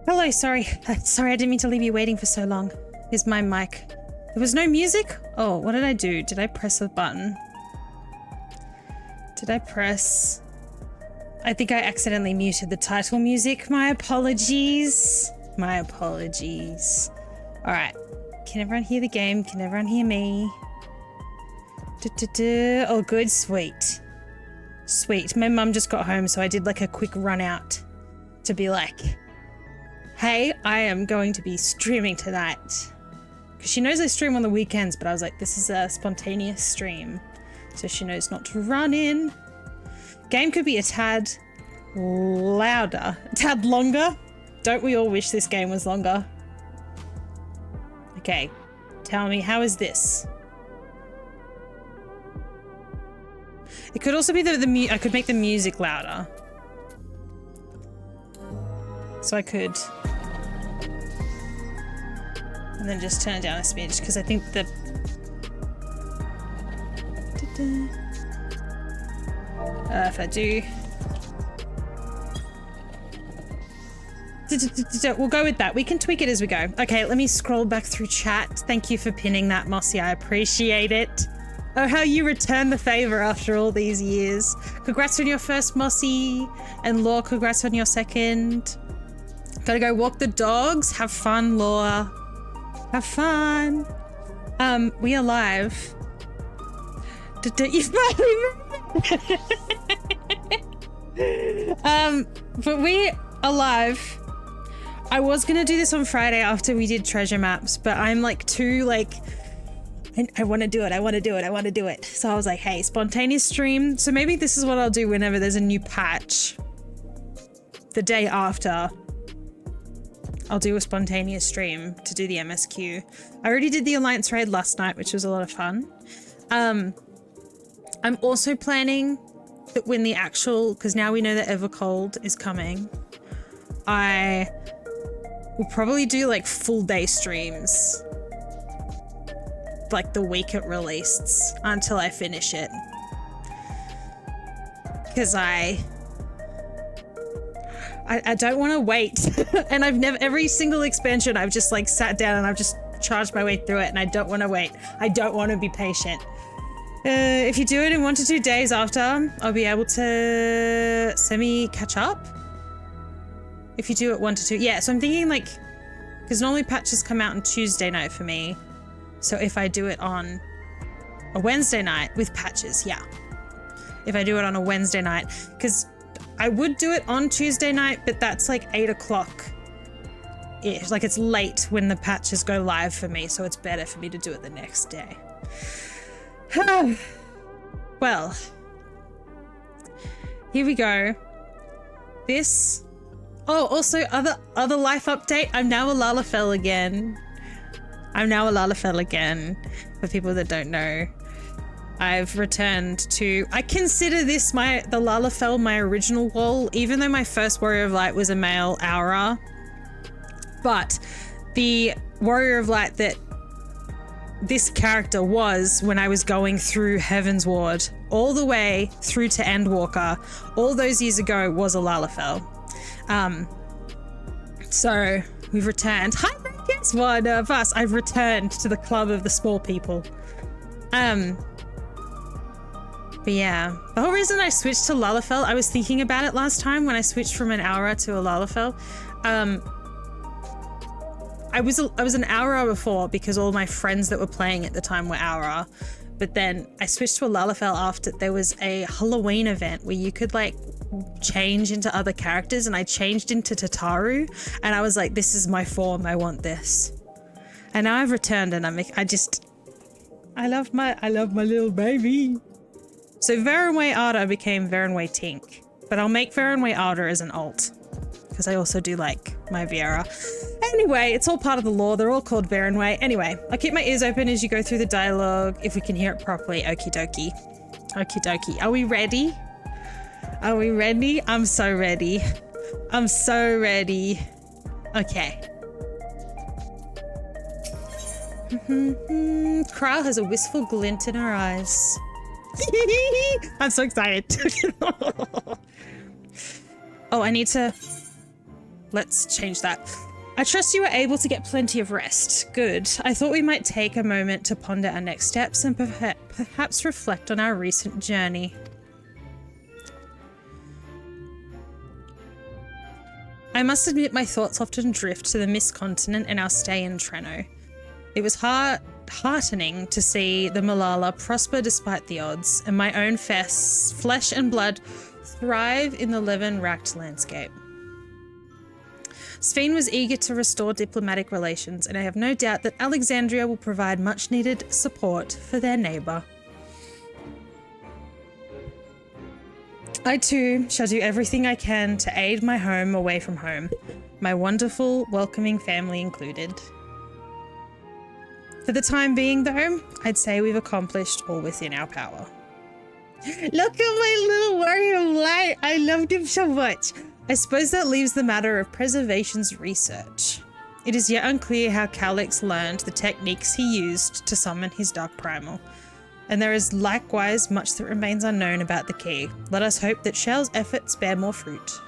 Hello, sorry. Sorry, I didn't mean to leave you waiting for so long. Here's my mic. There was no music? Oh, what did I do? Did I press a button? Did I press... I think I accidentally muted the title music. My apologies. My apologies. All right. Can everyone hear the game? Can everyone hear me? Oh, good. Sweet. Sweet. My mum just got home, so I did like a quick run out to be like, hey, I am going to be streaming tonight. Because she knows I stream on the weekends, but I was like, this is a spontaneous stream. So she knows not to run in. Game could be a tad louder, a tad longer. Don't we all wish this game was longer? Okay, tell me, how is this? It could also be I could make the music louder. So I could. And then just turn it down a smidge, because I think the... if I do... We'll go with that. We can tweak it as we go. Okay, let me scroll back through chat. Thank you for pinning that, Mossy. I appreciate it. Oh, how you return the favor after all these years. Congrats on your first, Mossy. And Law, congrats on your second. Gotta go walk the dogs. Have fun, Law. Have fun. We are live. But we are live. I was gonna do this on Friday after we did treasure maps, but I'm like too like, I want to do it. I want to do it. I want to do it. So I was like, hey, spontaneous stream. So maybe this is what I'll do whenever there's a new patch. The day after, I'll do a spontaneous stream to do the MSQ. I already did the Alliance raid last night, which was a lot of fun. I'm also planning that when the actual, because now we know that Evercold is coming, I will probably do like full day streams, like the week it released, until I finish it. Because I don't want to wait. And I've never, every single expansion, I've just like sat down and I've just charged my way through it, and I don't want to wait. I don't want to be patient. If you do it in 1 to 2 days after, I'll be able to semi-catch up. If you do it 1 to 2, yeah, so I'm thinking like, because normally patches come out on Tuesday night for me. So if I do it on a Wednesday night with patches, yeah. If I do it on a Wednesday night, because I would do it on Tuesday night, but that's like 8 o'clock. Ish. Like it's late when the patches go live for me, so it's better for me to do it the next day. Well, here we go. This. Oh, also other life update. I'm now a Lalafell again. I'm now a Lalafell again. For people that don't know, I've returned to. I consider this the Lalafell my original wall, even though my first Warrior of Light was a male Aura. But the Warrior of Light that this character was when I was going through Heaven's Ward all the way through to Endwalker all those years ago was a Lalafell. So we've returned. Hi, guess one of us. I've returned to the club of the small people. But yeah, the whole reason I switched to Lalafell, I was thinking about it last time when I switched from an Aura to a Lalafell. I was an Aura before because all my friends that were playing at the time were Aura, but then I switched to a Lalafell after there was a Halloween event where you could like change into other characters, and I changed into Tataru, and I was like, this is my form, I want this. And now I've returned, and I love my little baby. So Veronway Arda became Veronway Tink, but I'll make Veronway Arda as an alt because I also do like my Viera. Anyway, it's all part of the lore. They're all called Veronway. Anyway, I'll keep my ears open as you go through the dialogue if we can hear it properly. Okie dokie. Okie dokie. Are we ready? Are we ready? I'm so ready. I'm so ready. Okay. Kral has a wistful glint in her eyes. I'm so excited. Oh, I need to let's change that. I trust you were able to get plenty of rest. Good. I thought we might take a moment to ponder our next steps and perhaps reflect on our recent journey. I must admit my thoughts often drift to the Mist Continent and our stay in Treno. It was heartening to see the Malala prosper despite the odds, and my own flesh and blood thrive in the Leven-racked landscape. Sphene was eager to restore diplomatic relations, and I have no doubt that Alexandria will provide much-needed support for their neighbour. I too shall do everything I can to aid my home away from home, my wonderful, welcoming family included. For the time being, though, I'd say we've accomplished all within our power. Look at my little warrior of light! I loved him so much! I suppose that leaves the matter of preservation's research. It is yet unclear how Calix learned the techniques he used to summon his Dark Primal, and there is likewise much that remains unknown about the key. Let us hope that Shell's efforts bear more fruit.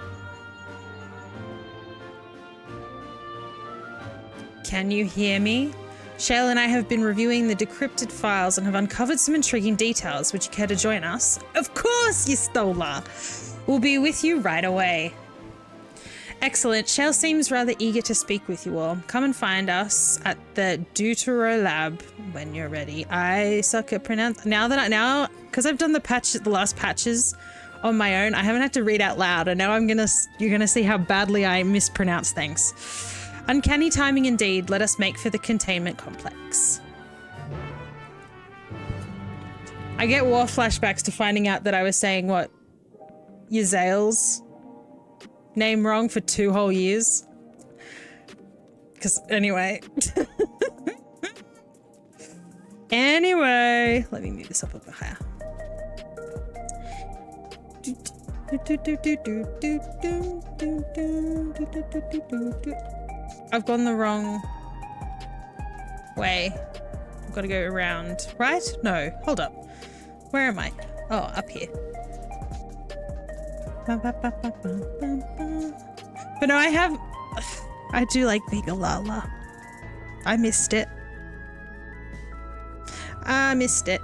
Can you hear me? Shell and I have been reviewing the decrypted files and have uncovered some intriguing details. Would you care to join us? Of course, Yistola! We'll be with you right away. Excellent. Shell seems rather eager to speak with you all. Come and find us at the Deutero Lab when you're ready. I suck at pronounce now because I've done the last patches on my own. I haven't had to read out loud, and now you're gonna see how badly I mispronounce things. Uncanny timing indeed. Let us make for the containment complex. I get war flashbacks to finding out that I was saying what Yazael's name wrong for 2 whole years. Because anyway. Anyway, let me move this up a bit higher. I've gone the wrong way. I've got to go around, right? No, hold up. Where am I? Oh, up here. But no, I do like Vigalala. I missed it. I missed it.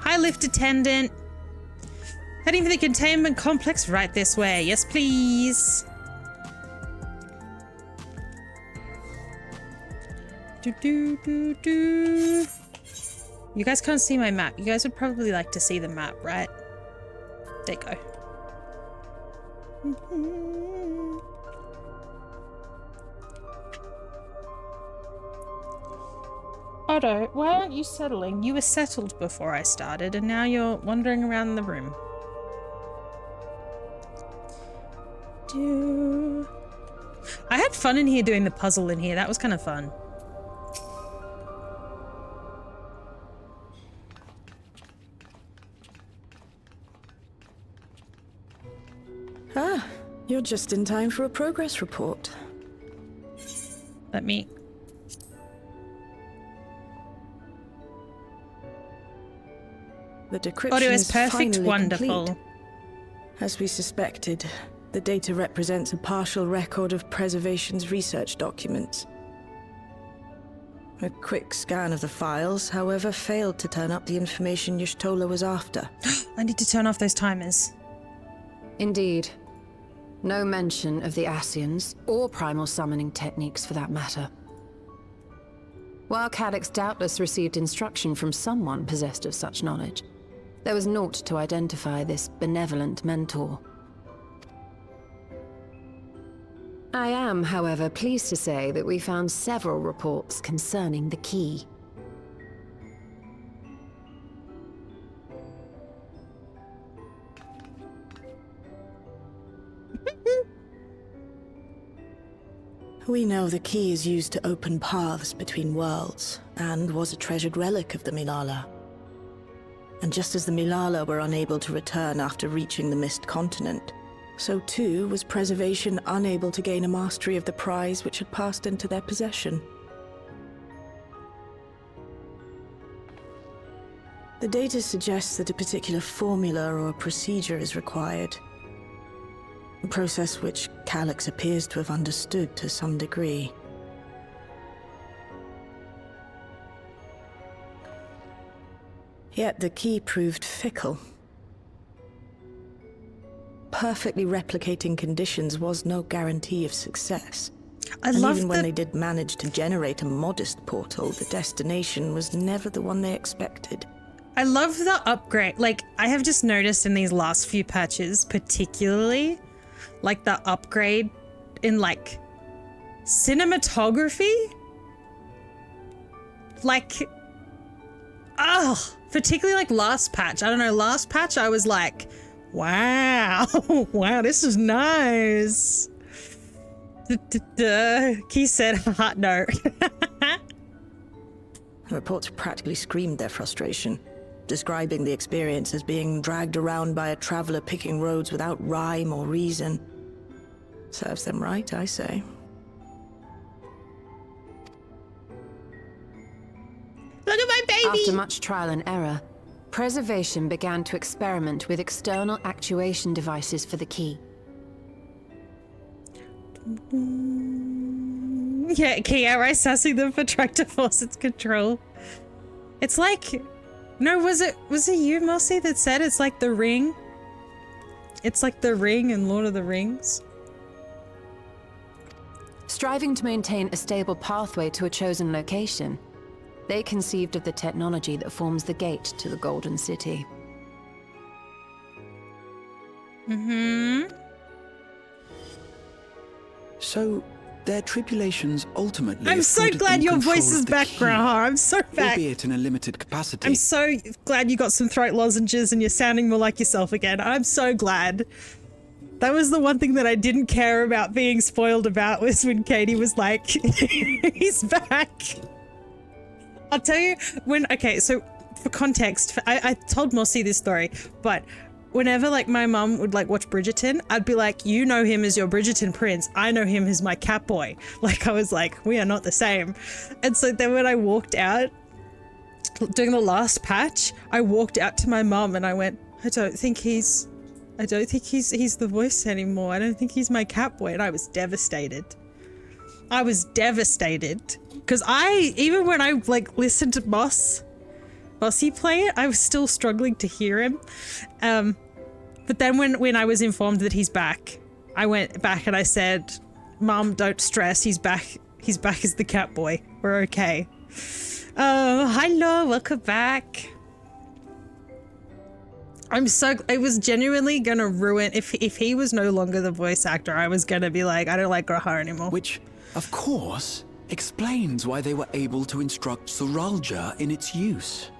Hi, lift attendant. Heading for the containment complex right this way. Yes, please. You guys can't see my map. You guys would probably like to see the map, right? There you go. Otto, why aren't you settling? You were settled before I started, and now you're wandering around the room. I had fun in here doing the puzzle in here. That was kind of fun. Ah, you're just in time for a progress report. Let me... The decryption Audio is is perfect, finally wonderful. complete. As we suspected, the data represents a partial record of Preservation's research documents. A quick scan of the files, however, failed to turn up the information Y'shtola was after. I need to turn off those timers. Indeed. No mention of the Ascians, or primal summoning techniques for that matter. While Calix doubtless received instruction from someone possessed of such knowledge, there was naught to identify this benevolent mentor. I am, however, pleased to say that we found several reports concerning the key. We know the key is used to open paths between worlds, and was a treasured relic of the Milala. And just as the Milala were unable to return after reaching the Mist Continent, so too was Preservation unable to gain a mastery of the prize which had passed into their possession. The data suggests that a particular formula or procedure is required. A process which Calyx appears to have understood to some degree. Yet the key proved fickle. Perfectly replicating conditions was no guarantee of success. And even when they did manage to generate a modest portal, the destination was never the one they expected. I love the upgrade. Like, I have just noticed in these last few patches, particularly, like the upgrade in like cinematography. Like, particularly like last patch. I don't know, last patch I was like, wow, wow, this is nice. Key said, haha, no. Reports practically screamed their frustration, describing the experience as being dragged around by a traveler picking roads without rhyme or reason. Serves them right, I say. Look at my baby! After much trial and error, Preservation began to experiment with external actuation devices for the key. Yeah, key outright sassing them for trying to force its control. It's like, no, was it you, Mossy, that said it's like the ring? It's like the ring in Lord of the Rings. Striving to maintain a stable pathway to a chosen location, they conceived of the technology that forms the gate to the Golden City. So, their tribulations ultimately. I'm so glad your voice is back, Graha. I'm so back. Albeit in a limited capacity. I'm so glad you got some throat lozenges and you're sounding more like yourself again. I'm so glad. That was the one thing that I didn't care about being spoiled about, was when Katie was like, he's back. I'll tell you when, okay, so for context, I told Mossy this story, but whenever like my mum would like watch Bridgerton, I'd be like, you know him as your Bridgerton prince. I know him as my Catboy. Like, I was like, we are not the same. And so then when I walked out doing the last patch, I walked out to my mum and I went, I don't think he's the voice anymore. I don't think he's my Catboy. And I was devastated. I was devastated. Because even when I like listened to Mossy play it, I was still struggling to hear him. But then when I was informed that he's back, I went back and I said, Mum, don't stress, he's back. He's back as the Catboy. We're okay. Hi Law, welcome back. It was genuinely gonna ruin, if he was no longer the voice actor, I was gonna be like, I don't like Graha anymore. Which, of course, explains why they were able to instruct Soralja in its use.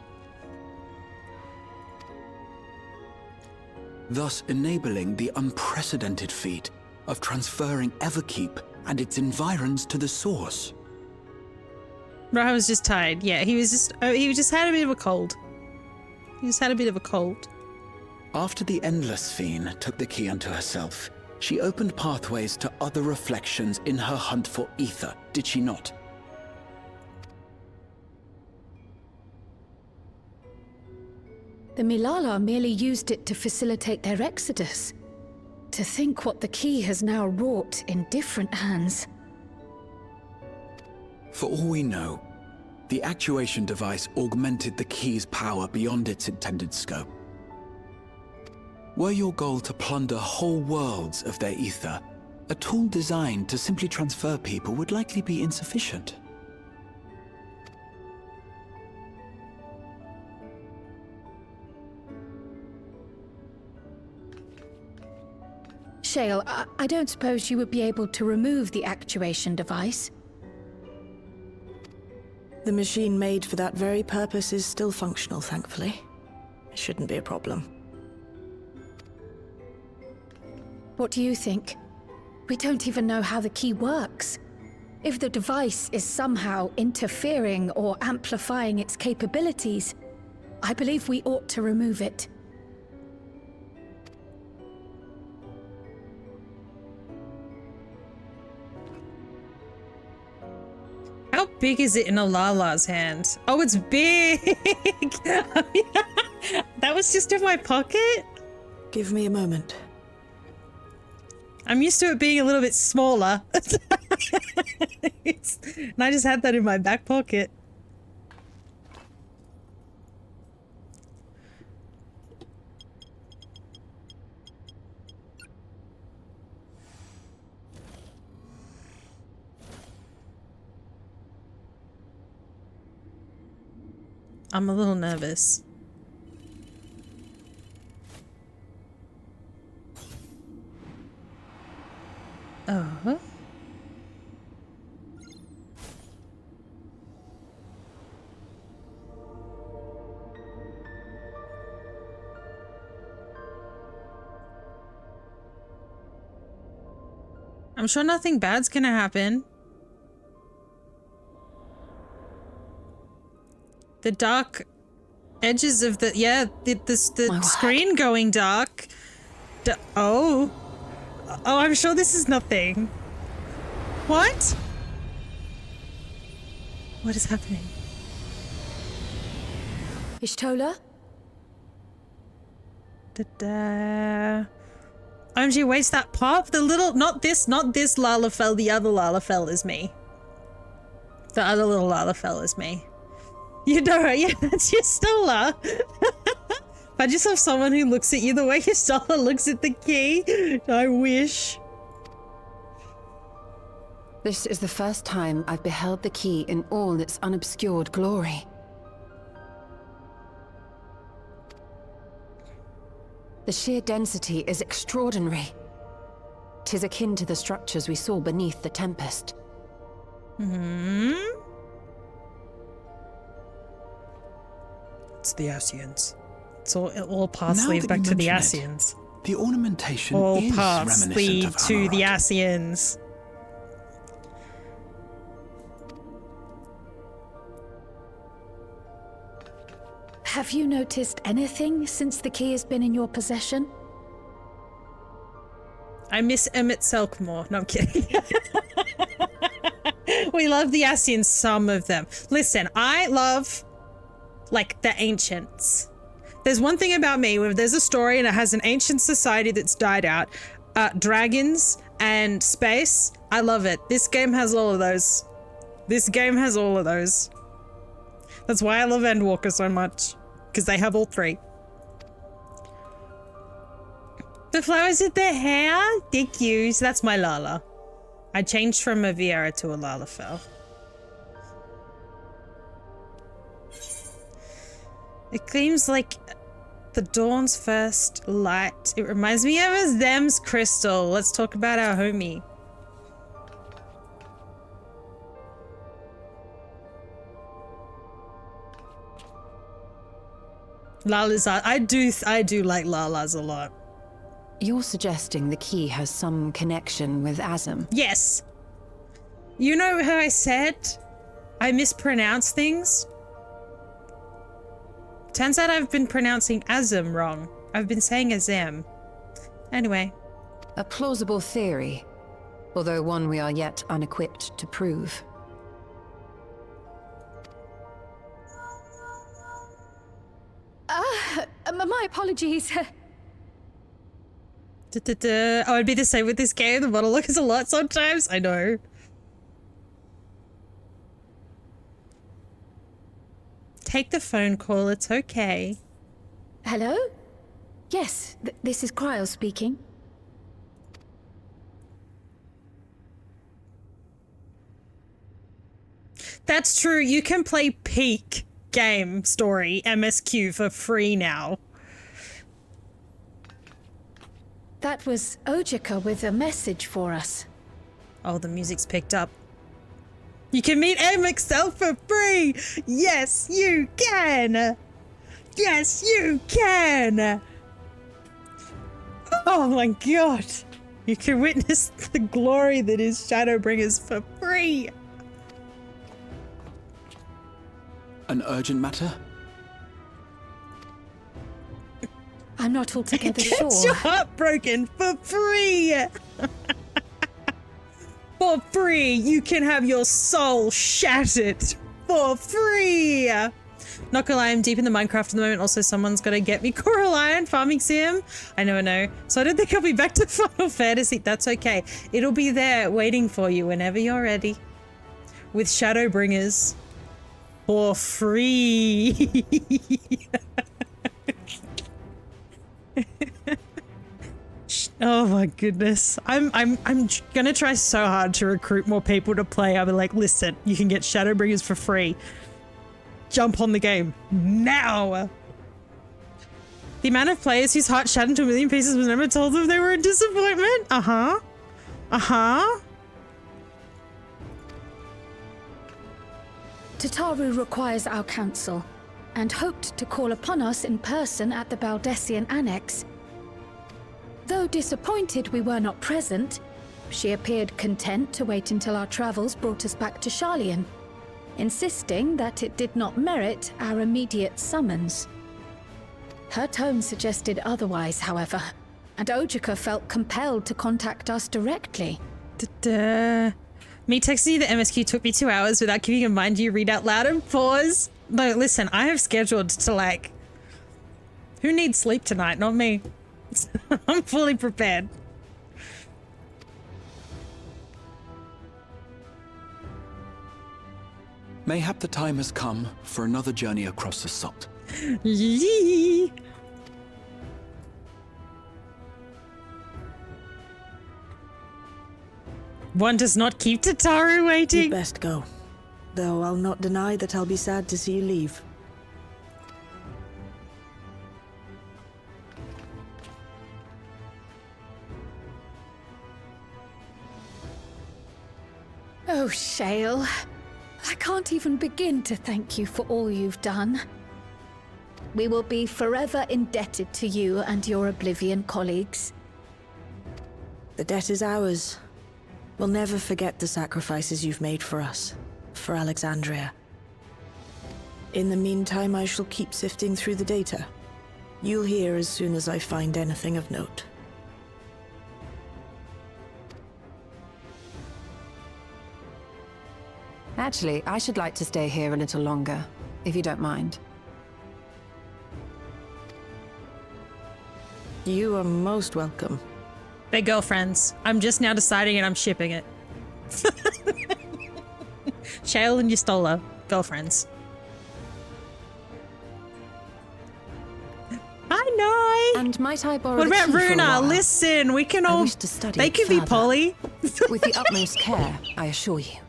Thus enabling the unprecedented feat of transferring Everkeep and its environs to the source. Graha was just tired. Yeah, he just had a bit of a cold. He just had a bit of a cold. After the Endless Fiend took the key unto herself, she opened pathways to other reflections in her hunt for ether, did she not? The Milala merely used it to facilitate their exodus. To think what the key has now wrought in different hands. For all we know, the actuation device augmented the key's power beyond its intended scope. Were your goal to plunder whole worlds of their ether, a tool designed to simply transfer people would likely be insufficient. Shale, I don't suppose you would be able to remove the actuation device? The machine made for that very purpose is still functional, thankfully. It shouldn't be a problem. What do you think? We don't even know how the key works. If the device is somehow interfering or amplifying its capabilities, I believe we ought to remove it. How big is it in a Lala's hand? Oh, it's big! That was just in my pocket? Give me a moment. I'm used to it being a little bit smaller. And I just had that in my back pocket. I'm a little nervous. Oh. I'm sure nothing bad's gonna happen. The dark edges of the, yeah, the screen going dark. Oh. Oh, I'm sure this is nothing. What? What is happening? Ishtola? OMG, waits that pop? The little, not this Lalafell, the other Lalafell is me. The other little Lalafell is me. You know, yeah, that's your Stola. Find yourself someone who looks at you the way your Stola looks at the key. I wish. This is the first time I've beheld the key in all its unobscured glory. The sheer density is extraordinary. 'Tis akin to the structures we saw beneath the Tempest. It's the Asians. It's all paths lead back to the Asians. The ornamentation All is paths reminiscent lead of to the Amarat. Asians. Have you noticed anything since the key has been in your possession? I miss Emmett Selkmore. No, I'm kidding. We love the Asians, some of them. Listen, I love, like, the ancients. There's one thing about me, when there's a story and it has an ancient society that's died out, dragons and space, I love it. This game has all of those. This game has all of those. That's why I love Endwalker so much, because they have all three. The flowers in their hair? They're cute. That's my Lala. I changed from a Viera to a Lalafell. It gleams like the dawn's first light. It reminds me of a Zem's crystal. Let's talk about our homie. Lala's, I do like Lala's a lot. You're suggesting the key has some connection with Azam? Yes. You know how I said I mispronounce things? Turns out I've been pronouncing Azam wrong. I've been saying Azam. Anyway. A plausible theory, although one we are yet unequipped to prove. My apologies. Oh, it'd be the same with this game. The monologue is a lot sometimes. I know. Take the phone call. It's okay. Hello? Yes, this is Cryo speaking. That's true. You can play Peak Game Story MSQ for free now. That was Ojika with a message for us. Oh, the music's picked up. You can meet MXL for free! Yes, you can! Yes, you can! Oh my god! You can witness the glory that is Shadowbringers for free! An urgent matter? I'm not altogether Get sure. your heart broken for free! For free, you can have your soul shattered for free. Not gonna lie, I'm deep in the Minecraft at the moment. Also, someone's gotta get me Coraline farming sim. I never know. So I don't think I'll be back to Final Fantasy. That's okay. It'll be there waiting for you whenever you're ready. With Shadowbringers. For free. Oh my goodness. I'm gonna try so hard to recruit more people to play. I'll be like, listen, you can get Shadowbringers for free. Jump on the game now. The amount of players whose heart shattered into a million pieces was never told them they were a disappointment. Tataru requires our counsel, and hoped to call upon us in person at the Baldessian Annex. Though disappointed we were not present, she appeared content to wait until our travels brought us back to Sharlayan, insisting that it did not merit our immediate summons. Her tone suggested otherwise, however, and Ojika felt compelled to contact us directly. Me texting you the MSQ took me 2 hours without giving a mind you read out loud and pause. No, listen, I have scheduled to like... Who needs sleep tonight? Not me. I'm fully prepared. Mayhap the time has come for another journey across the salt. Yee. One does not keep Tataru waiting. You'd best go. Though I'll not deny that I'll be sad to see you leave. Oh, Shale. I can't even begin to thank you for all you've done. We will be forever indebted to you and your Oblivion colleagues. The debt is ours. We'll never forget the sacrifices you've made for us, for Alexandria. In the meantime, I shall keep sifting through the data. You'll hear as soon as I find anything of note. Actually, I should like to stay here a little longer, if you don't mind. You are most welcome. They're girlfriends. I'm just now deciding and I'm shipping it. Shale and Yustola, girlfriends. I know. And might I borrow What the about key for a Runa? while? Listen, we can I all... wish to study They it could be further. poly. With the utmost care, I assure you.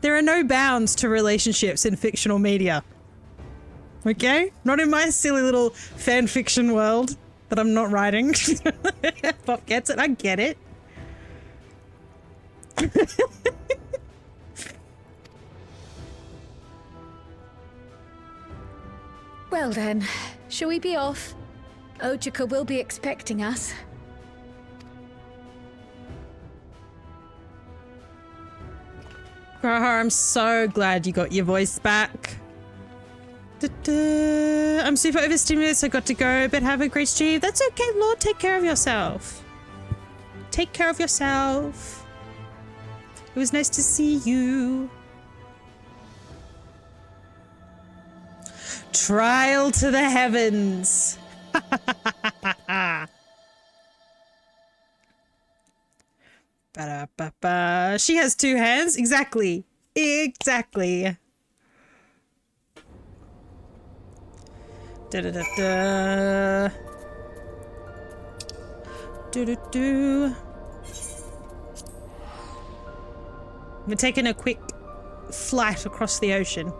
There are no bounds to relationships in fictional media. Okay? Not in my silly little fan fiction world that I'm not writing. Pop gets it. I get it. Well then, shall we be off? Ojika will be expecting us. Graha, I'm so glad you got your voice back. I'm super overstimulated, so I got to go, but have a great stream. That's okay, Lord. Take care of yourself. Take care of yourself. It was nice to see you. Trial to the heavens. Ba-da-ba-ba. She has two hands. Exactly. Exactly. Da-da-da-da. Do-do-do. We're taking a quick flight across the ocean.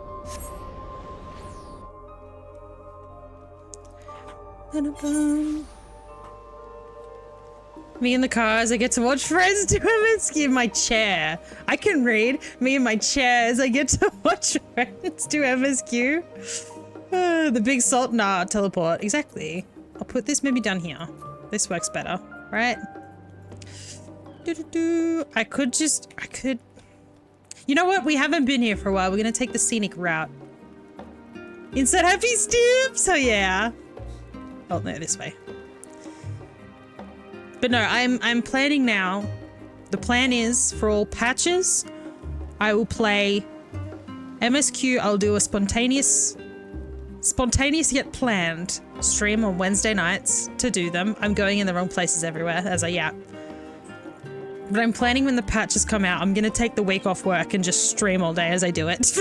Me in the cars, I get to watch Friends do MSQ in my chair. I can read. Me in my chairs, I get to watch Friends do MSQ. The big salt, nah, teleport. Exactly. I'll put this maybe down here. This works better, right? I could. You know what? We haven't been here for a while. We're gonna take the scenic route. Insert happy steps. So yeah. Oh no, this way. But no, I'm planning now. The plan is for all patches, I will play MSQ. I'll do a spontaneous yet planned stream on Wednesday nights to do them. I'm going in the wrong places everywhere as I yap. But I'm planning when the patches come out, I'm going to take the week off work and just stream all day as I do it.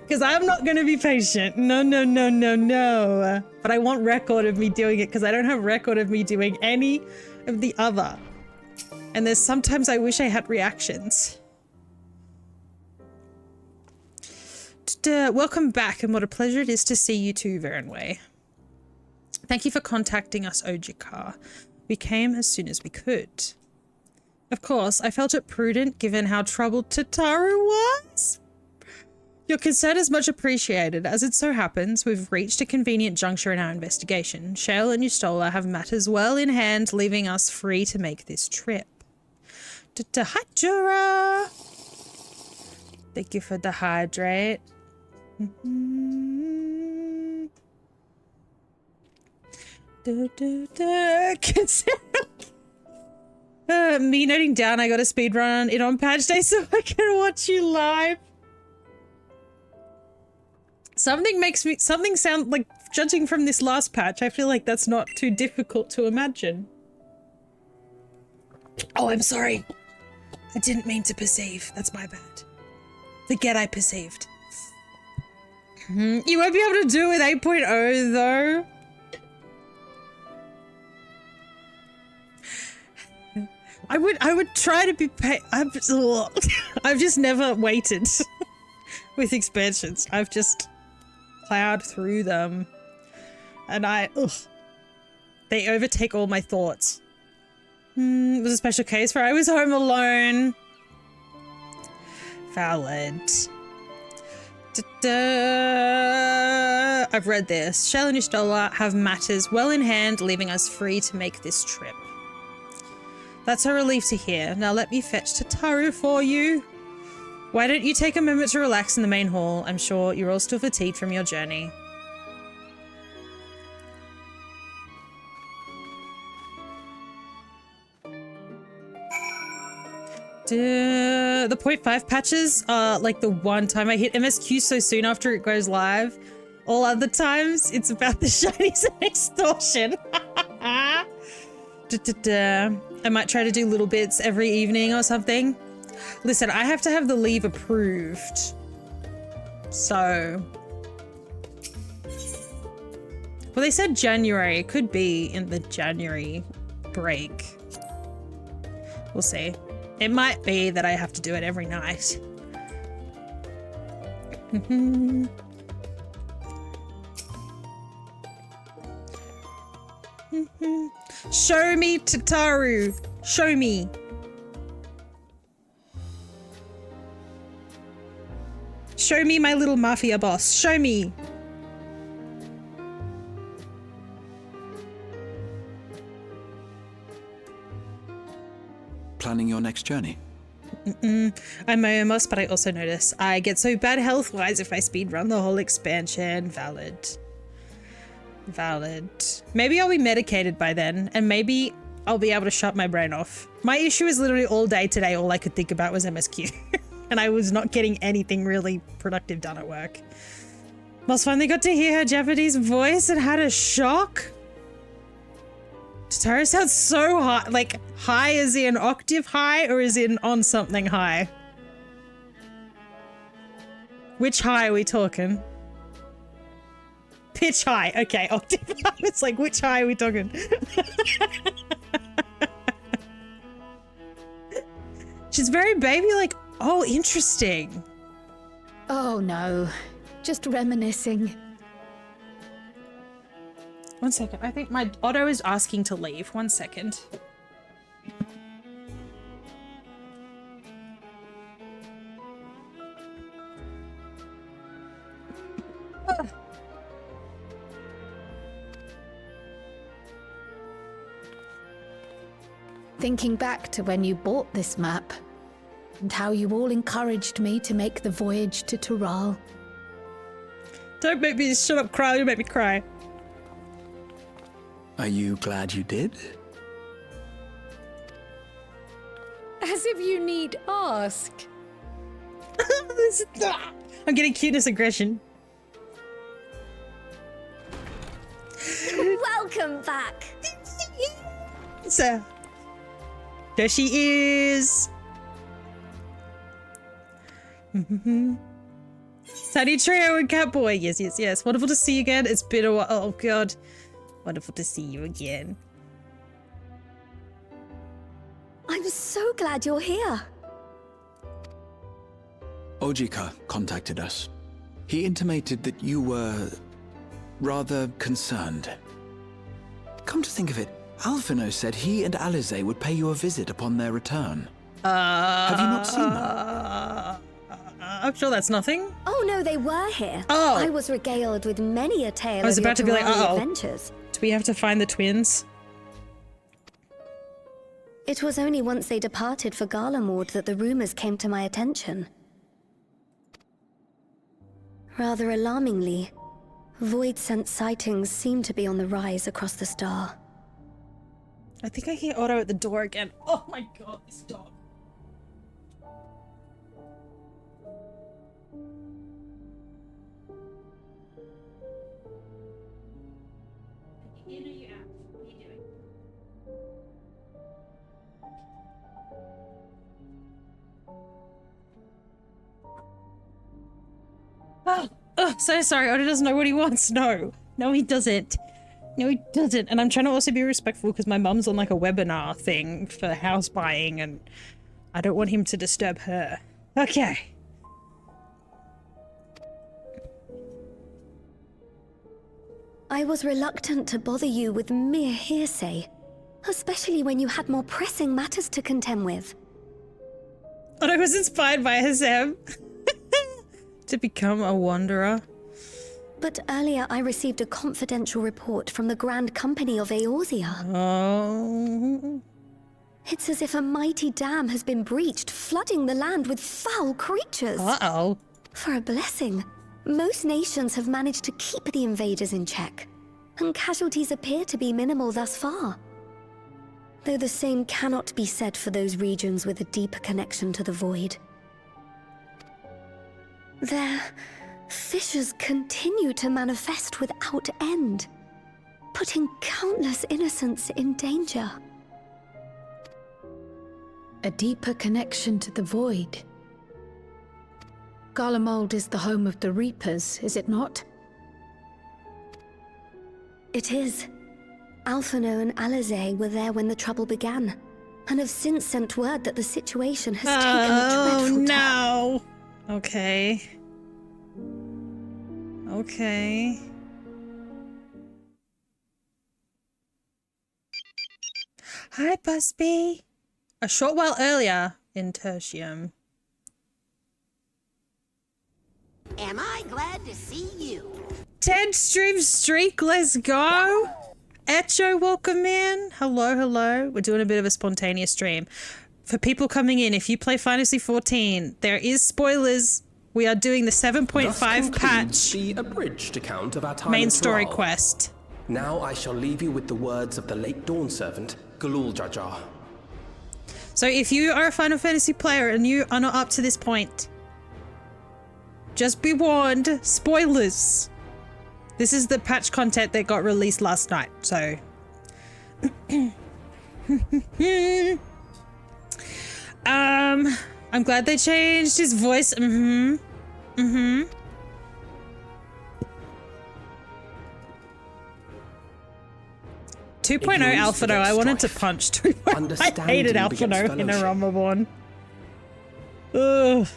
Because I'm not going to be patient. No, no, no, no, no. But I want record of me doing it because I don't have record of me doing any of the other. And there's sometimes I wish I had reactions. Welcome back, and what a pleasure it is to see you too, Verenway. Thank you for contacting us, Ojikar. We came as soon as we could. Of course, I felt it prudent given how troubled Tataru was. Your concern is much appreciated. As it so happens, we've reached a convenient juncture in our investigation. Shale and Yustola have matters well in hand, leaving us free to make this trip. Hi, Jura! Thank you for the hydrate. Me noting down I got a speedrun it on patch day so I can watch you live. Something sound like, judging from this last patch, I feel like that's not too difficult to imagine. Oh, I'm sorry. I didn't mean to perceive. That's my bad. Forget I perceived. You won't be able to do it with 8.0 though. I would try to be I've just never waited with expansions. I've just plowed through them. And they overtake all my thoughts. It was a special case where I was home alone. Valid. I've read this. Shell and Yustola have matters well in hand, leaving us free to make this trip. That's a relief to hear. Now let me fetch Tataru for you. Why don't you take a moment to relax in the main hall? I'm sure you're all still fatigued from your journey. The 0.5 patches are like the one time I hit MSQ so soon after it goes live. All other times, it's about the shinies and extortion. I might try to do little bits every evening or something. Listen, I have to have the leave approved. So... well, they said January. It could be in the January break. We'll see. It might be that I have to do it every night. Show me, Tataru. Show me. Show me my little mafia boss. Show me. Planning your next journey? I'm almost, but I also notice I get so bad health-wise if I speedrun the whole expansion. Valid. Valid. Maybe I'll be medicated by then, and maybe I'll be able to shut my brain off. My issue is literally all day today, all I could think about was MSQ. And I was not getting anything really productive done at work. Moss finally got to hear her Japanese voice and had a shock. Tataru sounds so high. Like, high as in octave high, or is in on something high? Which high are we talking? Pitch high. Okay, octave high. It's like, which high are we talking? She's very baby, like, oh, interesting. Oh no, just reminiscing. One second. I think my Otto is asking to leave. 1 second. Thinking back to when you bought this map, and how you all encouraged me to make the voyage to Tural. Don't make me shut up, cry. You make me cry. Are you glad you did? of you need ask? I'm getting cuteness aggression. Welcome back. So, there she is. Tiny Trio and Catboy. Yes, yes, yes. Wonderful to see you again. It's been a while. Oh, God. Wonderful to see you again. I'm so glad you're here. Ojika contacted us. He intimated that you were rather concerned. Come to think of it, Alphino said he and Alize would pay you a visit upon their return. Have you not seen them? I'm sure that's nothing. Oh no, they were here. Oh. I was regaled with many a tale I was of your about to be like, Terraria uh-oh. adventures. Do we have to find the twins? It was only once they departed for Garlemord that the rumors came to my attention. Rather alarmingly, void-sent sightings seem to be on the rise across the star. I think I hear Otto at the door again. Oh my God, this dog. Oh, so sorry. Otto doesn't know what he wants. No. No, he doesn't. No, he doesn't. And I'm trying to also be respectful because my mum's on like a webinar thing for house buying and I don't want him to disturb her. Okay. I was reluctant to bother you with mere hearsay, especially when you had more pressing matters to contend with. Otto was inspired by Hasem to become a wanderer. But earlier I received a confidential report from the Grand Company of Eorzea. Oh. It's as if a mighty dam has been breached, flooding the land with foul creatures. Uh-oh. For a blessing, most nations have managed to keep the invaders in check, and casualties appear to be minimal thus far. Though the same cannot be said for those regions with a deeper connection to the void. Their fissures continue to manifest without end, putting countless innocents in danger. A deeper connection to the void. Garlemald is the home of the Reapers, is it not? It is. Alphino and Alize were there when the trouble began, and have since sent word that the situation has taken a dreadful turn. No. Okay. Okay. Hi, Busby. A short while earlier in Tertium. Am I glad to see you? 10 stream streak, let's go. Echo, welcome in. Hello, hello. We're doing a bit of a spontaneous stream. For people coming in, if you play Fantasy 14, there is spoilers. We are doing the 7.5 patch the abridged account of our time main in story Thrall. quest. Now I shall leave you with the words of the late Dawn servant, Galul Jajar. So if you are a Final Fantasy player and you are not up to this point, just be warned, spoilers. This is the patch content that got released last night, so. I'm glad they changed his voice. 2.0 Alphino, I wanted to punch 2.0. I hated Alphino in a Romaborn. Ugh.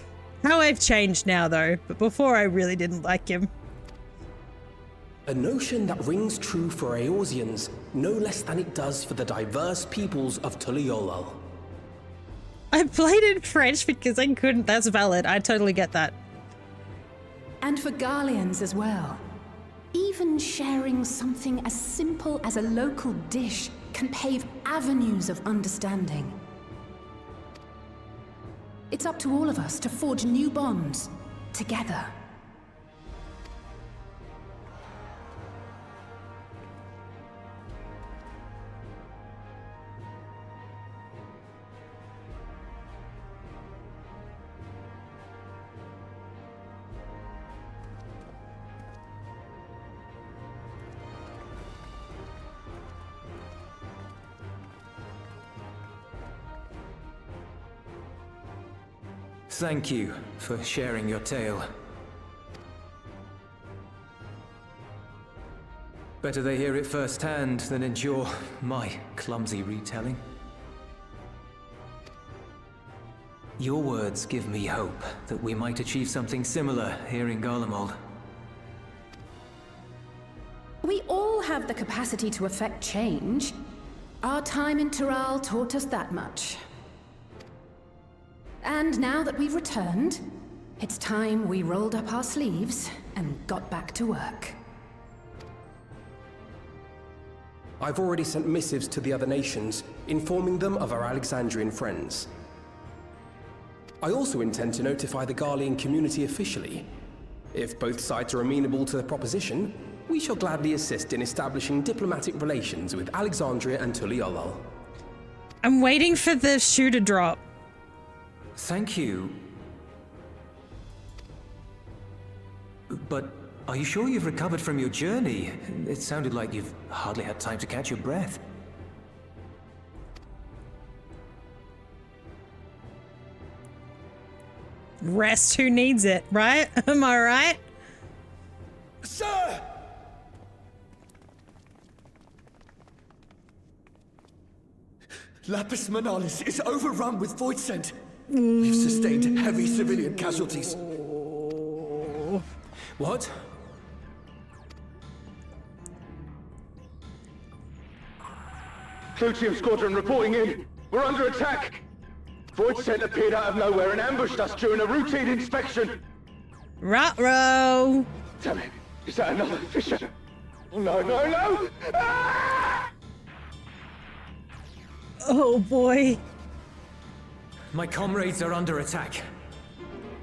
How I've changed now though, but before I really didn't like him. A notion that rings true for Eorzeans, no less than it does for the diverse peoples of Tuliolal. I played in French because I couldn't. That's valid. I totally get that. And for Garleans as well. Even sharing something as simple as a local dish can pave avenues of understanding. It's up to all of us to forge new bonds, together. Thank you for sharing your tale. Better they hear it firsthand than endure my clumsy retelling. Your words give me hope that we might achieve something similar here in Garlemald. We all have the capacity to affect change. Our time in Tural taught us that much. And now that we've returned, it's time we rolled up our sleeves and got back to work. I've already sent missives to the other nations, informing them of our Alexandrian friends. I also intend to notify the Garlean community officially. If both sides are amenable to the proposition, we shall gladly assist in establishing diplomatic relations with Alexandria and Tuliolol. I'm waiting for the shoe to drop. Thank you. But are you sure you've recovered from your journey? It sounded like you've hardly had time to catch your breath. Rest who needs it, right? Am I right? Sir! Lapis Manalis is overrun with void scent. We've sustained heavy civilian casualties. What? Clutium Squadron reporting in. We're under attack. Void scent appeared out of nowhere and ambushed us during a routine inspection. Ruh-roh. Damn it. Is that another Fisher? Oh, no, no, no! Ah! Oh boy. My comrades are under attack.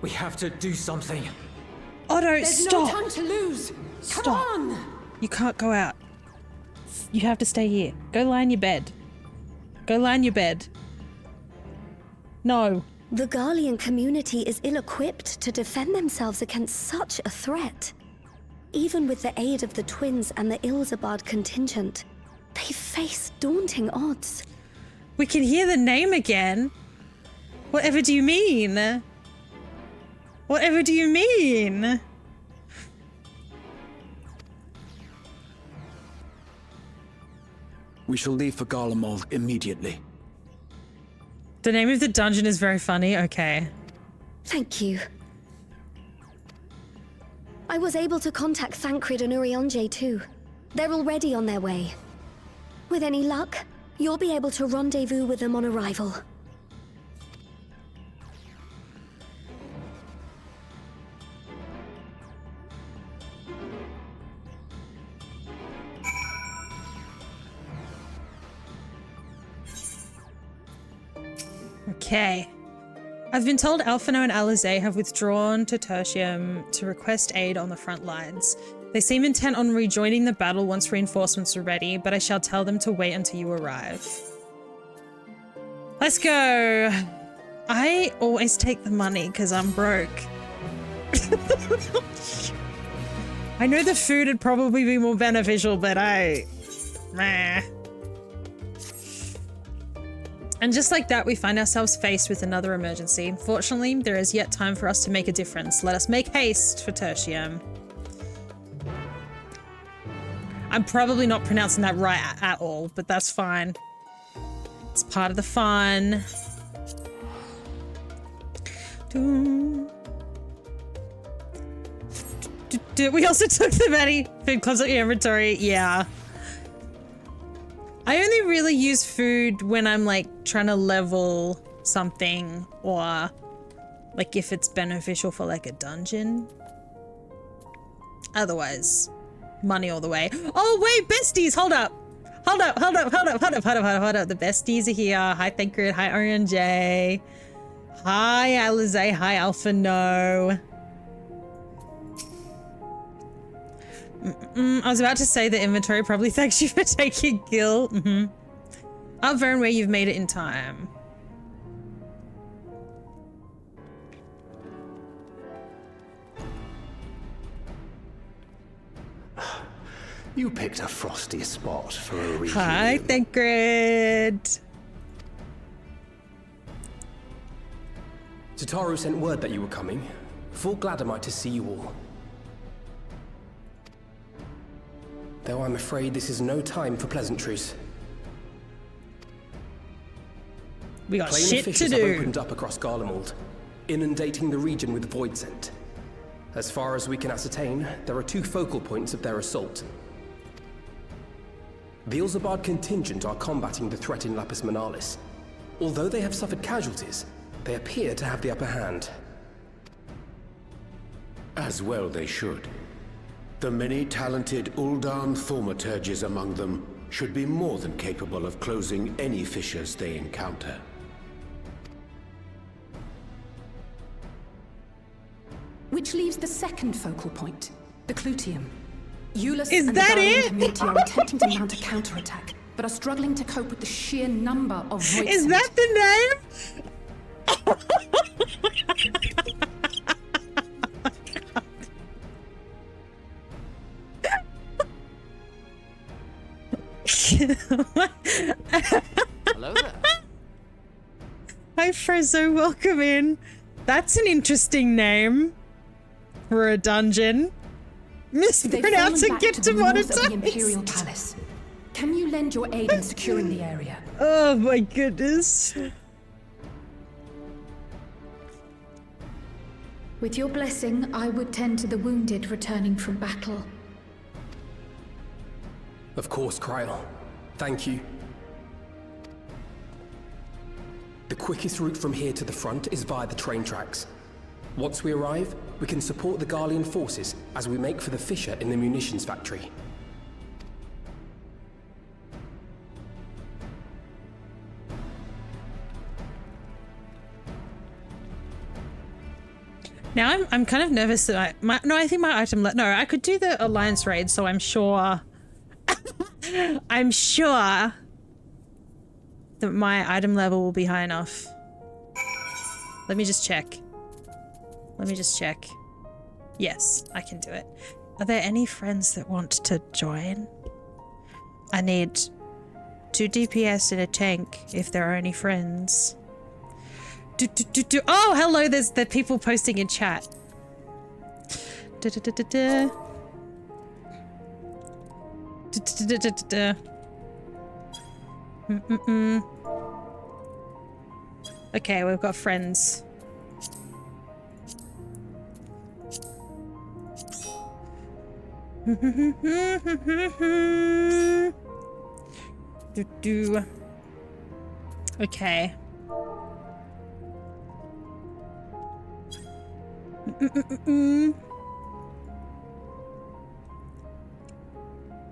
We have to do something. Otto, There's stop. no time to lose. Come Stop. on! You can't go out. You have to stay here. Go lie in your bed. Go lie in your bed. No. The Garlean community is ill-equipped to defend themselves against such a threat. Even with the aid of the twins and the Ilzabard contingent, they face daunting odds. We can hear the name again. Whatever do you mean? Whatever do you mean? We shall leave for Garlemald immediately. The name of the dungeon is very funny. Okay. Thank you. I was able to contact Thancred and Urianger too. They're already on their way. With any luck, you'll be able to rendezvous with them on arrival. Okay. I've been told Alphino and Alizé have withdrawn to Tertium to request aid on the front lines. They seem intent on rejoining the battle once reinforcements are ready, but I shall tell them to wait until you arrive. Let's go! I always take the money because I'm broke. I know the food would probably be more beneficial, but meh. And just like that, we find ourselves faced with another emergency. Fortunately, there is yet time for us to make a difference. Let us make haste for Tertium. I'm probably not pronouncing that right at all, but that's fine. It's part of the fun. We also took the many food closet inventory. Yeah. I only really use food when I'm like trying to level something or like if it's beneficial for like a dungeon. Otherwise, money all the way. Oh wait, besties, hold up. Hold up. The besties are here. Hi Thancred, hi Orion J. Hi Alizé, hi Alpha No. I was about to say the inventory probably thanks you for taking Gil. Oh, Vernway, you've made it in time. You picked a frosty spot for a reunion. Hi, Thancred. Tataru sent word that you were coming. Full glad am I to see you all. Though I'm afraid this is no time for pleasantries. We got Plain shit to fishes have do. opened up across Garlemald, inundating the region with void scent. As far as we can ascertain, there are 2 focal points of their assault. The Ilzabard contingent are combating the threat in Lapis Manalis. Although they have suffered casualties, they appear to have the upper hand. As well they should. The many talented Uldan thaumaturges among them should be more than capable of closing any fissures they encounter. Which leaves the second focal point, the Clutium. Eulus Is and the that Guardian it? community are attempting to mount a counterattack, but are struggling to cope with the sheer number of void Is scent. that the name? Hello there. Hi, Frezzo, welcome in. That's an interesting name for a dungeon. Mispronounce and get demonetized. Of the Imperial Palace. Can you lend your aid in securing the area? Oh my goodness. With your blessing, I would tend to the wounded returning from battle. Of course, Kryl. Thank you. The quickest route from here to the front is via the train tracks. Once we arrive, we can support the Garlean forces as we make for the fissure in the munitions factory. Now I'm kind of nervous that I think my item no, I could do the alliance raid, so I'm sure I'm sure that my item level will be high enough. Let me just check. Yes, I can do it. Are there any friends that want to join? I need 2 DPS and a tank if there are any friends. Oh, hello, there's the people posting in chat. Okay, we've got friends. Okay.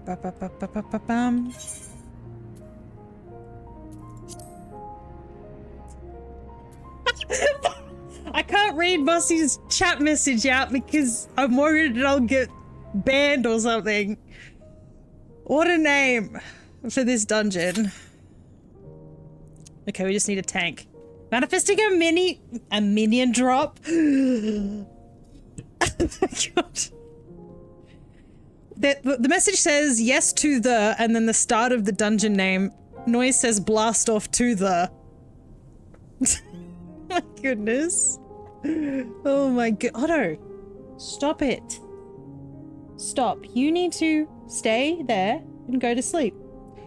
Ba-ba-ba-ba-ba-bam. I can't read Mossy's chat message out because I'm worried that I'll get banned or something. What a name for this dungeon. Okay, we just need a tank. Manifesting a minion drop. Oh my god. The message says yes to the, and then the start of the dungeon name. Noise says blast off to the. My goodness. Oh my god. Otto, stop it. Stop. You need to stay there and go to sleep.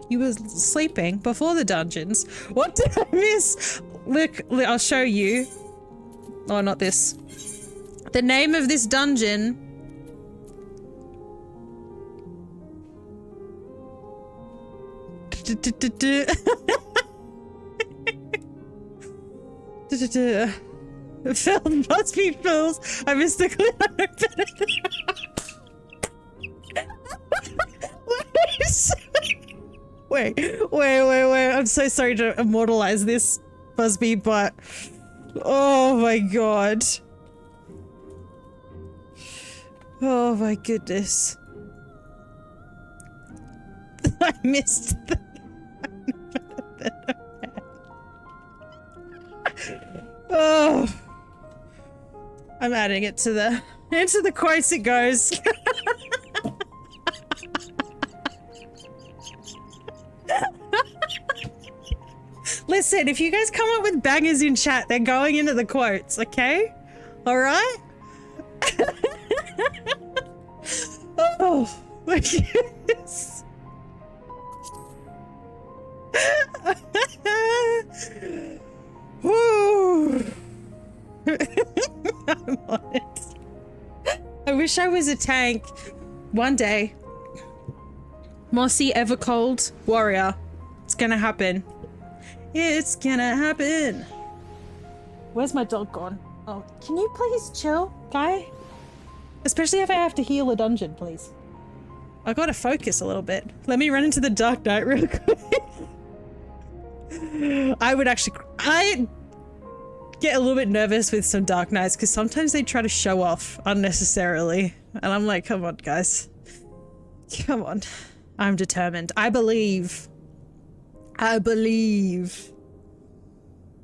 You were sleeping before the dungeons. What did I miss? Look, I'll show you. Oh, not this. The name of this dungeon. Phil must be Phil's. I missed the clip. Wait. I'm so sorry to immortalize this, Busby, but oh my god. Oh my goodness. I missed the oh. I'm adding it to the into the quotes it goes. listen, if you guys come up with bangers in chat, they're going into the quotes, okay? All right? Oh my goodness. Woo. I'm on it. I wish I was a tank. One day. Mossy Evercold Warrior. It's gonna happen. It's gonna happen. Where's my dog gone? Oh, can you please chill, guy? Especially if I have to heal a dungeon, please. I gotta focus a little bit. Let me run into the Dark Knight real quick. I get a little bit nervous with some Dark Knights because sometimes they try to show off unnecessarily. And I'm like, come on, guys. Come on. I'm determined. I believe. I believe.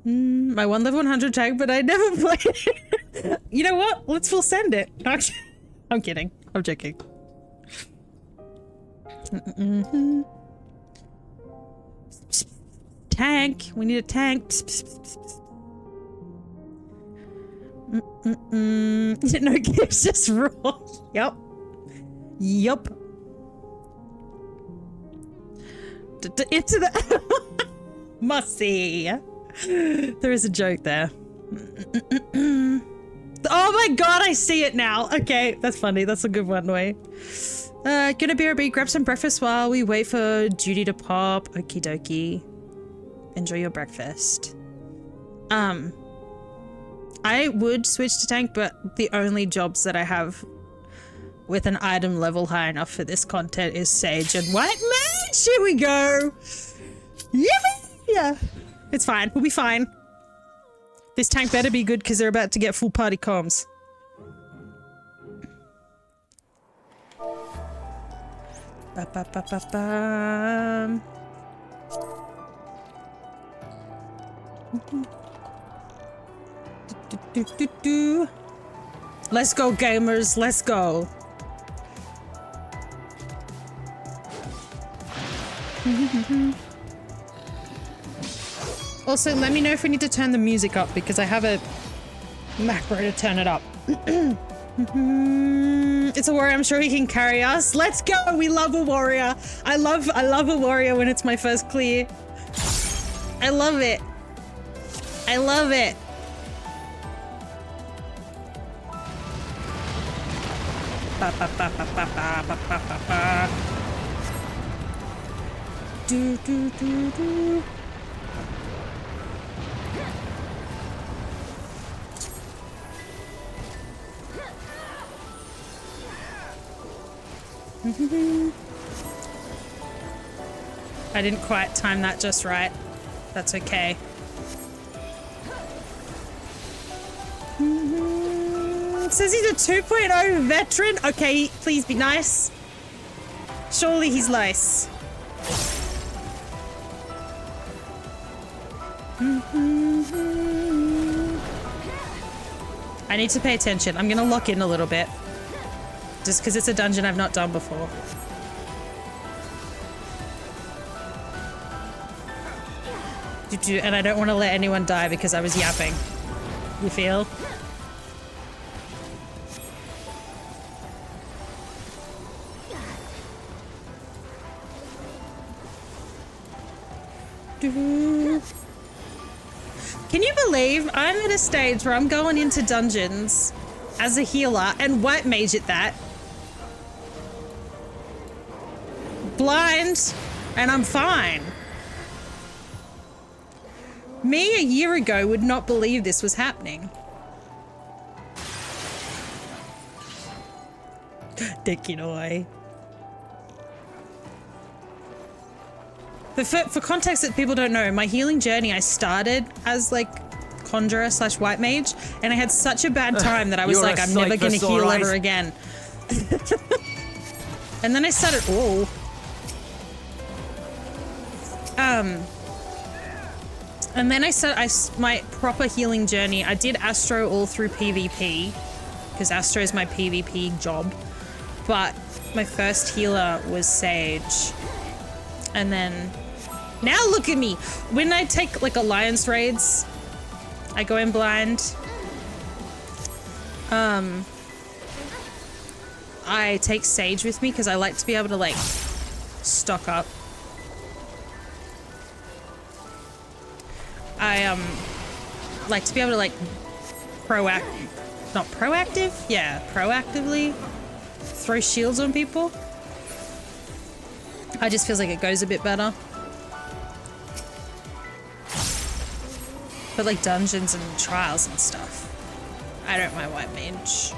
My one level 100 tag, but I never played it. You know what? Let's full send it. I'm kidding. I'm joking. Tank. We need a tank. No gives, just raw. Yup. Yup. Into the Mussy. There is a joke there. Oh my god, I see it now. Okay, that's funny. That's a good one, Way. Gonna BRB, grab some breakfast while we wait for duty to pop. Okie dokie. Enjoy your breakfast. I would switch to tank, but the only jobs that I have with an item level high enough for this content is Sage and White Mage. Here we go. Yeah. It's fine. We'll be fine. This tank better be good because they're about to get full party comms. Let's go, gamers. Let's go. Also, let me know if we need to turn the music up because I have a macro to turn it up. It's a warrior. I'm sure he can carry us. Let's go. We love a warrior. I love a warrior when it's my first clear. I love it. I love it. Do do do do. I didn't quite time that just right. That's okay. It says he's a 2.0 veteran. Okay, please be nice. Surely he's nice. I need to pay attention. I'm gonna lock in a little bit. Just because it's a dungeon I've not done before. And I don't want to let anyone die because I was yapping. You feel? Can you believe I'm at a stage where I'm going into dungeons as a healer and white mage at that? Blind, and I'm fine. Me a year ago would not believe this was happening. Dekinoy. For context that people don't know, my healing journey, I started as like conjurer / white mage, and I had such a bad time that I was like, I'm never gonna heal ever again. And then I started, and then my proper healing journey, I did Astro all through PvP, because Astro is my PvP job, but my first healer was Sage, and then Now look at me. When I take like alliance raids, I go in blind. I take Sage with me because I like to be able to like stock up. I like to be able to like proactively throw shields on people. I just feels like it goes a bit better. But like dungeons and trials and stuff, I don't mind white mage.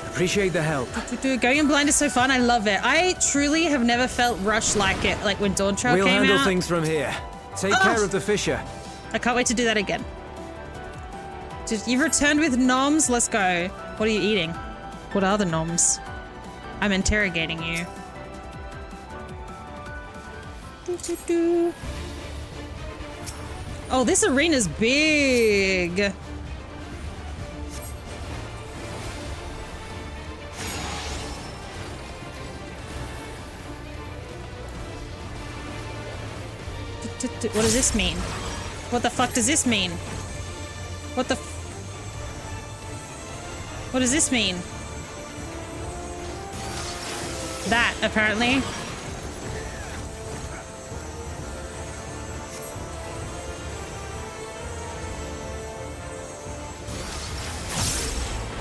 Appreciate the help. Going in blind is so fun. I love it. I truly have never felt rushed like it. Like when Dawn Trail We'll came out. handle things from here. Take care of the Fisher. I can't wait to do that again. You've returned with noms. Let's go. What are you eating? What are the noms? I'm interrogating you. Oh, this arena's big. What does this mean? What the fuck does this mean? What does this mean? That, apparently.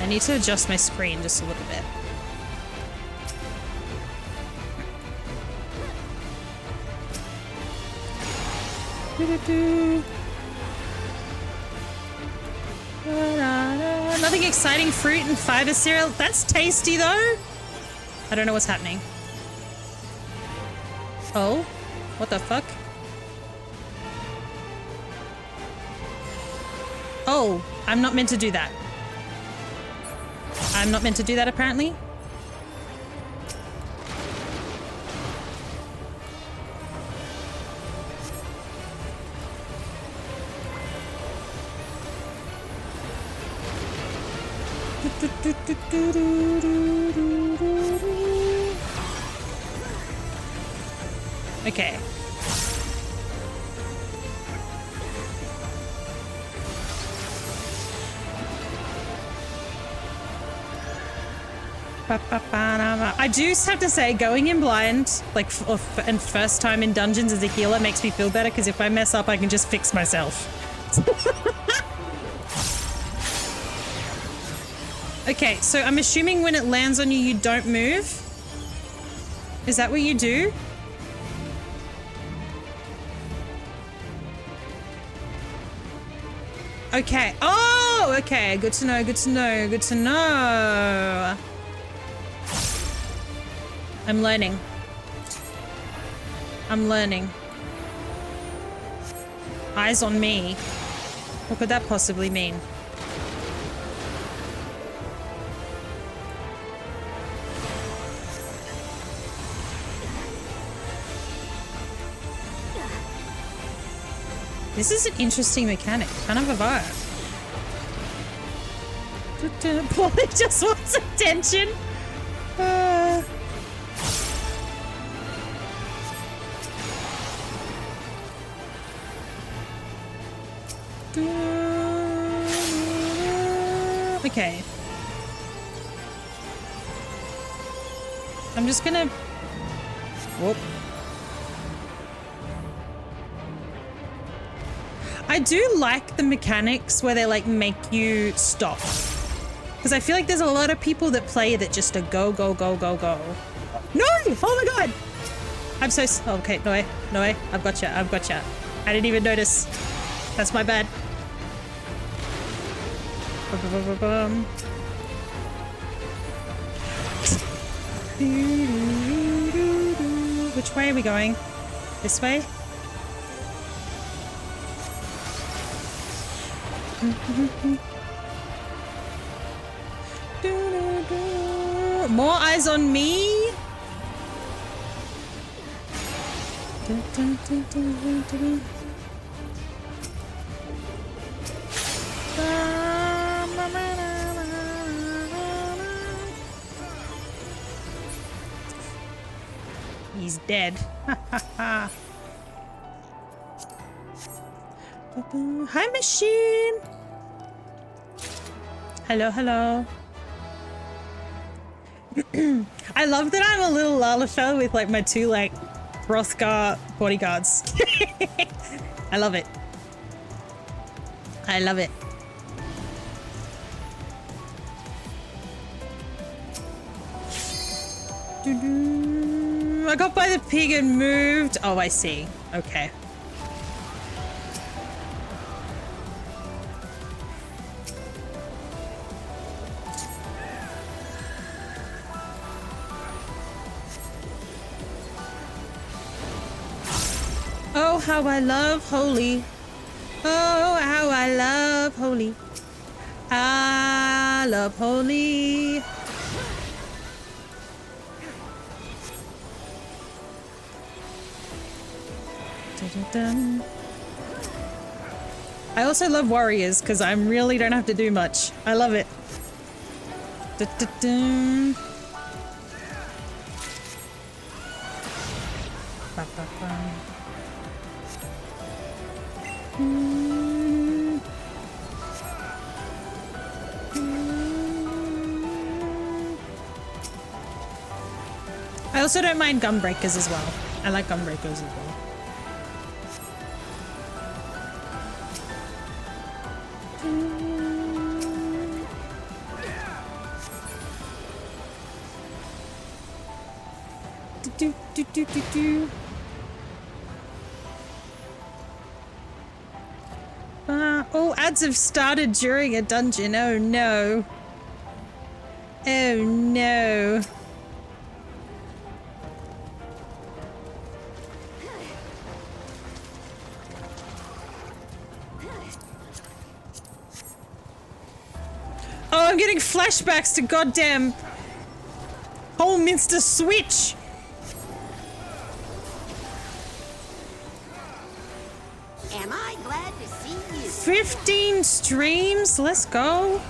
I need to adjust my screen just a little bit. Nothing exciting. Fruit and fiber cereal. That's tasty though. I don't know what's happening. Oh, what the fuck? Oh, I'm not meant to do that. I'm not meant to do that apparently. Okay. I do have to say, going in blind, like, and first time in dungeons as a healer makes me feel better because if I mess up, I can just fix myself. Okay, so I'm assuming when it lands on you, you don't move. Is that what you do? Okay. Oh, okay. Good to know, good to know, good to know. I'm learning. I'm learning. Eyes on me. What could that possibly mean? This is an interesting mechanic. Kind of a vibe. Polly just wants attention. Okay. I'm just gonna... Whoop. I do like the mechanics where they like make you stop. Because I feel like there's a lot of people that play that just a go, go, go, go, go. No! Oh my god! I'm so... Oh, okay, no way. No way. I've got you. I've got you. I didn't even notice. That's my bad. Which way are we going? This way? More eyes on me. He's dead. Hi, machine. Hello, hello. I love that I'm a little Lalafell with like my two like Hrothgar bodyguards. I love it. I love it. I got by the pig and moved. Oh, I see. Okay. Oh, how I love holy. Oh, how I love holy. I love holy. Dun-dun-dun. I also love warriors because I really don't have to do much. I love it. Dun-dun-dun. Ba-ba-ba. I also don't mind gunbreakers as well. I like gunbreakers as well. Do, do, do, do, do. Oh, ads have started during a dungeon. Oh no. Oh no. Oh, I'm getting flashbacks to goddamn Holminster Switch. Am I glad to see you? 15 streams? Let's go.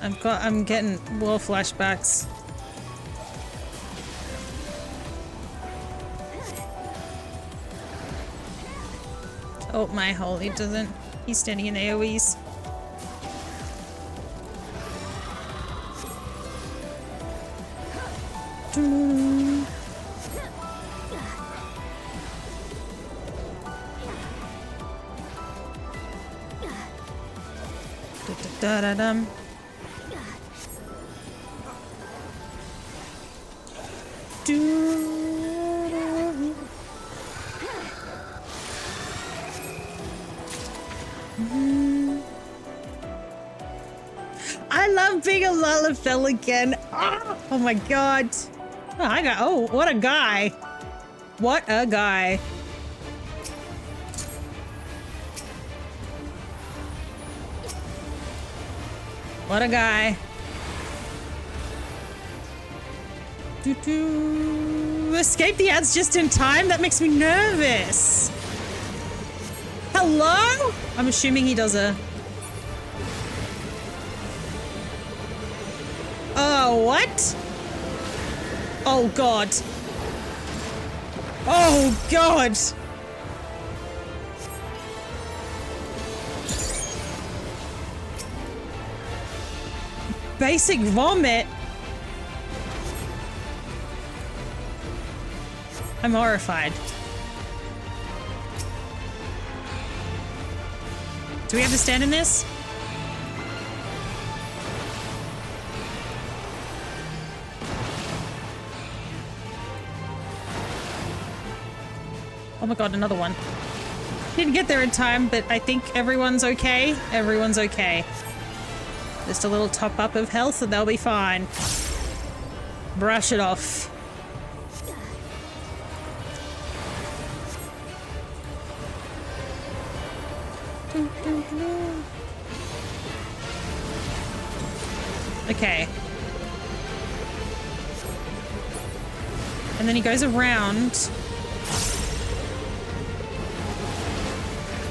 I'm getting war flashbacks. Oh, my holy doesn't. He's standing in AoEs. Da-da-da-dum. I love being a Lalafell again. Oh my god. Oh, what a guy. What a guy. What a guy. Escape the ads just in time? That makes me nervous. Hello? I'm assuming he does a... Oh, what? Oh, God. Oh, God. Basic vomit. I'm horrified. Do we have to stand in this? Oh my god, another one. Didn't get there in time, but I think everyone's okay. Everyone's okay. Just a little top up of health and they'll be fine. Brush it off. Okay. And then he goes around.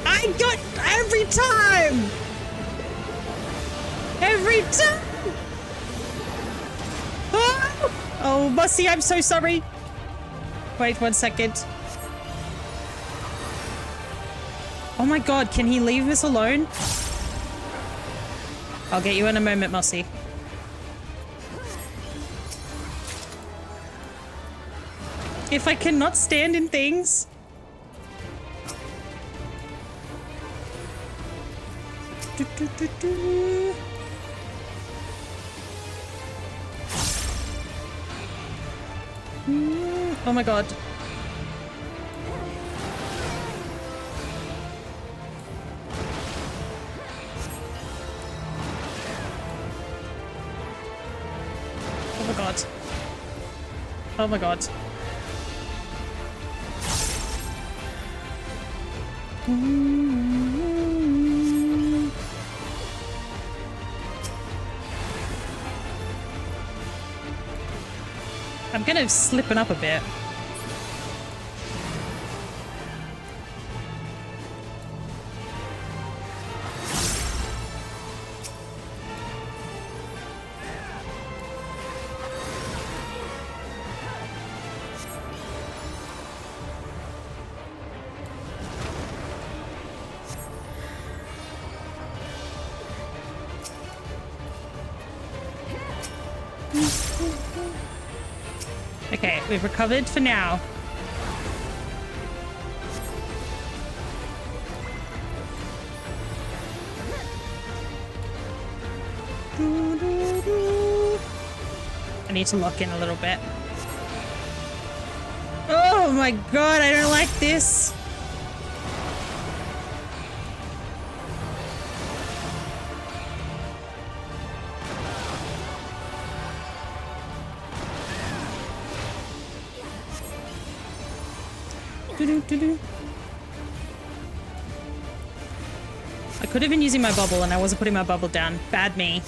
I got every time! Every time! Oh, Bussy, I'm so sorry. Wait 1 second. Oh my god, can he leave us alone? I'll get you in a moment, Mossy. If I cannot stand in things. Do, do, do, do. Oh my god. Oh my god. Oh my god. I'm kind of slipping up a bit. Okay, we've recovered for now. I need to lock in a little bit. Oh my god, I don't like this. I could have been using my bubble and I wasn't putting my bubble down. Bad me.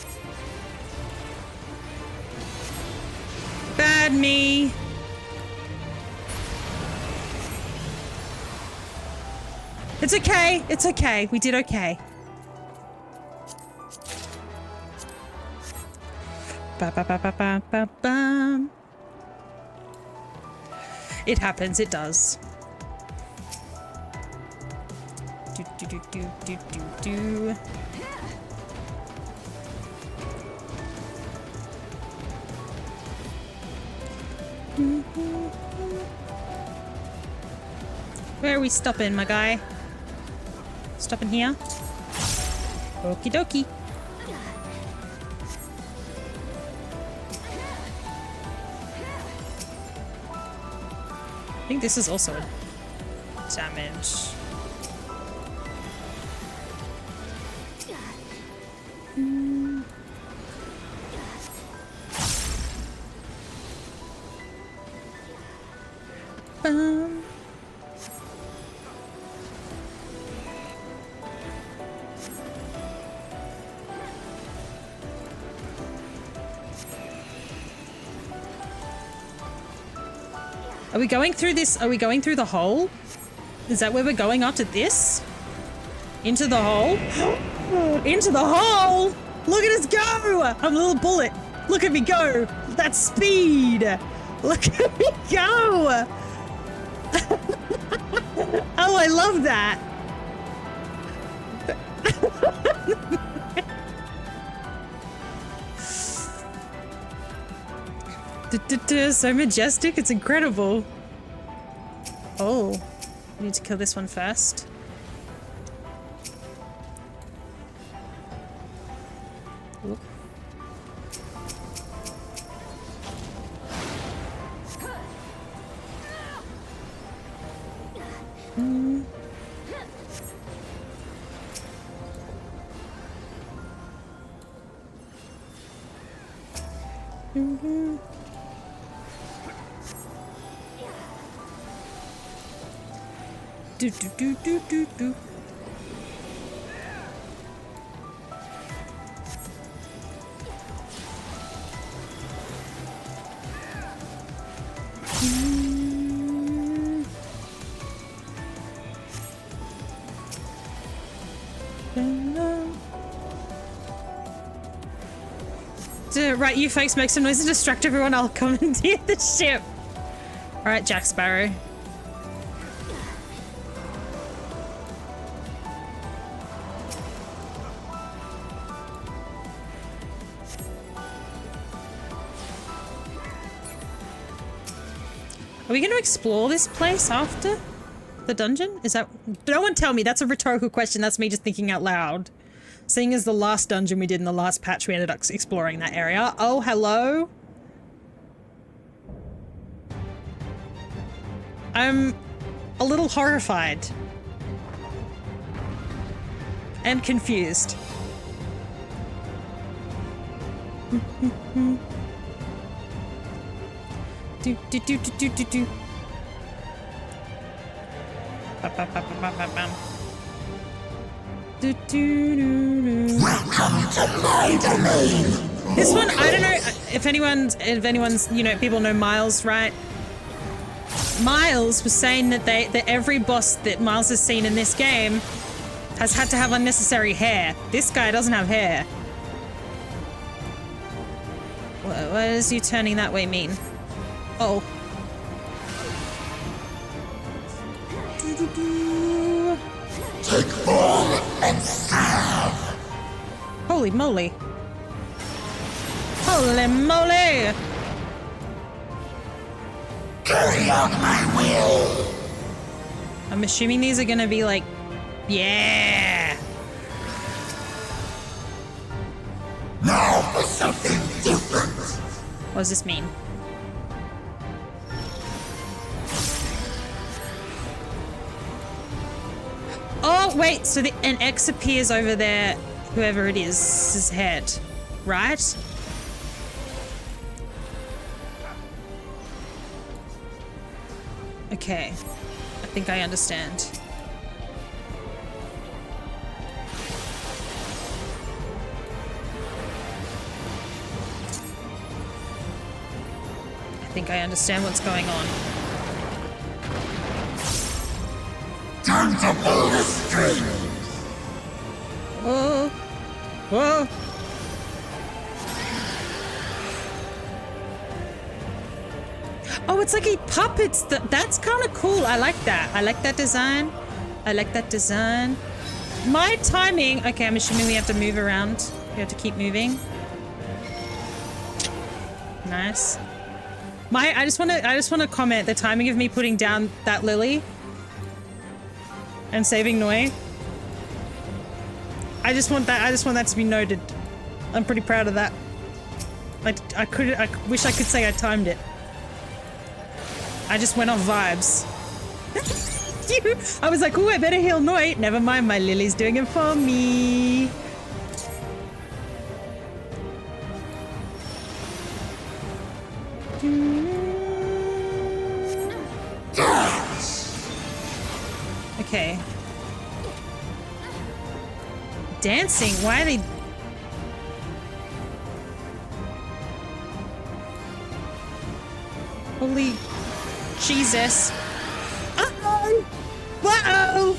Bad me. It's okay. It's okay. We did okay. Ba ba ba ba ba ba ba. It happens. It does. Do do do do do do. Where are we stopping, my guy? Stopping here? Okie dokie. I think this is also a damage. Are we going through this? Are we going through the hole? Is that where we're going after this? Into the hole? Into the hole! Look at us go! I'm a little bullet. Look at me go! That's speed! Look at me go! Oh, I love that! So majestic, it's incredible. Oh, we need to kill this one first. Oop. Do do do do do do. Right, you folks make some noise and distract everyone. I'll commandeer the ship. All right, Jack Sparrow. Are we going to explore this place after the dungeon? Is that... No one tell me. That's a rhetorical question. That's me just thinking out loud. Seeing as the last dungeon we did in the last patch, we ended up exploring that area. Oh, hello? I'm a little horrified. And confused. Do do do do do do do. Do, do, do, do. Welcome to my domain. This one, I don't know if anyone's, you know, people know Miles, right? Miles was saying that that every boss that Miles has seen in this game has had to have unnecessary hair. This guy doesn't have hair. What does you turning that way mean? Oh. Take form and serve. Holy moly. Holy moly! Carry out my will. I'm assuming these are gonna be like, yeah. Now for something different. What does this mean? Oh, wait, so an X appears over there, whoever it is, his head, right? Okay, I think I understand. I think I understand what's going on. Time to pull the strings. Whoa. Whoa. Oh, it's like he puppets. That's kind of cool. I like that. I like that design. I like that design. My timing. Okay, I'm assuming we have to move around. We have to keep moving. Nice. I just want to comment the timing of me putting down that lily and saving Noi. I just want that to be noted. I'm pretty proud of that. I wish I could say I timed it. I just went off vibes. I was like, ooh, I better heal Noi. Never mind, my Lily's doing it for me. Okay. Dancing? Why are they... Holy Jesus. Uh-oh! Uh-oh!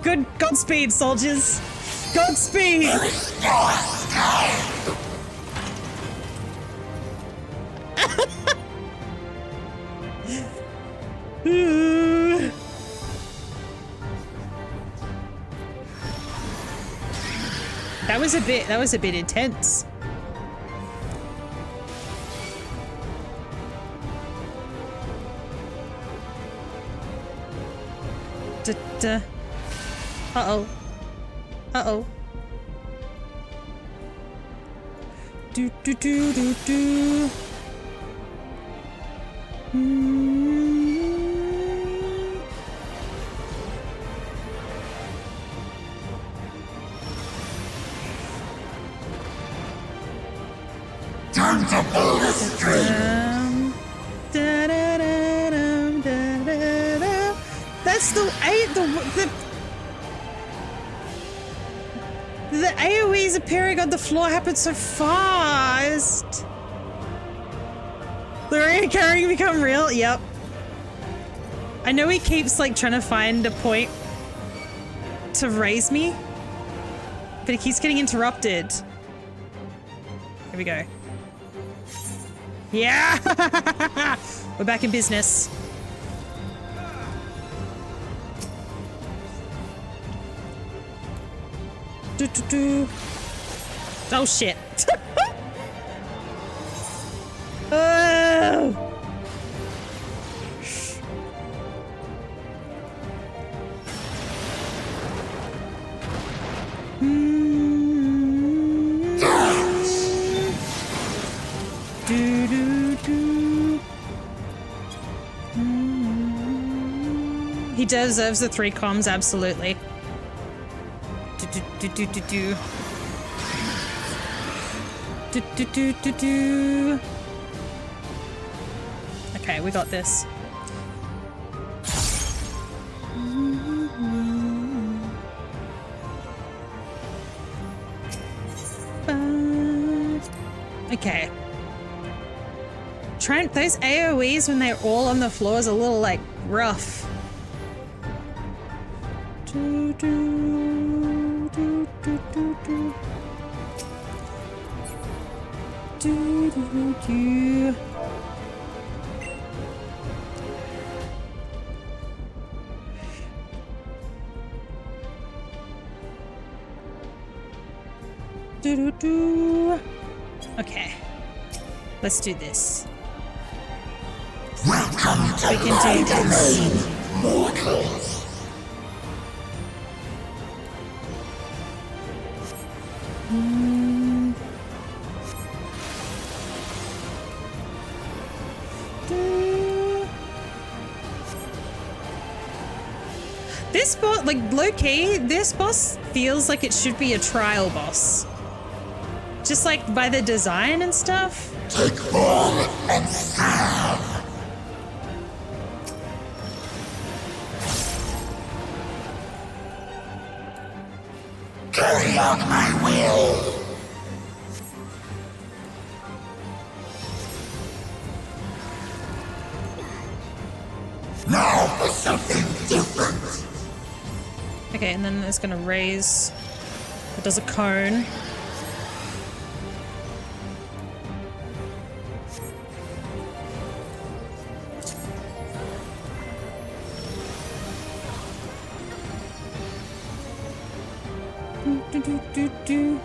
Good Godspeed, soldiers. Godspeed! That was a bit intense. Uh-oh. Uh-oh. Do do do do do. Time to pull the string. That's the AoEs appearing on the floor happen so fast. The reoccurring become real. Yep. I know he keeps like trying to find a point to raise me, but he keeps getting interrupted. Here we go. Yeah! We're back in business. Oh shit. Oh! He deserves the 3 comms, absolutely. Okay, we got this. Okay. Those AoEs when they're all on the floor is a little like rough. Okay, let's do this. Welcome to Legacy, mortals. This boss, like low-key, this boss feels like it should be a trial boss. Just like by the design and stuff. Take ball and serve. Carry out my will. Now for something different. Okay, and then it's gonna raise. It does a cone. Do.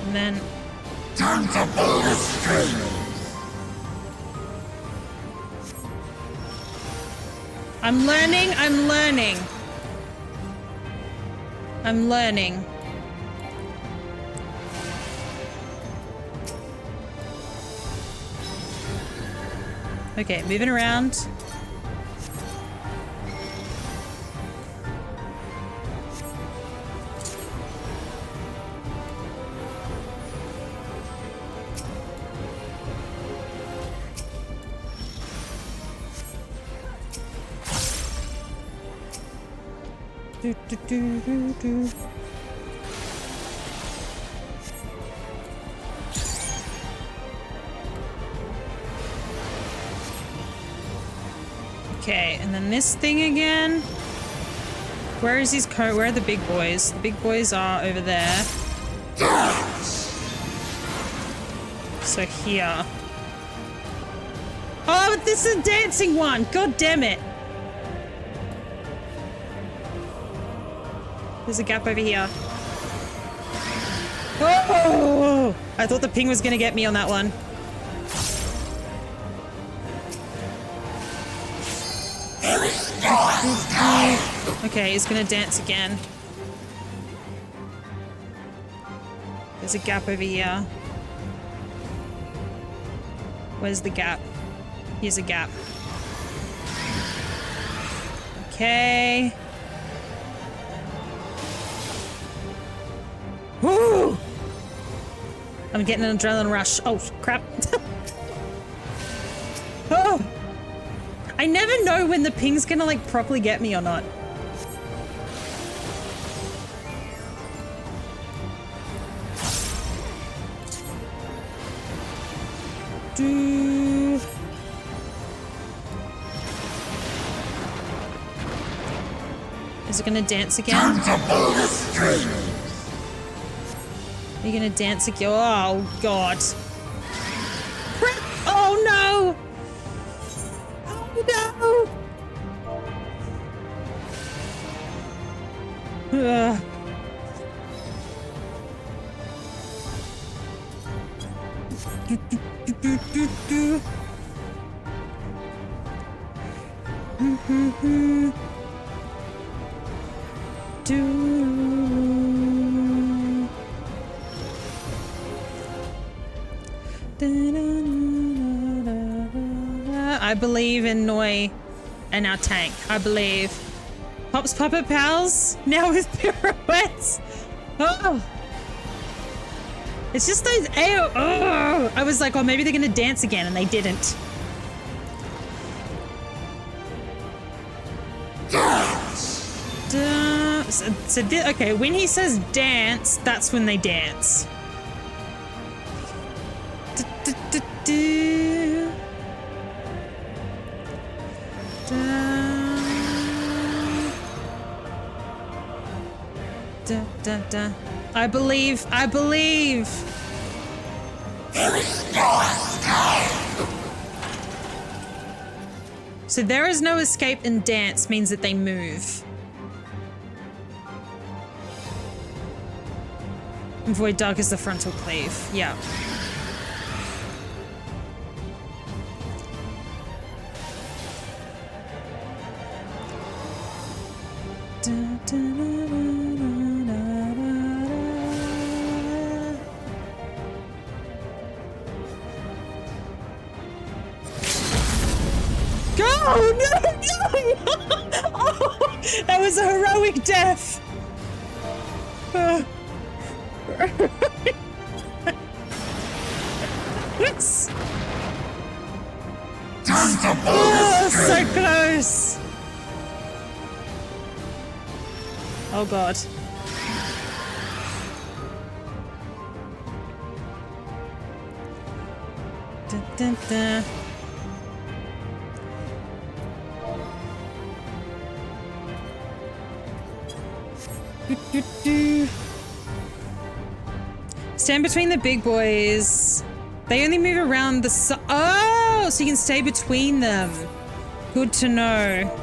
And then time to pull the strings. I'm learning. Okay, moving around. Do. Okay, and then this thing again. Where is his coat? Where are the big boys? The big boys are over there. So here. Oh, this is a dancing one! God damn it! There's a gap over here. Oh! I thought the ping was gonna get me on that one. Okay, he's gonna dance again. There's a gap over here. Where's the gap? Here's a gap. Okay. Woo! I'm getting an adrenaline rush. Oh, crap. Oh! I never know when the ping's gonna like properly get me or not. Do Is it gonna dance again? Time to pull the strings. Are you gonna dance again? Oh god. Oh no! Oh no! Ugh. I believe in Noi and our tank. I believe. Pop's Puppet Pals now with pirouettes. Oh. It's just those AO. Oh. I was like, oh, maybe they're gonna dance again, and they didn't. Okay, when he says dance, that's when they dance. I believe. There is no escape. So there is no escape, and dance means that they move. Void Dark is the frontal cleave. Yeah. Go! No! Oh, that was a heroic death. Yes. Time to pull the So strings. close. Oh god. Dun, dun, dun. Stand between the big boys. They only move around the oh, so you can stay between them. Good to know.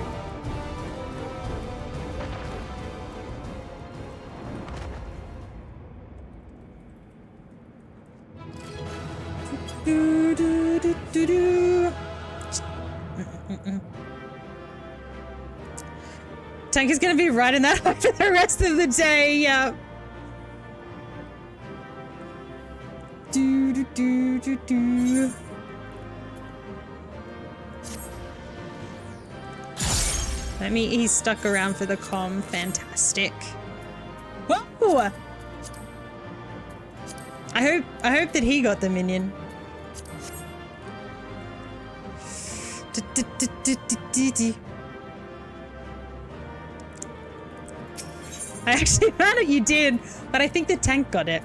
Do, do, do, do, do. Tank is gonna be riding that up for the rest of the day. Yeah. Do, do, do, do, do. He's stuck around for the comm. Fantastic. Whoa! I hope that he got the minion. I actually found out you did, but I think the tank got it.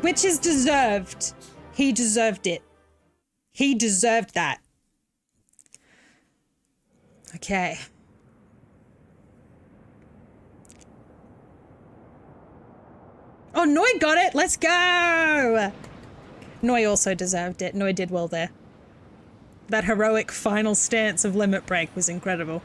Which is deserved. He deserved it. He deserved that. Okay. Oh, Noi got it! Let's go! Noi also deserved it. Noi did well there. That heroic final stance of Limit Break was incredible.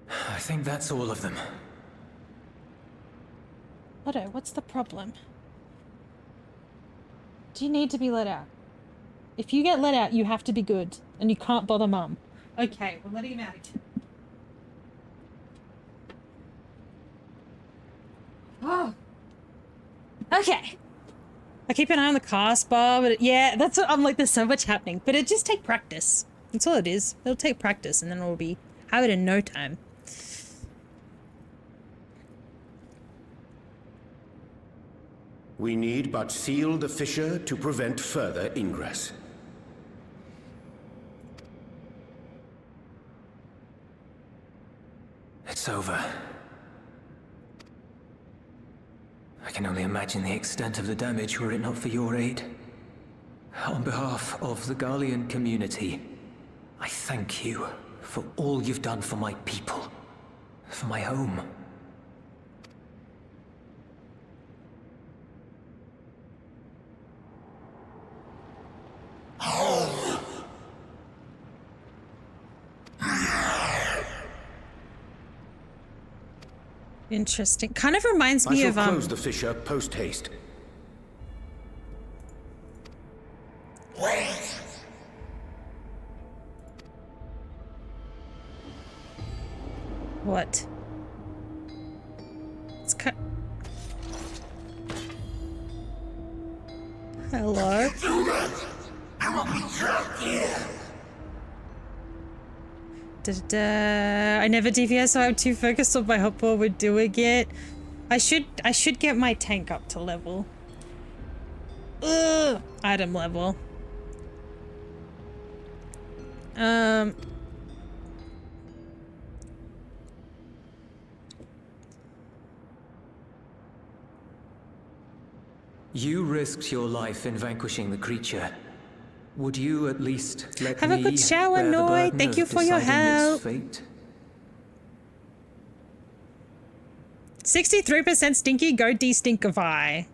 I think that's all of them. Otto, what's the problem? Do you need to be let out? If you get let out, you have to be good, and you can't bother Mum. Okay, we're letting him out again. Oh. Okay. I keep an eye on the cast bar, but yeah, that's what I'm like, there's so much happening. But it just take practice. That's all it is. It'll take practice, and then we'll have it in no time. We need but seal the fissure to prevent further ingress. It's over. can only imagine the extent of the damage were it not for your aid. On behalf of the Garlean community, I thank you for all you've done for my people, for my home. Interesting. Kind of reminds me of I shall close the fissure post haste. Wait! What? It's Hello? Do that! I will be trapped here! I never DPS, so I'm too focused on my hop while we're doing it. I should get my tank up to level. Ugh, item level. You risked your life in vanquishing the creature. Would you at least let Have me a good shower, bear the Noi. burden Thank of you for your deciding its help. fate? 63% stinky, go de-stinkify.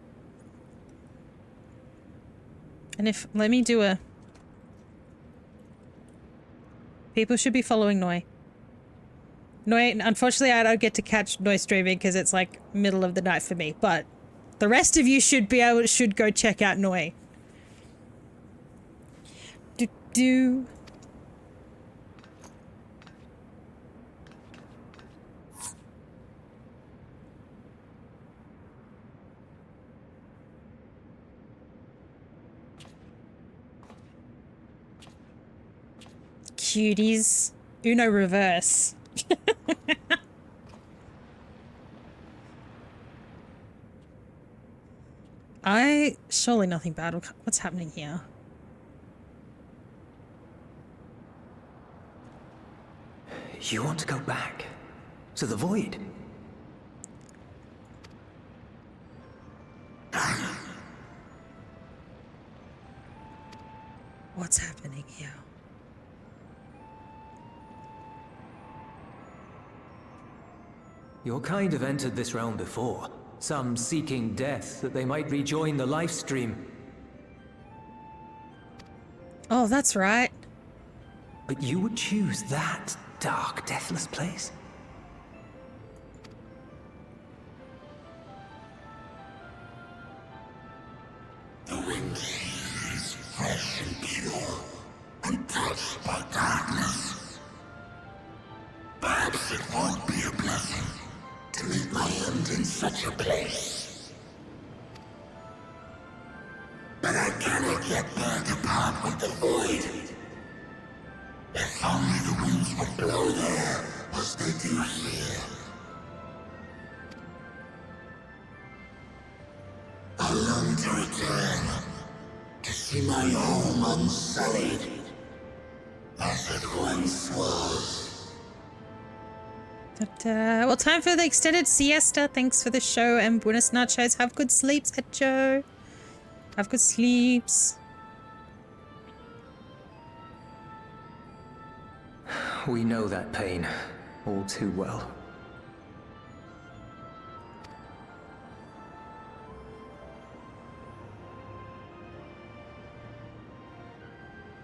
And if, let me do a... People should be following Noi. Noi, unfortunately I don't get to catch Noi streaming because it's like middle of the night for me, but the rest of you should go check out Noi. Do. Cuties. Uno reverse. Surely nothing bad. What's happening here? You want to go back? To the void? What's happening here? Your kind have entered this realm before. Some seeking death that they might rejoin the life stream. Oh, that's right. But you would choose that dark, deathless place? The wind is fresh and pure, untouched by darkness. Perhaps it won't be a blessing to meet my end in such a place. But I cannot yet bear to part with the void. If only the winds would blow there as they do here. I long to return, to see my home unsullied, as it once was. Well, time for the extended siesta. Thanks for the show and bonus nachos. Have good sleeps, Joe. Have good sleeps. We know that pain all too well.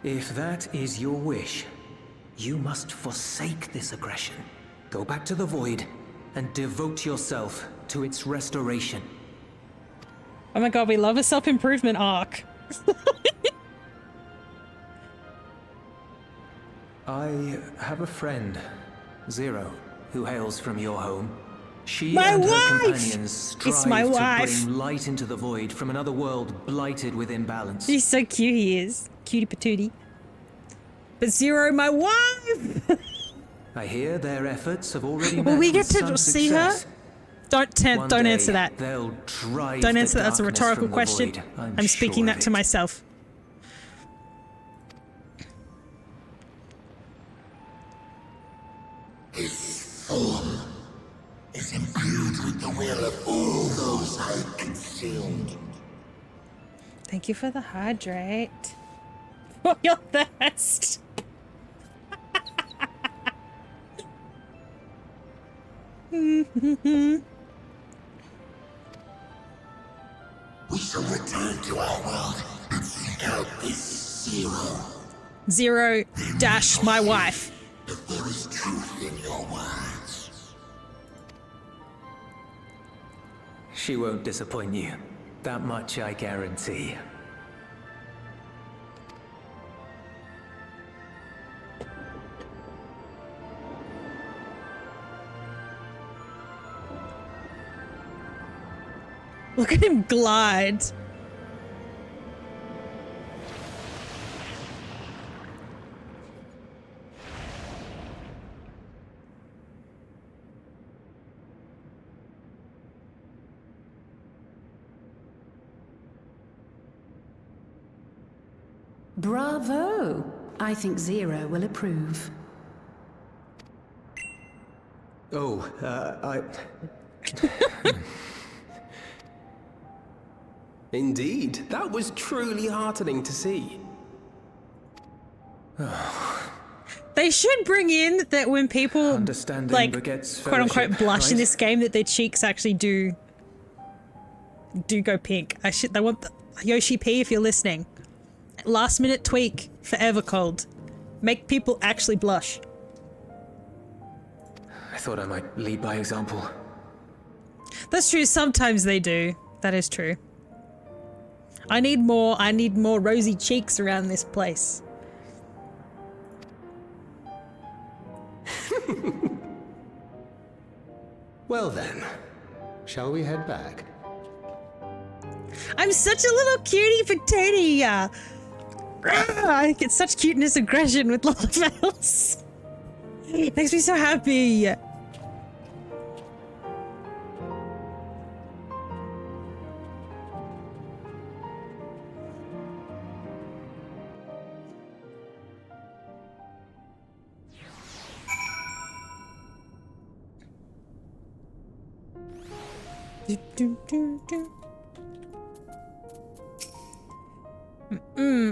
If that is your wish, you must forsake this aggression. Go back to the void and devote yourself to its restoration. Oh my god, we love a self-improvement arc. I have a friend, Zero, who hails from your home. She My and her wife! companions strive It's my wife. to bring light into the void from another world blighted with imbalance. He's so cute, he is. Cutie patootie. But Zero, my wife! I hear their efforts have already met Will we get with to some see success. her? Don't One answer day, that. They'll drive Don't the answer that. That's a darkness rhetorical from the question. void, I'm speaking sure that of to it. myself. His form is imbued with with the will of all those I consumed. Thank you for the hydrate. For your thirst. We shall return to our world and seek out this Zero. Zero dash my wife. If there is truth in your words. She won't disappoint you. That much I guarantee. Look at him glide. Bravo! I think Zero will approve. Oh, Indeed, that was truly heartening to see. They should bring in that when people Understanding like begets quote unquote fellowship, blush in right? this game, that their cheeks actually do go pink. They want Yoshi P, if you're listening. Last minute tweak for Evercold. Make people actually blush. I thought I might lead by example. That's true, sometimes they do. That is true. I need more rosy cheeks around this place. Well then, shall we head back? I'm such a little cutie patootie. I get such cuteness aggression with Lalafels. Makes me so happy.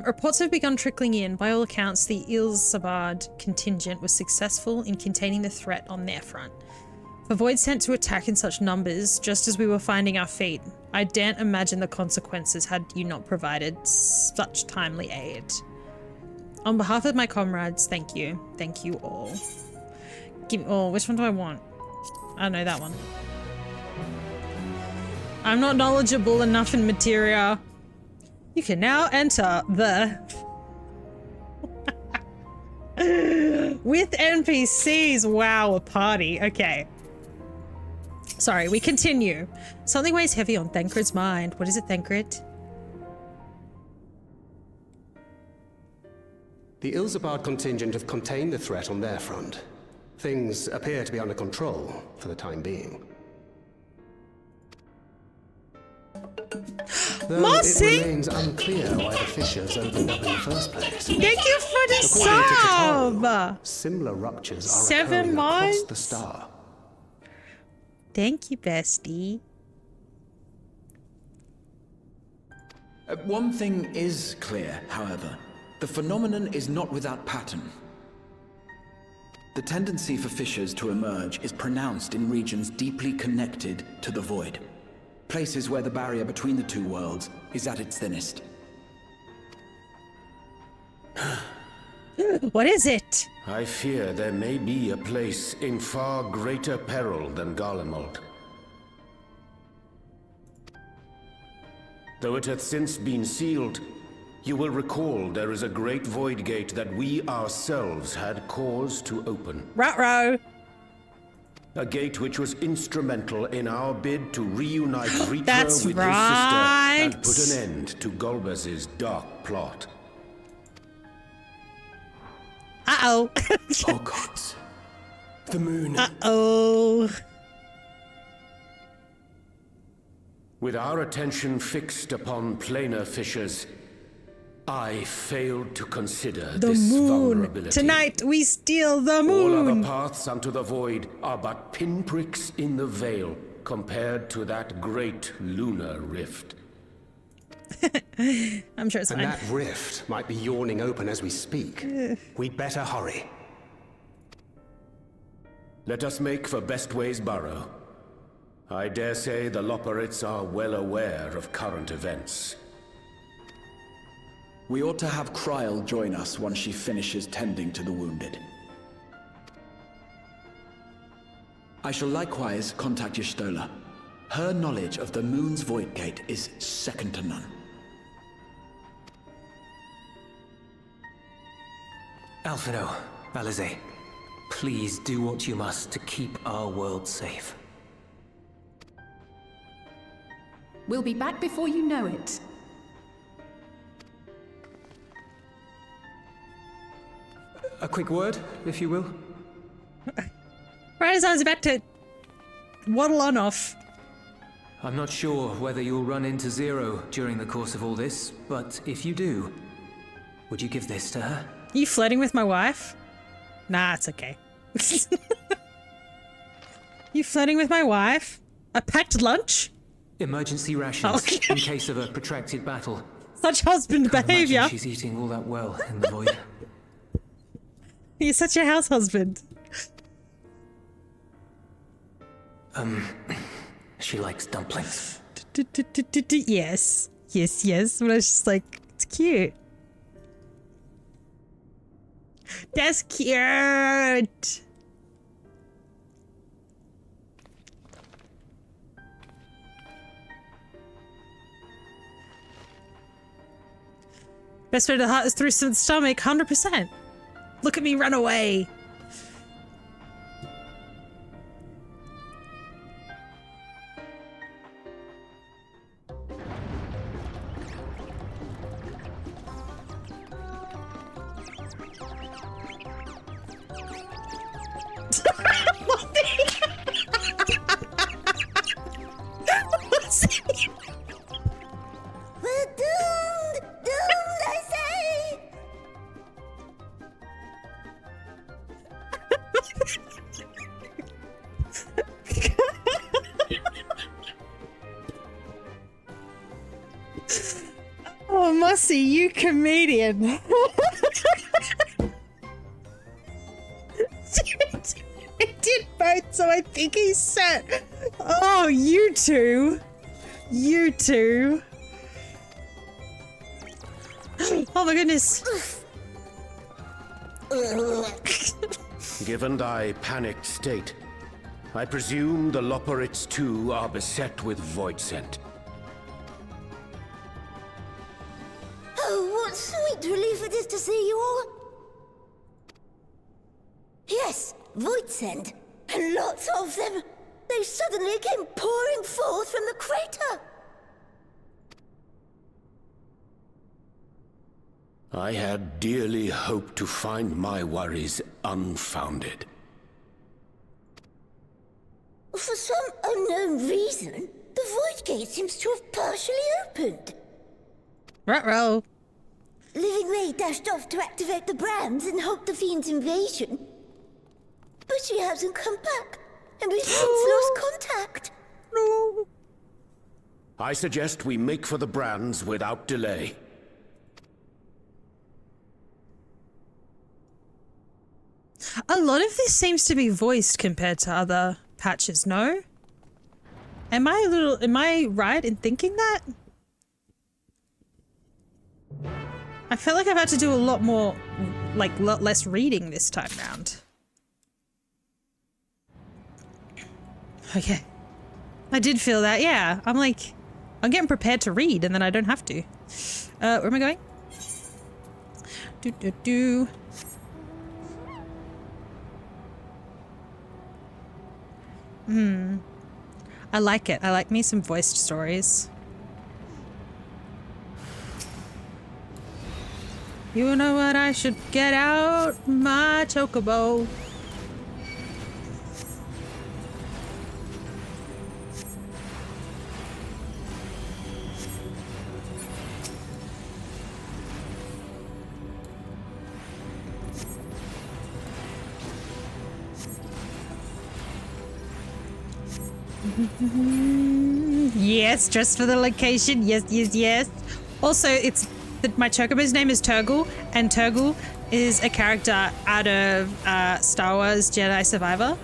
Reports have begun trickling in. By all accounts, the Ilsabard contingent was successful in containing the threat on their front. For Void sent to attack in such numbers, just as we were finding our feet, I daren't imagine the consequences had you not provided such timely aid. On behalf of my comrades, thank you. Thank you all. Which one do I want? I know that one. I'm not knowledgeable enough in materia. You can now enter the... with NPCs. Wow, a party. Okay. Sorry, we continue. Something weighs heavy on Thancred's mind. What is it, Thancred? The Ilsabard contingent have contained the threat on their front. Things appear to be under control for the time being. Though Mossy! it remains unclear why the fissures opened up in the first place. Thank you for the According to sub! Kitaro, similar ruptures are 7 occurring across months? the star. Thank you, bestie. One thing is clear, however. The phenomenon is not without pattern. The tendency for fissures to emerge is pronounced in regions deeply connected to the void. Places where the barrier between the two worlds is at its thinnest. What is it? I fear there may be a place in far greater peril than Garlemald. Though it hath since been sealed, you will recall there is a great void gate that we ourselves had cause to open. Ruh-roh. A gate which was instrumental in our bid to reunite Ritra That's with right. his sister and put an end to Golbez's dark plot. Uh-oh. Oh gods. The moon. Uh-oh. With our attention fixed upon planar fissures, I failed to consider The this moon. vulnerability. Tonight we steal the All moon. other paths unto the void are but pinpricks in the veil, compared to that great lunar rift. I'm sure it's and fine. that rift might be yawning open as we speak. We'd better hurry. Let us make for Bestway's burrow. I dare say the Loporrits are well aware of current events. We ought to have Kryl join us once she finishes tending to the wounded. I shall likewise contact Y'shtola. Her knowledge of the Moon's Void Gate is second to none. Alphino, Alizé, please do what you must to keep our world safe. We'll be back before you know it. A quick word, if you will. Right as I was about to waddle on off. I'm not sure whether you'll run into Zero during the course of all this, but if you do, would you give this to her? You flirting with my wife? Nah, it's okay. You flirting with my wife? A packed lunch? Emergency rations in case of a protracted battle. Such husband behavior. Imagine she's eating all that well in the void. You're such a house husband. She likes dumplings. Yes. Yes, yes. But I was just like, it's cute. That's cute. Best way to the heart is through the stomach, 100%. Look at me run away. We're doomed! Doomed, I say! Oh, Mossy, you comedian. He did both, so I think he's set. Oh, you two. You two. Oh my goodness. Given thy panicked state, I presume the Loporrits too are beset with void scent. Oh, what sweet relief it is to see you all. Yes, void scent, and lots of them. They suddenly came pouring forth from the crater. I had dearly hoped to find my worries unfounded. For some unknown reason, the void gate seems to have partially opened. Ruh-roh. Living Ray dashed off to activate the brands and halt the fiend's invasion. But she hasn't come back, and we've since lost contact. No. I suggest we make for the brands without delay. A lot of this seems to be voiced compared to other patches, no? Am I right in thinking that? I feel like I've had to do a lot more, like, lot less reading this time round. Okay. I did feel that, yeah. I'm like, I'm getting prepared to read and then I don't have to. Where am I going? Do. I like it. I like me some voiced stories. You know what I should get out? My chocobo. Yes, just for the location. Yes, yes, yes. Also, it's my chocobo's name is Turgle, and Turgle is a character out of Star Wars Jedi Survivor.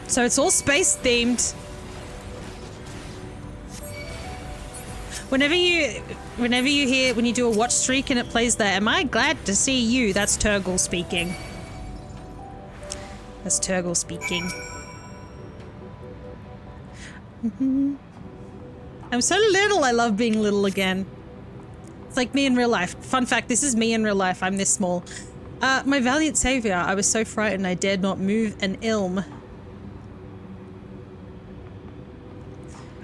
So it's all space themed. Whenever you hear when you do a watch streak and it plays the "Am I glad to see you?" That's Turgle speaking. That's Turgle speaking. I'm so little. I love being little again. It's like me in real life. Fun fact: this is me in real life. I'm this small. My valiant savior. I was so frightened I dared not move an ilm.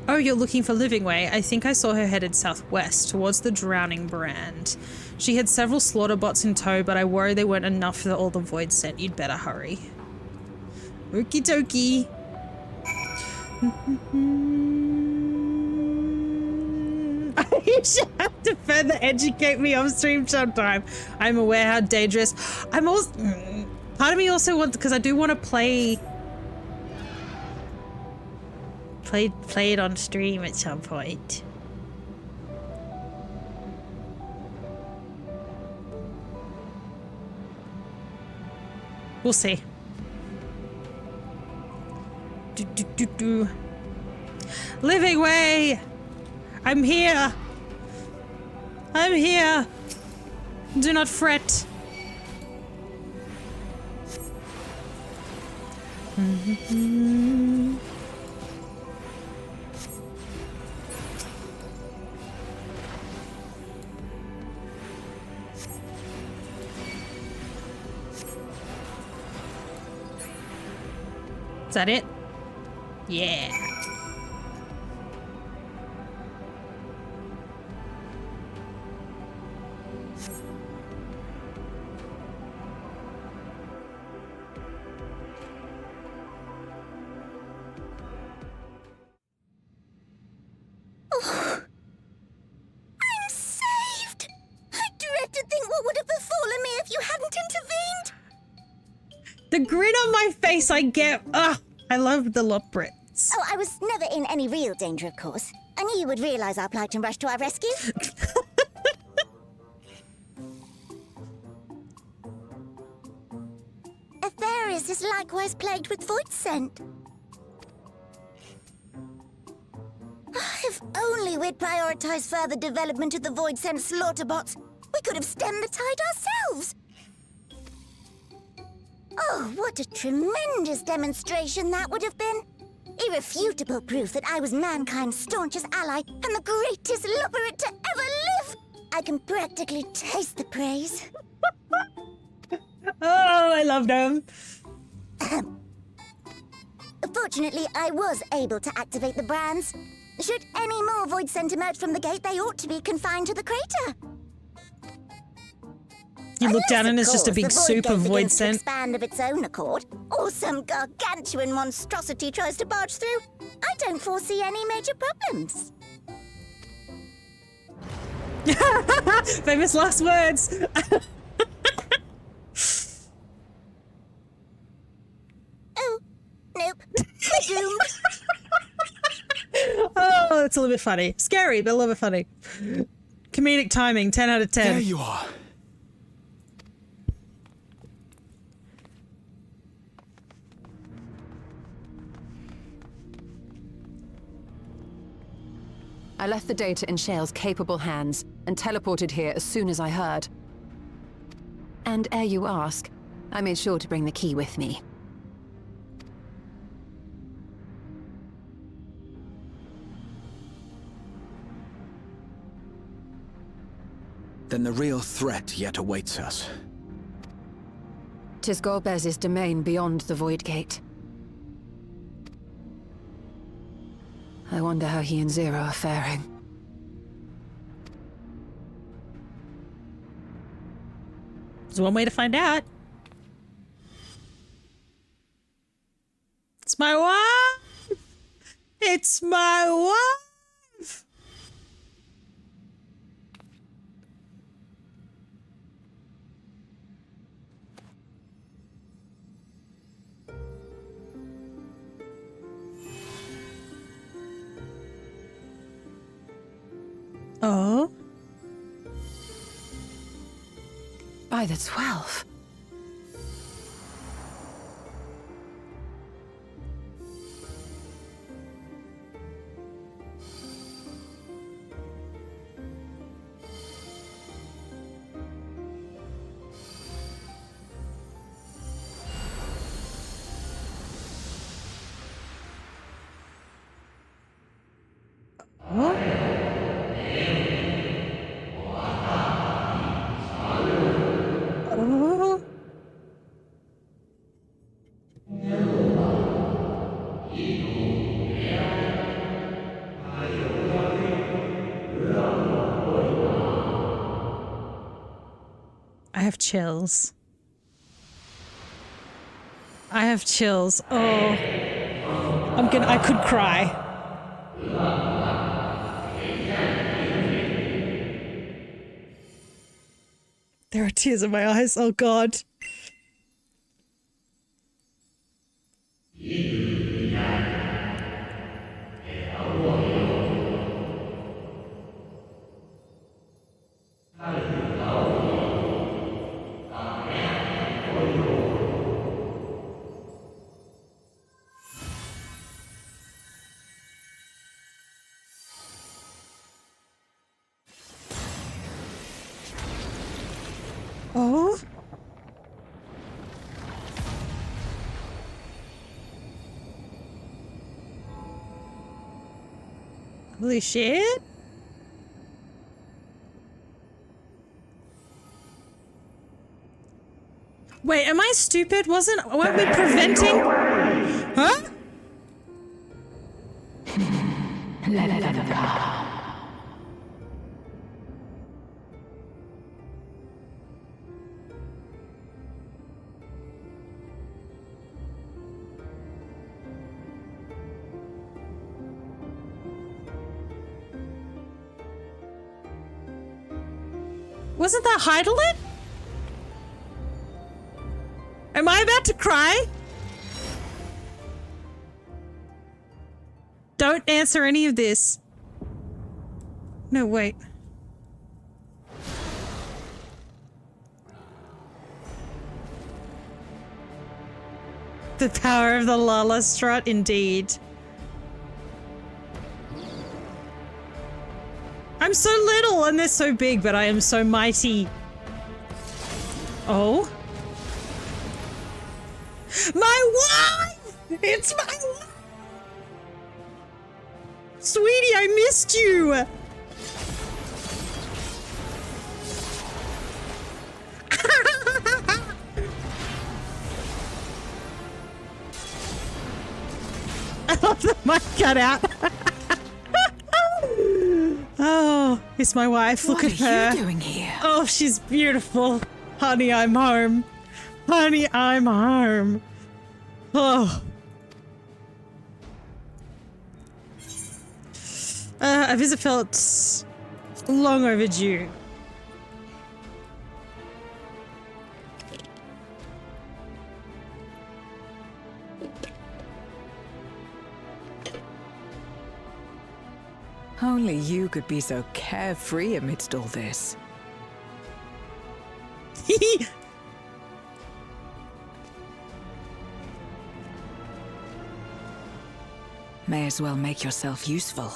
Oh, you're looking for Livingway. I think I saw her headed southwest, towards the Drowning Brand. She had several slaughter bots in tow, but I worry they weren't enough for all the Void sent. You'd better hurry. Okie dokie. You should have to further educate me off stream sometime. I'm aware how dangerous. I'm also... part of me also wants... because I do want to play it on stream at some point. We'll see. Living way! I'm here! I'm here! Do not fret. Is that it? Yeah. Oh, I'm saved! I dread to think what would have befallen me if you hadn't intervened. The grin on my face I get. Ugh, I love the Loprits. Oh, I was never in any real danger, of course. I knew you would realize our plight and rush to our rescue. Atheris is likewise plagued with void scent. If only we'd prioritized further development of the void scent slaughter bots, we could have stemmed the tide ourselves. Oh, what a tremendous demonstration that would have been. Irrefutable proof that I was mankind's staunchest ally and the greatest Loperit to ever live. I can practically taste the praise. Oh, I love them. Fortunately, I was able to activate the brands. Should any more void scent emerge from the gate, they ought to be confined to the crater. You look down and it's just a big the soup of void begins to scent. expand of its own accord, or some gargantuan monstrosity tries to barge through. I don't foresee any major problems. Famous last words. Oh, nope. We're doomed. Oh, it's a little bit funny. Scary, but a little bit funny. Comedic timing, 10 out of 10. There you are. I left the data in Shale's capable hands and teleported here as soon as I heard. And ere you ask, I made sure to bring the key with me. Then the real threat yet awaits us. 'Tis Golbez's domain beyond the Void Gate. I wonder how he and Zero are faring. There's one way to find out. It's my wife! It's my wife! Oh? By the 12. Oh. I have chills. I have chills. Oh. I could cry. There are tears in my eyes. Oh God. Oh. Holy shit. Wait, am I stupid? Weren't we preventing? Huh? Let them go. Wasn't that Heidelin? Am I about to cry? Don't answer any of this. No, wait. The power of the Lala strut, indeed. I'm so little and they're so big, but I am so mighty. Oh? My wife! It's my wife! Sweetie, I missed you! I love the mic cut out. Oh, it's my wife. Look at her. What are you doing here? Oh, she's beautiful. Honey, I'm home. Honey, I'm home. Oh. A visit felt long overdue. Only you could be so carefree amidst all this. May as well make yourself useful.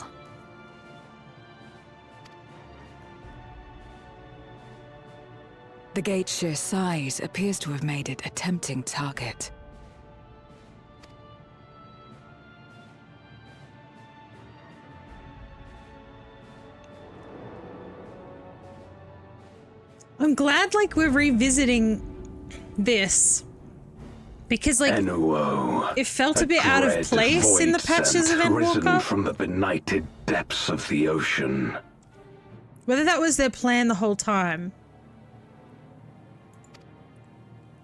The gate's sheer size appears to have made it a tempting target. I'm glad, like, we're revisiting this. Because, like, it felt a bit out of place in the patches of Endwalker. From the benighted depths of the ocean. Whether that was their plan the whole time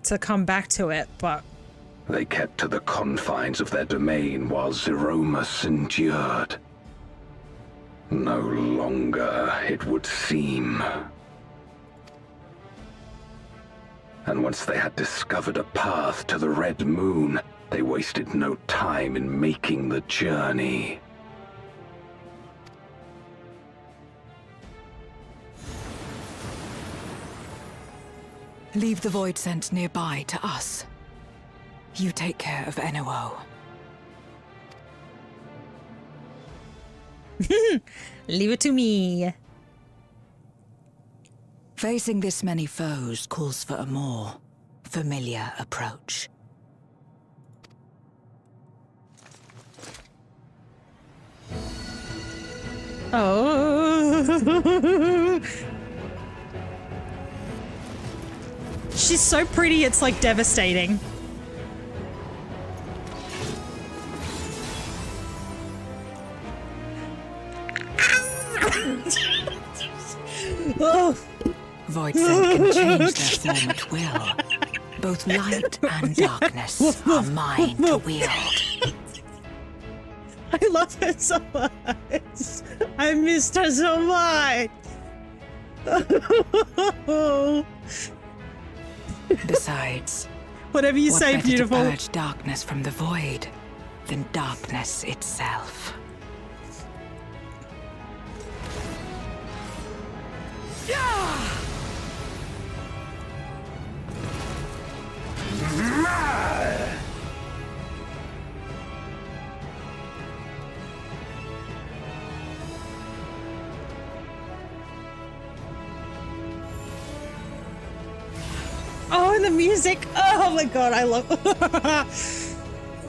to come back to it, but... They kept to the confines of their domain while Zeromus endured. No longer, it would seem. And once they had discovered a path to the Red Moon, they wasted no time in making the journey. Leave the void scent nearby to us. You take care of NOO. Leave it to me. Facing this many foes calls for a more familiar approach. Oh. She's so pretty, it's like devastating. Oh. Void scent can change their form at will. Both light and darkness are mine to wield. I love her so much. I missed her so much. Besides, whatever you say, better beautiful. To purge darkness from the void than darkness itself. Oh, and the music. Oh my god, I love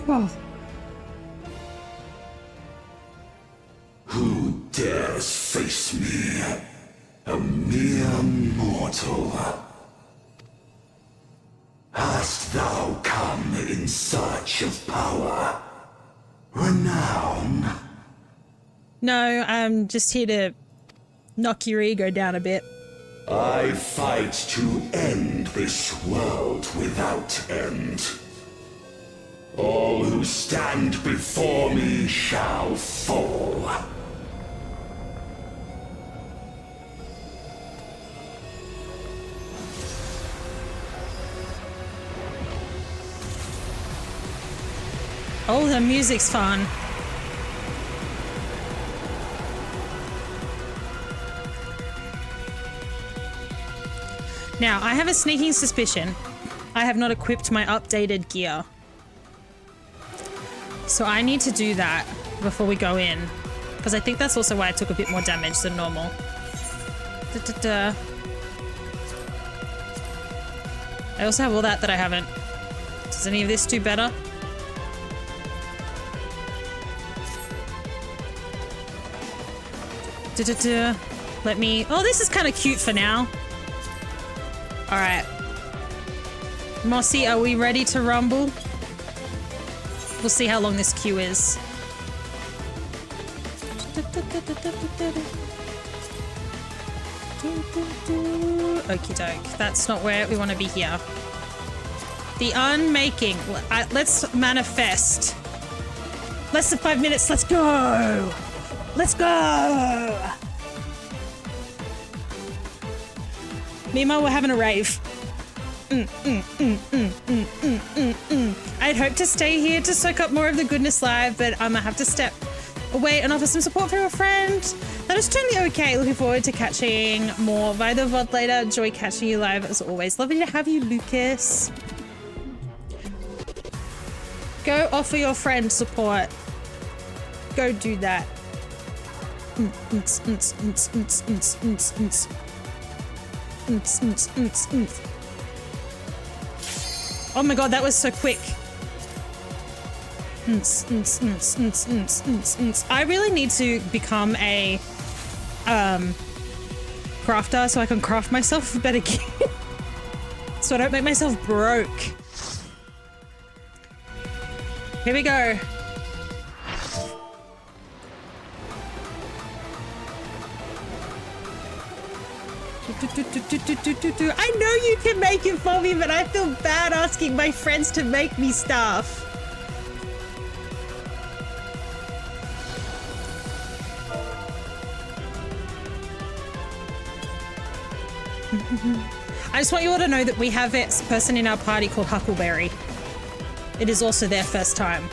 oh. Who dares face me? A mere mortal. Hast thou come in search of power? Renown? No, I'm just here to knock your ego down a bit. I fight to end this world without end. All who stand before me shall fall. Oh, the music's fun. Now, I have a sneaking suspicion I have not equipped my updated gear. So I need to do that before we go in. Because I think that's also why I took a bit more damage than normal. I also have all that I haven't. Does any of this do better? Let me... Oh, this is kind of cute for now. All right. Mossy, are we ready to rumble? We'll see how long this queue is. Okie doke. That's not where we want to be here. The unmaking. Let's manifest. Less than 5 minutes. Let's go. Let's go. Meanwhile, we're having a rave. I'd hoped to stay here to soak up more of the goodness live, but I'm gonna have to step away and offer some support for a friend. That is totally okay. Looking forward to catching more via the VOD later. Enjoy catching you live as always. Lovely to have you, Lucas. Go offer your friend support. Go do that. Oh my god, that was so quick. I really need to become a crafter so I can craft myself a better gear. So I don't make myself broke. Here we go. I know you can make it for me, but I feel bad asking my friends to make me stuff. I just want you all to know that we have a person in our party called Huckleberry. It is also their first time.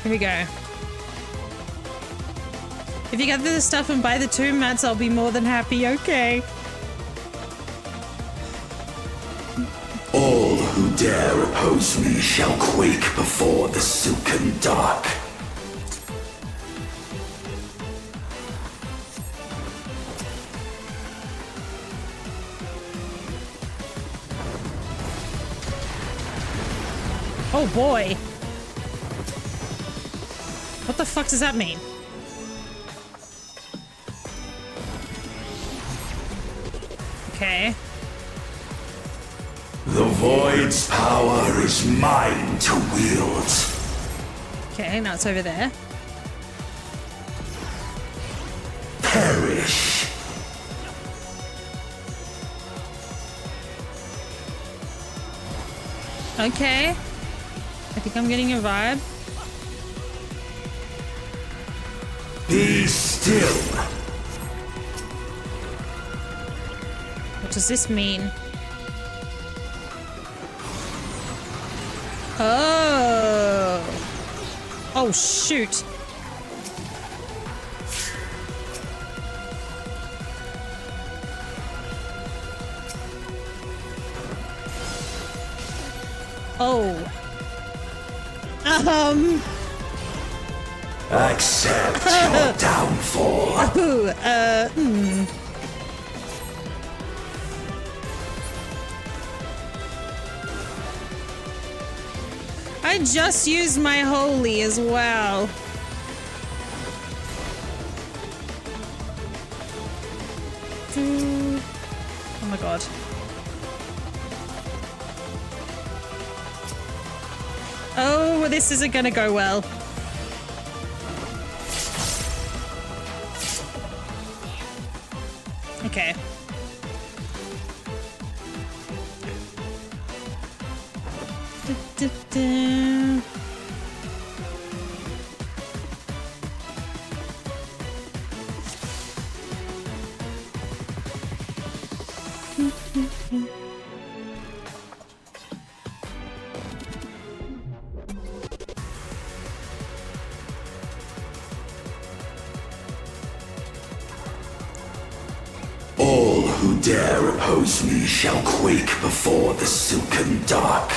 Here we go. If you gather the stuff and buy the tomb mats, I'll be more than happy. Okay. All who dare oppose me shall quake before the silken dark. Oh boy. What the fuck does that mean? Okay. The Void's power is mine to wield. Okay, now it's over there. Perish. Okay. I think I'm getting a vibe. Be still. What does this mean? Oh. Oh, shoot. Oh. Accept your downfall. Ooh, I just used my holy as well. Oh my god. Oh, this isn't gonna go well. Okay. All who dare oppose me shall quake before the silken dark.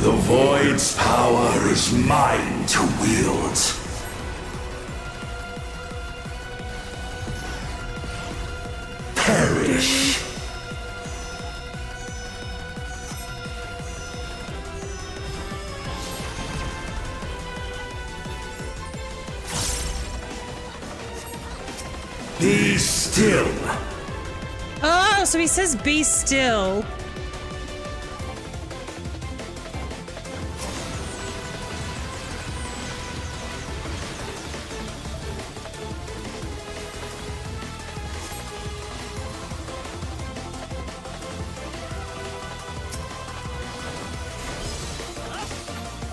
The Void's power is mine to wield. Perish. Be still. Oh, so he says be still.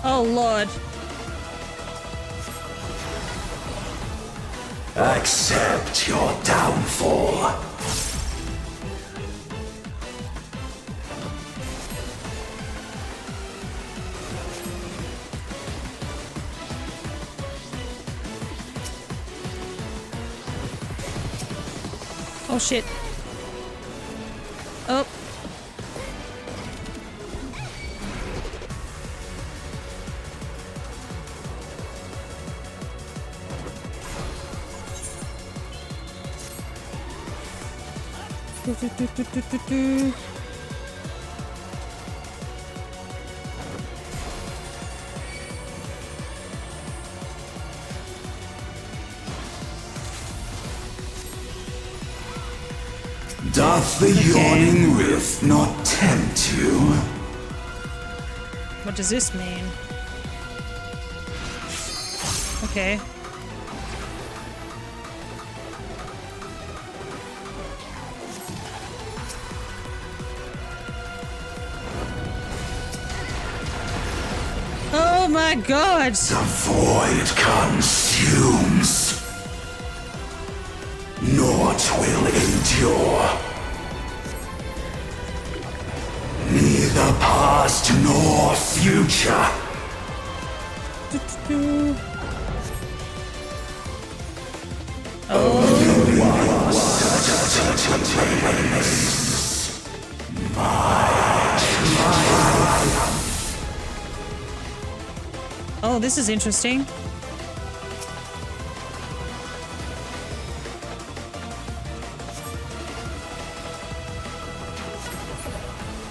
Oh, Lord. Accept your downfall. Oh, shit. Oh. Doth the yawning rift not tempt you? What does this mean? Okay. my god! The void consumes. Naught will endure. Neither past nor future. Oh, this is interesting.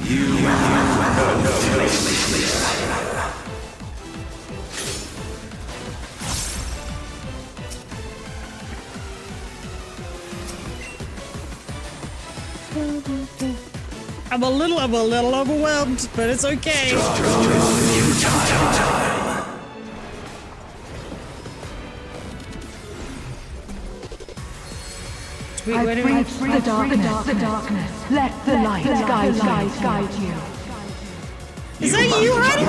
You have no place here. I'm a little overwhelmed, but it's okay. I preach the darkness. Let the light guide you. Is that you, honey?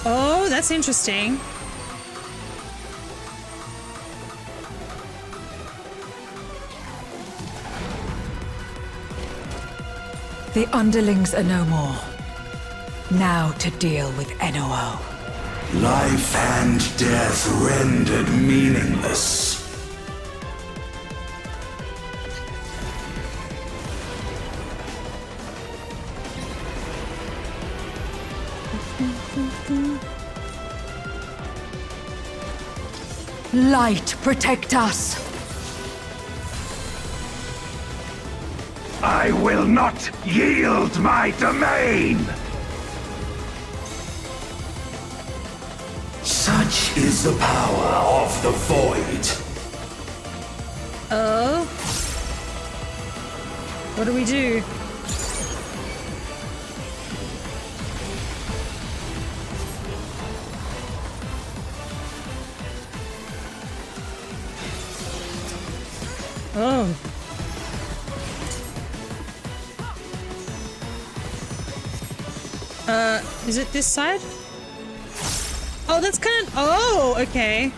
Oh, that's interesting. The underlings are no more. Now to deal with NOO. Life and death rendered meaningless. Light, protect us! I will not yield my domain! Such is the power of the void. Oh? What do we do? Oh. Is it this side? Oh, that's kind of... Oh, okay.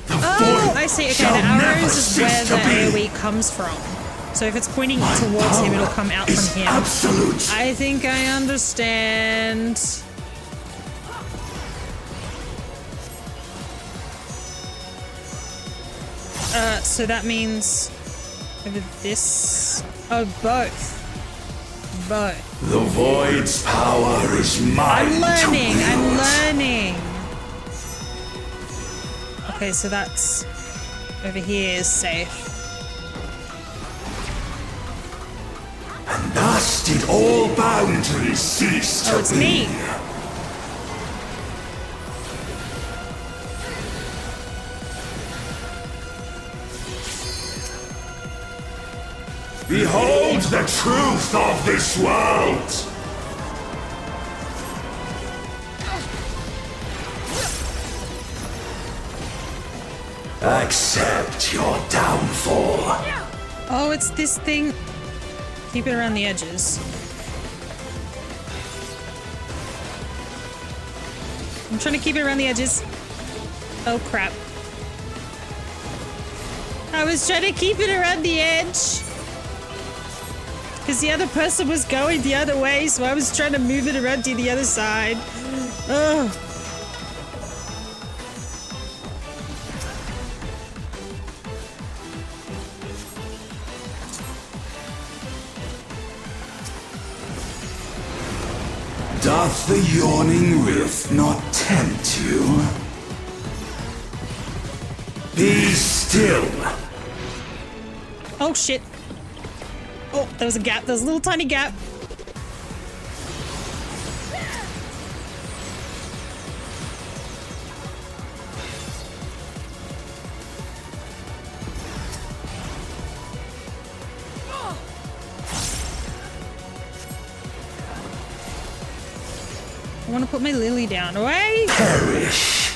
Oh, I see. Okay, the arrows is where the AoE comes from. So if it's pointing towards him, it'll come out from him. Absolute. I think I understand. So that means over this. Oh, both. Both. The void's power is mine. I'm learning. Okay, so that's over here is safe. And thus did all boundaries cease to be. Oh, it's me. Behold the truth of this world! Accept your downfall. Oh, it's this thing. Keep it around the edges. I'm trying to keep it around the edges. Oh, crap. I was trying to keep it around the edge. Because the other person was going the other way, so I was trying to move it around to the other side. Oh. Doth the yawning rift not tempt you? Be still. Oh, shit. Oh, there was a gap. There was a little tiny gap. I want to put my lily down. Away! Perish.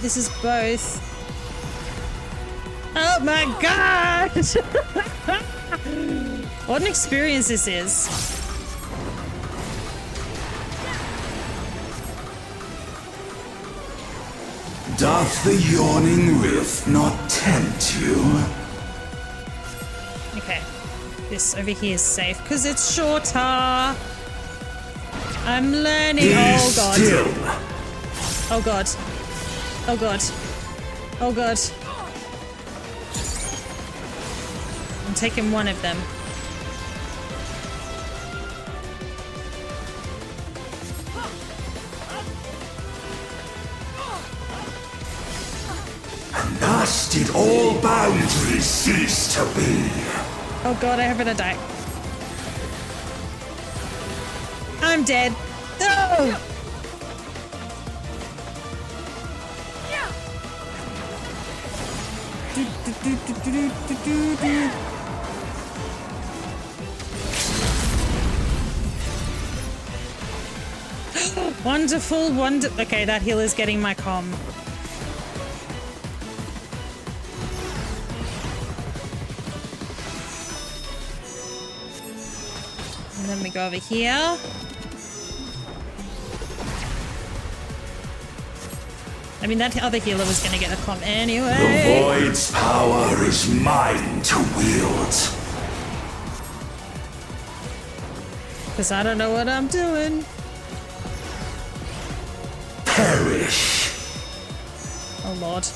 This is both. Oh my god! What an experience this is. Doth the yawning rift not tempt you? Okay. This over here is safe because it's shorter. I'm learning. Oh god. Still. Oh god. Oh god. Oh god. I'm taking one of them. And thus did all boundaries cease to be. Oh god, I hope I don't die. I'm dead. No! Wonderful, okay, that healer's getting my comm. And then we go over here. I mean, that other healer was gonna get a comm anyway. The void's power is mine to wield. Because I don't know what I'm doing. Perish. Oh lord.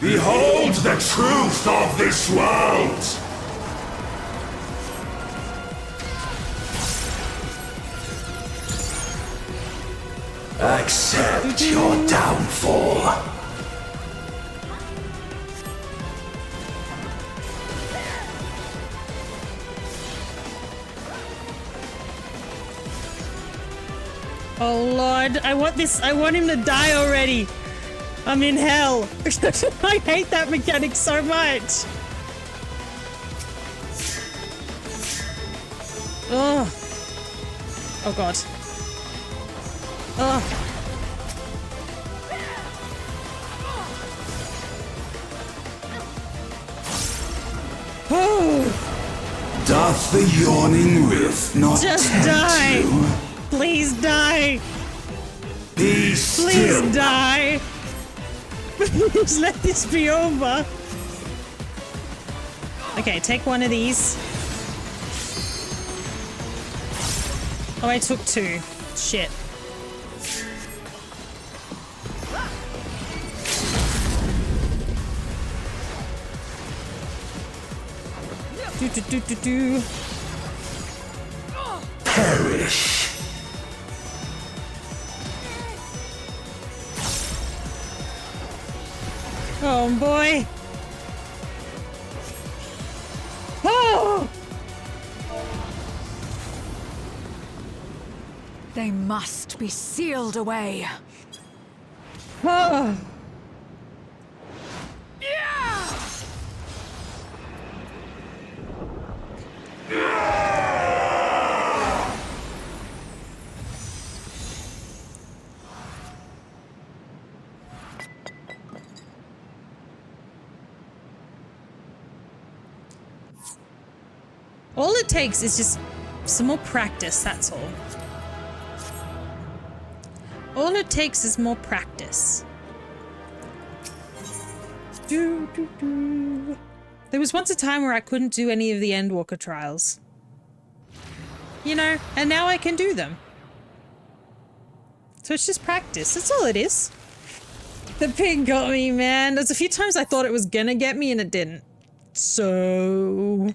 Behold the truth of this world! Accept your downfall. Oh lord, I want him to die already. I'm in hell. I hate that mechanic so much. Oh. Oh god. Oh. Oh. Doth the yawning rift not Just tempt die. you? Please die. Be still. Please die. Please let this be over. Okay, take one of these. Oh, I took two. Shit. Do. Perish. Oh boy. Oh! They must be sealed away. Oh. All it takes is just some more practice, that's all. All it takes is more practice. There was once a time where I couldn't do any of the Endwalker trials. You know, and now I can do them. So it's just practice, that's all it is. The pig got me, man. There's a few times I thought it was gonna get me and it didn't. So...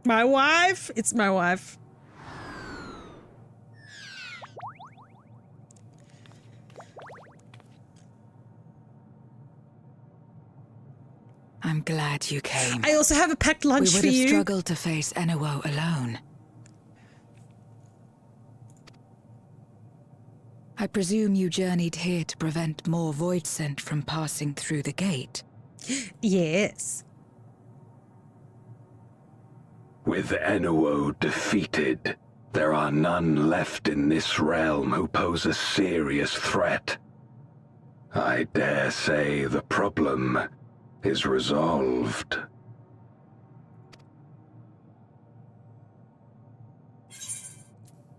My wife? It's my wife. I'm glad you came. I also have a packed lunch for you. We would have struggled to face Enuo alone. I presume you journeyed here to prevent more void scent from passing through the gate? Yes. With Enuo defeated, there are none left in this realm who pose a serious threat. I dare say the problem is resolved.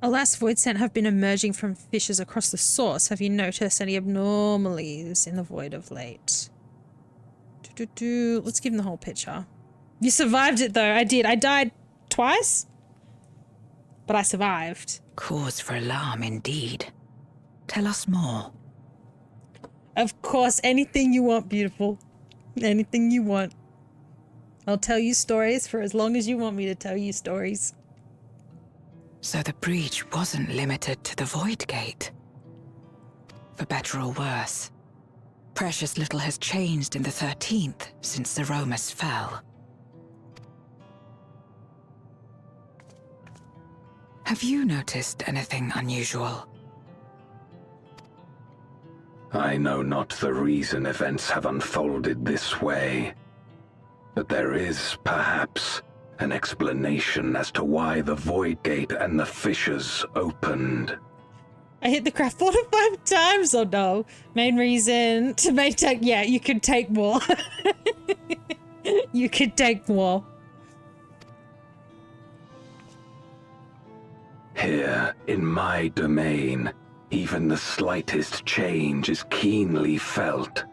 Alas, void scent have been emerging from fissures across the source. Have you noticed any abnormalities in the void of late? Let's give him the whole picture. You survived it though. I did. I died twice, but I survived. Cause for alarm indeed. Tell us more. Of course, anything you want, beautiful. Anything you want. I'll tell you stories for as long as you want me to tell you stories. So the breach wasn't limited to the Void Gate. For better or worse, precious little has changed in the 13th since Zeromus fell. Have you noticed anything unusual? I know not the reason events have unfolded this way, but there is, perhaps, an explanation as to why the Void Gate and the fissures opened. I hit the craft 4 to 5 times, oh no. Main reason to maintain, yeah, you can take more. You can take more. Here, in my domain, even the slightest change is keenly felt.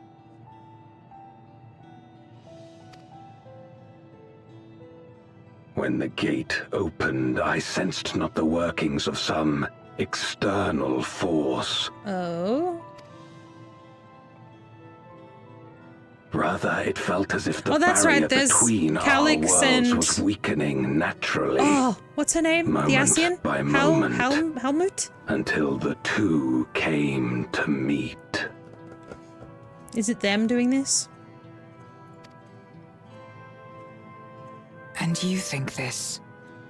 When the gate opened, I sensed not the workings of some external force. Oh? Rather, it felt as if the that's barrier right. There's between Calix our worlds and... was weakening naturally. Oh, what's her name? Moment the Asian? by moment. Helmut? Until the two came to meet. Is it them doing this? And you think this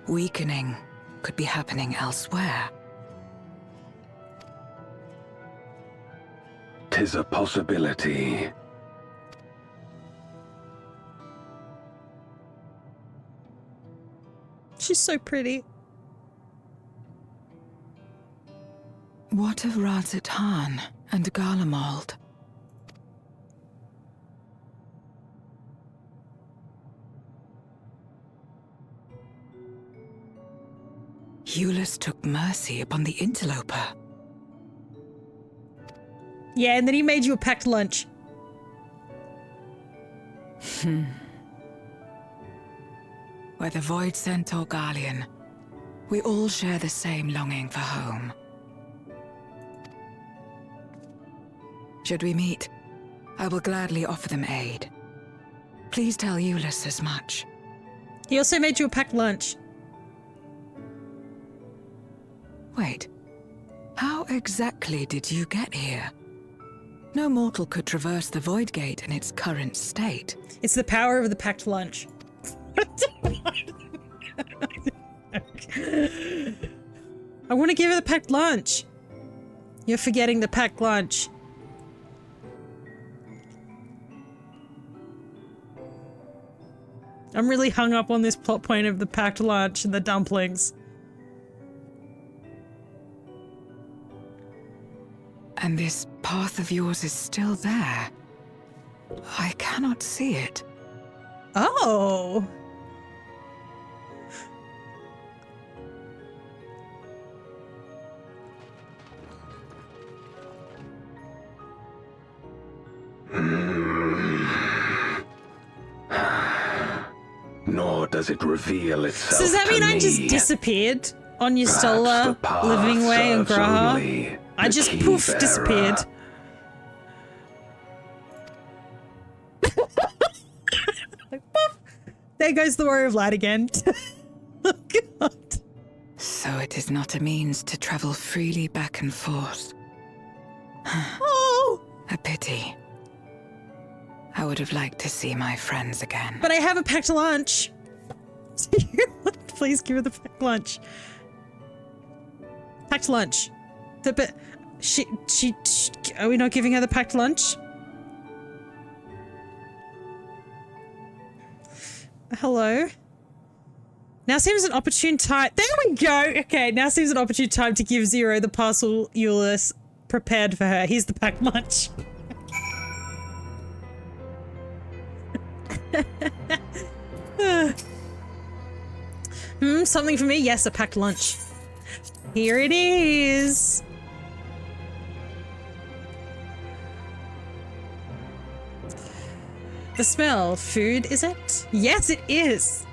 weakening could be happening elsewhere? 'Tis a possibility. She's so pretty. What of Razatan and Garlemald? Eulus took mercy upon the interloper. Yeah, and then he made you a packed lunch. Whether Void Scent or Garlean, we all share the same longing for home. Should we meet, I will gladly offer them aid. Please tell Eulus as much. He also made you a packed lunch. Wait, how exactly did you get here? No mortal could traverse the Void Gate in its current state. It's the power of the packed lunch. I want to give her the packed lunch. You're forgetting the packed lunch. I'm really hung up on this plot point of the packed lunch and the dumplings. And this path of yours is still there. I cannot see it. Oh. Nor does it reveal itself. So does that mean I just disappeared on your solar living way in Graha? I just poof disappeared. Like, poof. There goes the Warrior of Light again. Oh god. So it is not a means to travel freely back and forth. Oh. A pity. I would have liked to see my friends again. But I have a packed lunch. Please give her the packed lunch. Packed lunch. But she, are we not giving her the packed lunch? Hello? Now seems an opportune time. There we go. Okay, now seems an opportune time to give Zero the parcel Euless prepared for her. Here's the packed lunch. Something for me? Yes, a packed lunch. Here it is. The smell. Food, is it? Yes, it is.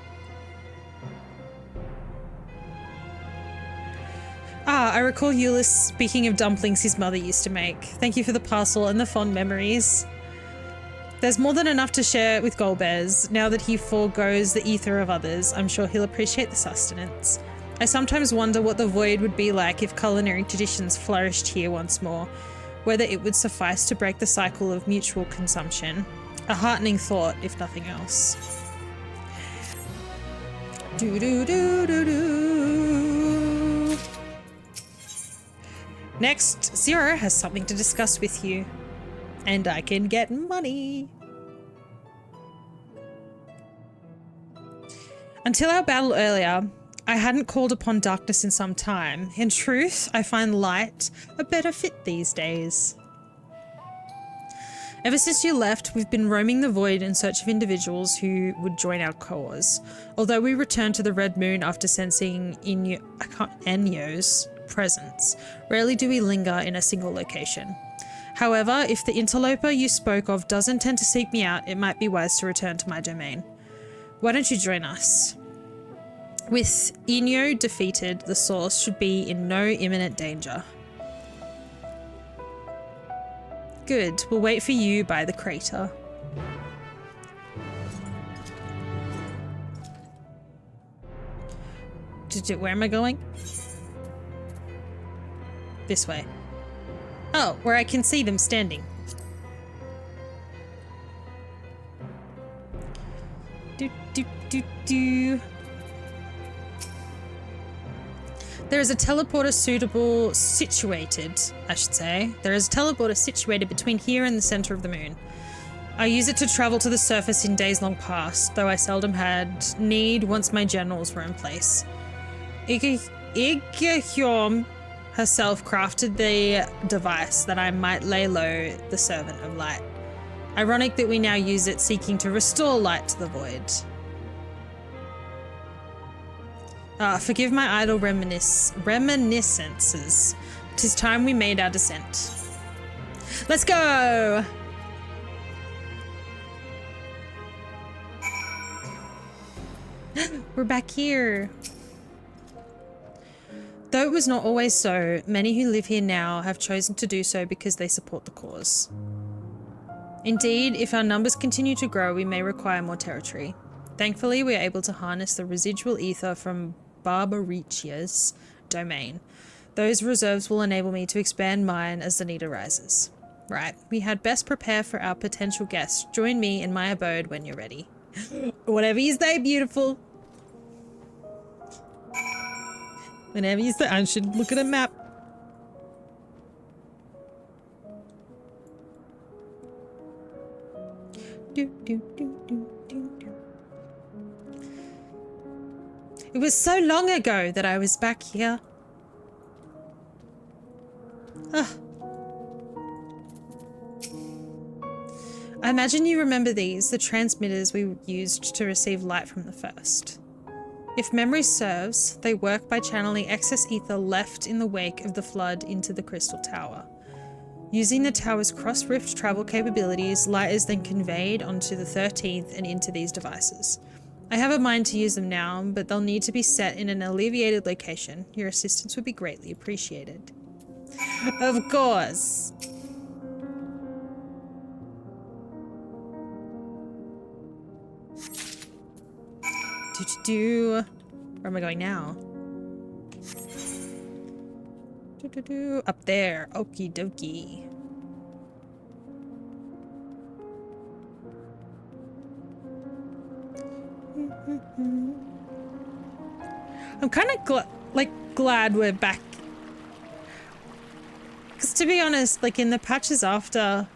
Ah, I recall Euless speaking of dumplings his mother used to make. Thank you for the parcel and the fond memories. There's more than enough to share with Golbez. Now that he forgoes the ether of others, I'm sure he'll appreciate the sustenance. I sometimes wonder what the void would be like if culinary traditions flourished here once more, whether it would suffice to break the cycle of mutual consumption. A heartening thought, if nothing else. Do-do-do-do-do. Next, Zero has something to discuss with you. And I can get money. Until our battle earlier, I hadn't called upon darkness in some time. In truth, I find light a better fit these days. Ever since you left, we've been roaming the void in search of individuals who would join our cause. Although we returned to the Red Moon after sensing Enyo's presence, rarely do we linger in a single location. However, if the interloper you spoke of does intend to seek me out, it might be wise to return to my domain. Why don't you join us? With Enyo defeated, the source should be in no imminent danger. Good, we'll wait for you by the crater. Where am I going? This way. Oh, where I can see them standing. There is a teleporter There is a teleporter situated between here and the center of the moon. I use it to travel to the surface in days long past, though I seldom had need once my generals were in place. Igahyom herself crafted the device that I might lay low the servant of light. Ironic that we now use it seeking to restore light to the void. Forgive my idle reminiscences. 'Tis time we made our descent. Let's go! We're back here. Though it was not always so, many who live here now have chosen to do so because they support the cause. Indeed, if our numbers continue to grow, we may require more territory. Thankfully, we are able to harness the residual ether from Barbaricia's domain. Those reserves will enable me to expand mine as the need arises. Right, we had best prepare for our potential guests. Join me in my abode when you're ready. Whatever you say, beautiful. Whenever you say, I should look at a map. It was so long ago that I was back here. Ugh. I imagine you remember these, the transmitters we used to receive light from the first. If memory serves, they work by channeling excess ether left in the wake of the flood into the Crystal Tower. Using the tower's cross-rift travel capabilities, light is then conveyed onto the 13th and into these devices. I have a mind to use them now, but they'll need to be set in an alleviated location. Your assistance would be greatly appreciated. Of course. Where am I going now? Up there. Okie dokie. I'm kind of glad we're back. Because to be honest, like in the patches after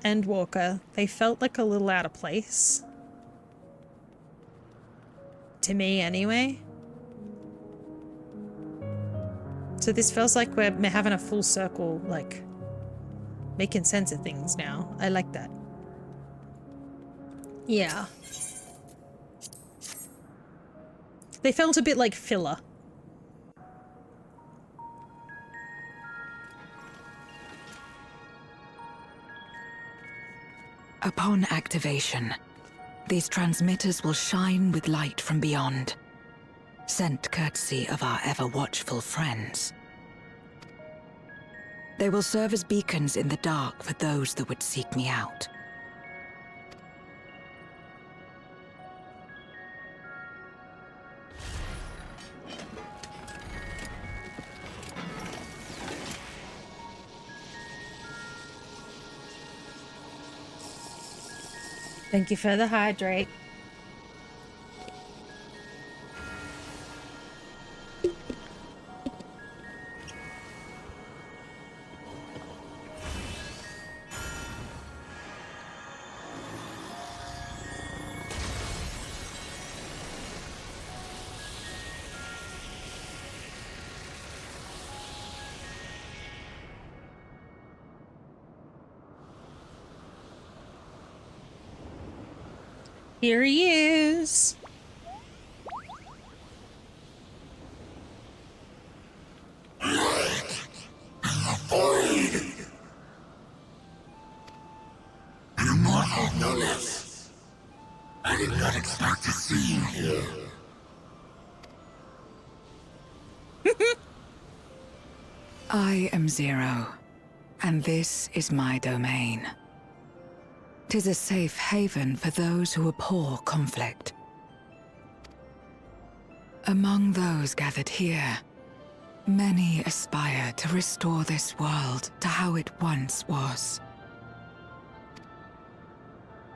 Endwalker, they felt like a little out of place. To me, anyway. So this feels like we're having a full circle, like, making sense of things now. I like that. Yeah. They felt a bit like filler. Upon activation, these transmitters will shine with light from beyond, sent courtesy of our ever-watchful friends. They will serve as beacons in the dark for those that would seek me out. Thank you for the hydrate. Here he is. Light in the void. An immortal no less. I did not expect to see you here. I am Zero, and this is my domain. 'Tis a safe haven for those who abhor conflict. Among those gathered here, many aspire to restore this world to how it once was.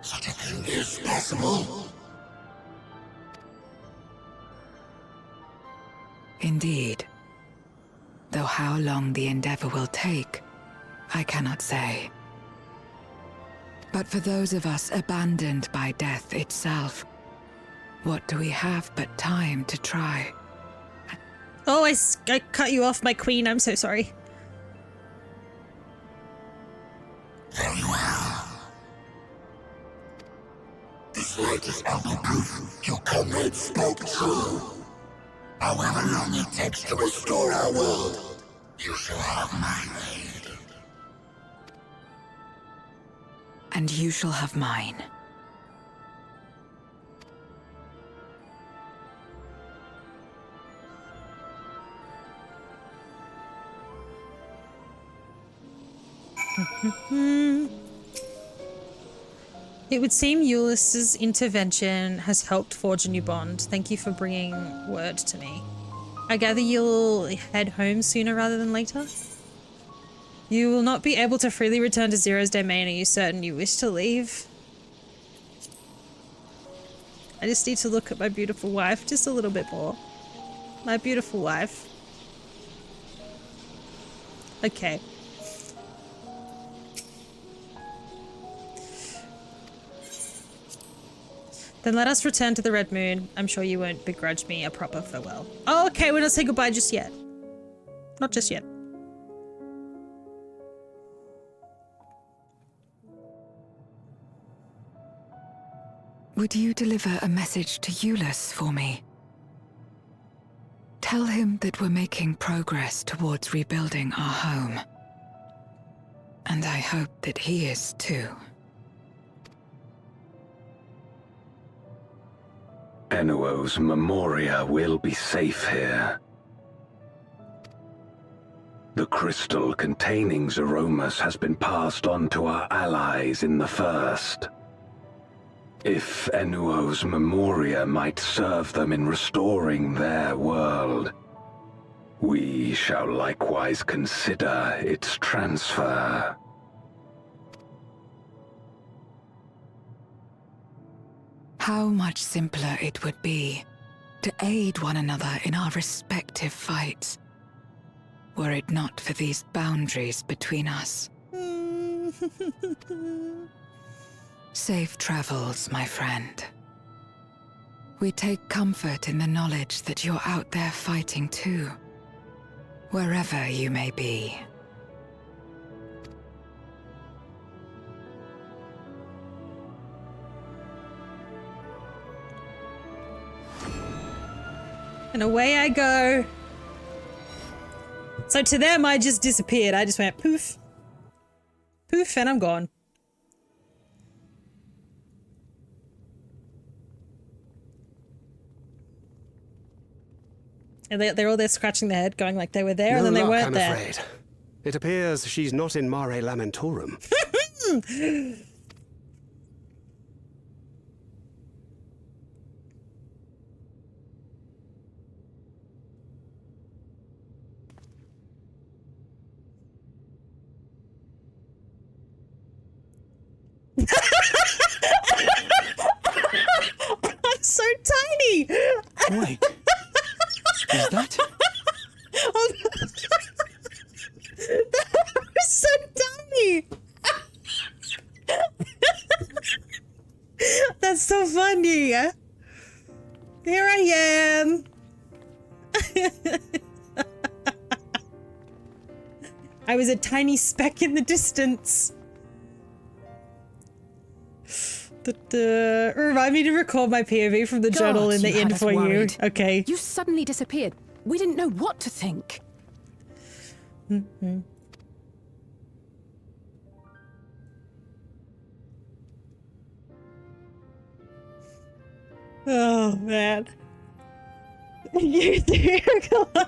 Such a thing is possible. Indeed. Though how long the endeavor will take, I cannot say. But for those of us abandoned by death itself, what do we have but time to try? Oh, I cut you off, my queen. I'm so sorry. Very well. This light is ample proof your comrades spoke true. However long it takes to restore our world, you shall have my aid. And you shall have mine. It would seem Ulysses' intervention has helped forge a new bond. Thank you for bringing word to me. I gather you'll head home sooner rather than later? You will not be able to freely return to Zero's domain. Are you certain you wish to leave? I just need to look at my beautiful wife just a little bit more. My beautiful wife. Okay. Then let us return to the Red Moon. I'm sure you won't begrudge me a proper farewell. Oh, okay, we're not saying goodbye just yet. Not just yet. Would you deliver a message to Ulysses for me? Tell him that we're making progress towards rebuilding our home. And I hope that he is too. Enuo's Memoria will be safe here. The crystal containing Zeromus has been passed on to our allies in the First. If Enuo's Memoria might serve them in restoring their world, we shall likewise consider its transfer. How much simpler it would be to aid one another in our respective fights, were it not for these boundaries between us. Safe travels, my friend. We take comfort in the knowledge that you're out there fighting too, wherever you may be. And away I go. So to them, I just disappeared. I just went poof. Poof, and I'm gone. And they're all there scratching their head, going like they were there, and then they weren't there. I'm afraid. It appears she's not in Mare Lamentorum. I'm so tiny. Wait. Is that? Oh, that was so tiny. That's so funny. Here I am. I was a tiny speck in the distance. Remind me to record my POV from the journal in the end for you. Okay. You suddenly disappeared. We didn't know what to think. Mm-hmm. Oh man. You do.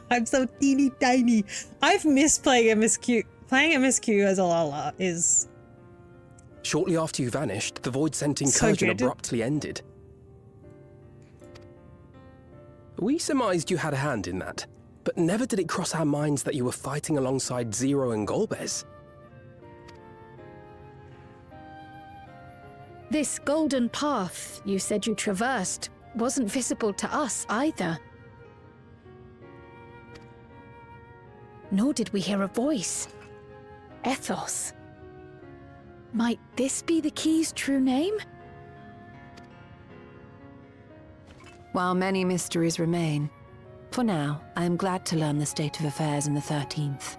I'm so teeny tiny. I've missed playing MSQ. Playing MSQ as a Lala is... Shortly after you vanished, the Void Scent incursion abruptly ended. We surmised you had a hand in that, but never did it cross our minds that you were fighting alongside Zero and Golbez. This golden path you said you traversed wasn't visible to us either. Nor did we hear a voice. Ethos. Might this be the key's true name? While many mysteries remain, for now, I am glad to learn the state of affairs in the 13th.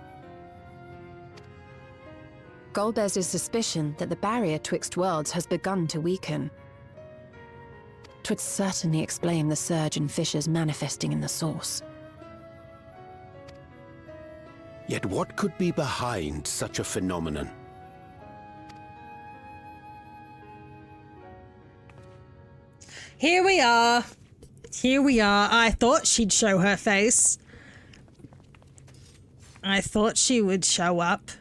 Golbez's suspicion that the barrier twixt worlds has begun to weaken. 'Twould certainly explain the surge in fissures manifesting in the source. Yet what could be behind such a phenomenon? Here we are. Here we are. I thought she'd show her face. I thought she would show up.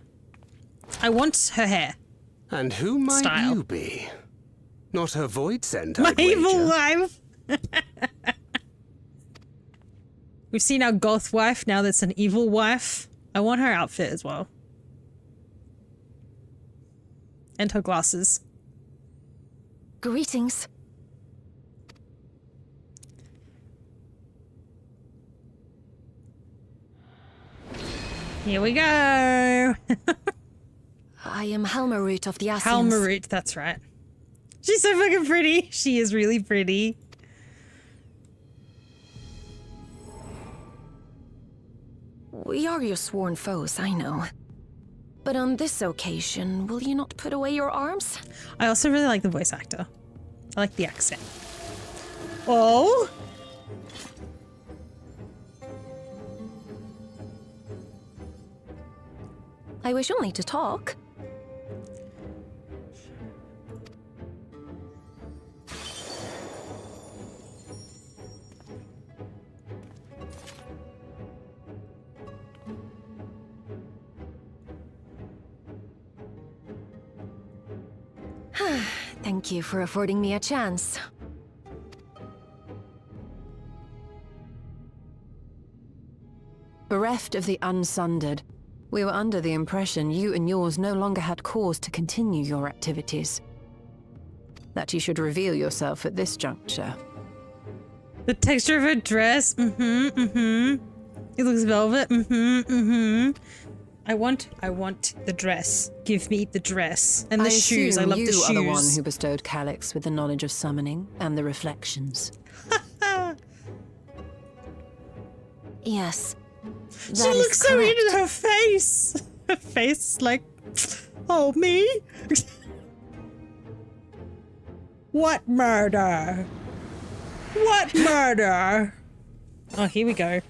I want her hair. And who might Style. you be? Not her Void Scent, My I'd evil wager. wife. We've seen our goth wife. Now that's an evil wife. I want her outfit as well. And her glasses. Greetings. Here we go. I am Helmaroot of the Asians. Helmaroot, that's right. She's so fucking pretty. She is really pretty. We are your sworn foes, I know. But on this occasion, will you not put away your arms? I also really like the voice actor. I like the accent. Oh? I wish only to talk. Thank you for affording me a chance. Bereft of the Unsundered, we were under the impression you and yours no longer had cause to continue your activities. that you should reveal yourself at this juncture. The texture of her dress. It looks velvet. I want the dress. Give me the dress. And the shoes. I love the shoes. You are the one who bestowed Calyx with the knowledge of summoning and the reflections. Yes. She looks so into her face. Her face is like, oh, me? What murder? What murder? Oh, here we go.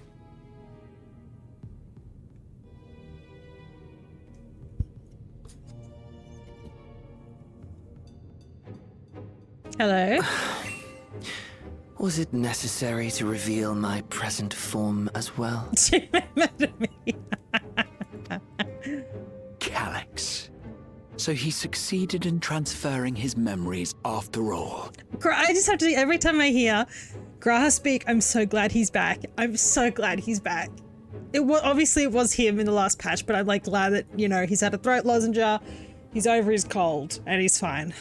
Hello? Was it necessary to reveal my present form as well? She remembered me. Calyx. So he succeeded in transferring his memories after all. I just have to, every time I hear Graha speak, I'm so glad he's back. I'm so glad he's back. Obviously it was him in the last patch, but I'm like glad that, you know, he's had a throat lozenge, he's over his cold, and he's fine.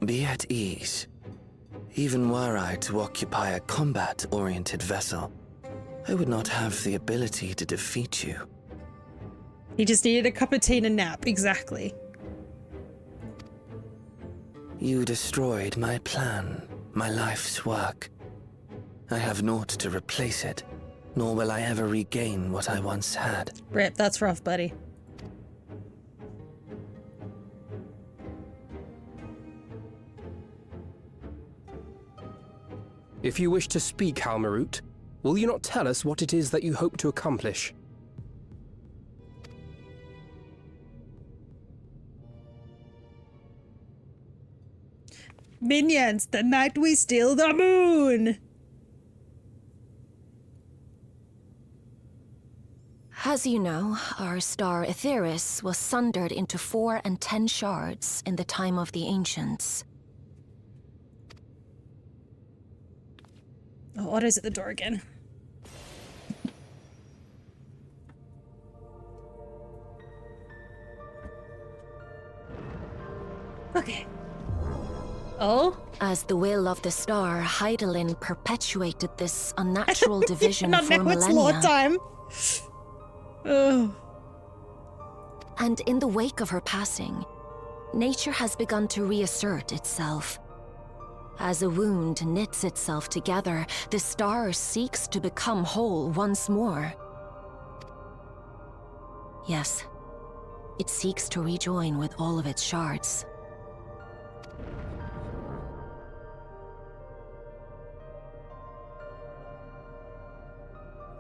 Be at ease. Even were I to occupy a combat-oriented vessel, I would not have the ability to defeat you. He just needed a cup of tea and a nap, exactly. You destroyed my plan, my life's work. I have naught to replace it, nor will I ever regain what I once had. Rip, that's rough, buddy. If you wish to speak, Halmarut, will you not tell us what it is that you hope to accomplish? Minions, the night we steal the moon! As you know, our star Aetheris was sundered into 4 and 10 shards in the time of the Ancients. Oh, Otto's at the door again. Okay. Oh? As the will of the star, Hydaelyn perpetuated this unnatural division for millennia. It's Lord time. Oh. And in the wake of her passing, nature has begun to reassert itself. As a wound knits itself together, the star seeks to become whole once more. Yes, it seeks to rejoin with all of its shards.